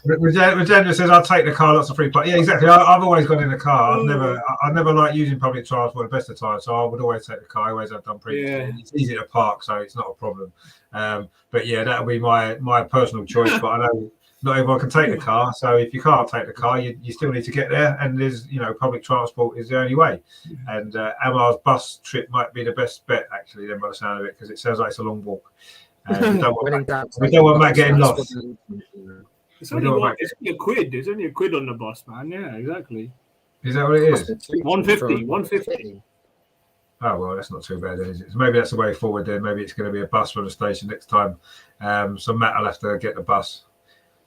Regenda says, I'll take the car, lots of free parking. Yeah, exactly. I've always gone in the car. I never like using public transport the best of times, so I would always take the car. I always have done previously. Yeah. It's easy to park, so it's not a problem. But yeah, that would be my personal choice. But I know not everyone can take the car, so if you can't take the car, you still need to get there, and there's public transport is the only way. And Amar's bus trip might be the best bet actually, then by the sound of it, because it sounds like it's a long walk. We don't want Matt getting lost. It's only a quid. It's only a quid on the bus, man. Yeah, exactly. Is that what it is? 150. Oh well, that's not too bad then, is it? So maybe that's the way forward then. Maybe it's going to be a bus from the station next time. So Matt will have to get the bus.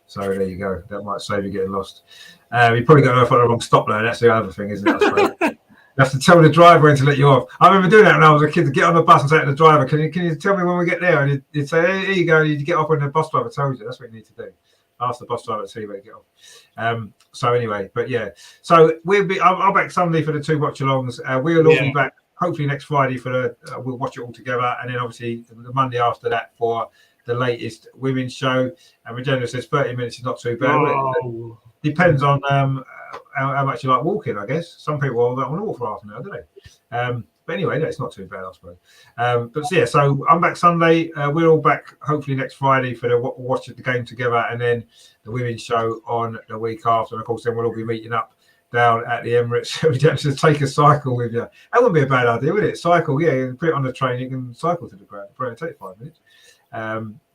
So there you go. That might save you getting lost. You probably got to go for the wrong stop though. That's the other thing, isn't it? I suppose. You have to tell the driver when to let you off. I remember doing that when I was a kid, to get on the bus and say to the driver, can you tell me when we get there? And he'd say, hey, here you go. You get off when the bus driver tells you. That's what you need to do. Ask the bus driver to tell you where to get off. So anyway, but yeah. So I'll back Sunday for the 2 watch-alongs. We'll all be back hopefully next Friday for we'll watch it all together. And then obviously the Monday after that for the latest women's show. And Regina says 30 minutes is not too bad. Oh. Depends on how much you like walking, I guess. Some people don't want to walk for half an hour, do they? But anyway, it's not too bad, I suppose. So I'm back Sunday. We're all back hopefully next Friday for the watch of the game together, and then the women's show on the week after. And of course, then we'll all be meeting up down at the Emirates. We don't just take a cycle with you. That wouldn't be a bad idea, would it? Cycle, you put it on the train, you can cycle to the ground. It'll probably take 5 minutes.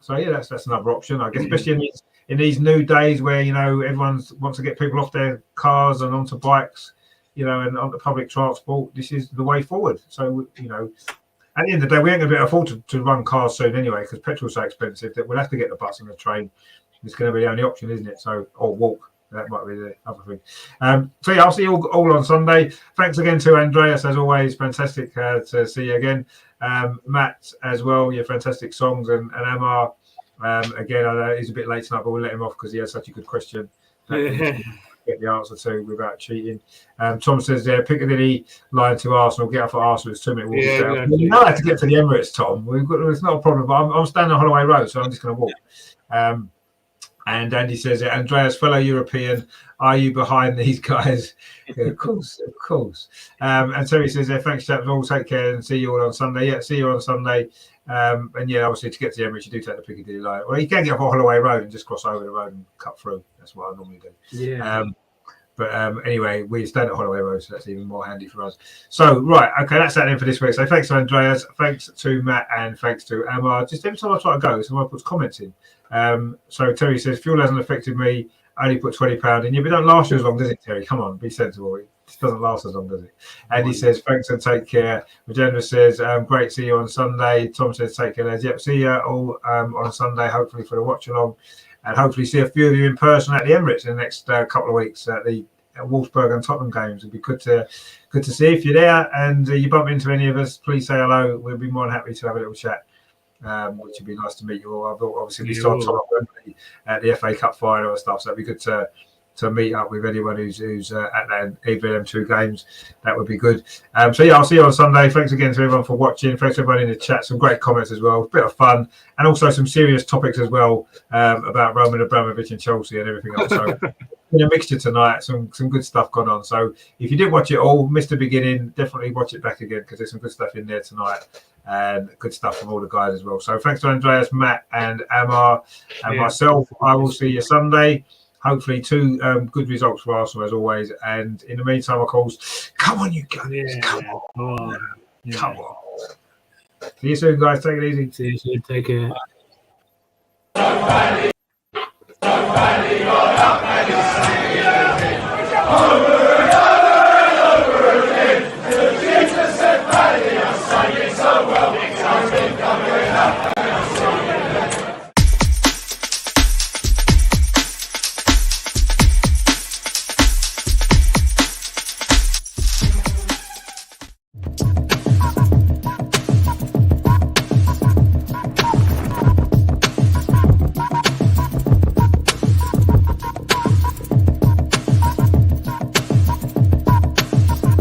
So yeah, that's another option, I guess, especially in these new days where everyone wants to get people off their cars and onto bikes, and onto public transport. This is the way forward. So at the end of the day, we ain't going to be able to afford to run cars soon anyway, because petrol's so expensive that we'll have to get the bus and the train. It's going to be the only option, isn't it? So or walk. That might be the other thing. So yeah, I'll see you all on Sunday. Thanks again to Andreas, as always. Fantastic to see you again. Matt as well, your fantastic songs, and Amar. Again, I know he's a bit late tonight, but we'll let him off because he had such a good question. Get the answer to without cheating. Tom says there, Piccadilly line to Arsenal, get off at Arsenal, it's 2 minute walk. Yeah, you know how to get to the Emirates, Tom. It's not a problem, but I'm standing on Holloway Road, so I'm just going to walk. And Andy says, Andreas, fellow European, are you behind these guys? Yeah, of course, of course. And Terry says, thanks, chaps. All take care and see you all on Sunday. Yeah, see you on Sunday. And yeah, obviously to get to the Emirates, you do take the Piccadilly line. Well, you can get off Holloway Road and just cross over the road and cut through. That's what I normally do. Yeah. But anyway, we stand at Holloway Road, so that's even more handy for us. So, right, okay, that's that then for this week. So thanks to Andreas, thanks to Matt, and thanks to Amar. Just every time I try to go, someone puts comments in. So Terry says, fuel hasn't affected me, only put £20 in. Yeah, but don't last you as long, does it, Terry? Come on, be sensible. It just doesn't last as long, does it? And he says, thanks and take care. Magenda says, great, see you on Sunday. Tom says, take care, lads. Yep, see you all on Sunday, hopefully for the watch along. And hopefully see a few of you in person at the Emirates in the next couple of weeks at the Wolfsburg and Tottenham games. It'd be good to see if you're there and you bump into any of us. Please say hello. We'll be more than happy to have a little chat, which would be nice to meet you all. I've obviously we saw Tom at the FA Cup final and stuff, so it'd be good to meet up with anyone who's at that, either of them 2 games. That would be good. So yeah, I'll see you on Sunday. Thanks again to everyone for watching. Thanks to everyone in the chat. Some great comments as well. A bit of fun and also some serious topics as well about Roman Abramovich and Chelsea and everything else. So in a mixture tonight, some good stuff gone on. So if you didn't watch it all, missed the beginning, definitely watch it back again because there's some good stuff in there tonight and good stuff from all the guys as well. So thanks to Andreas, Matt, and Amar and myself. I will see you Sunday. Hopefully 2 good results for Arsenal as always. And in the meantime, of course, come on, you guys. Come on. Come on. See you soon, guys. Take it easy. See you soon. Take care. Jesus said, "Paddy, I'm singing so well because we've come here now."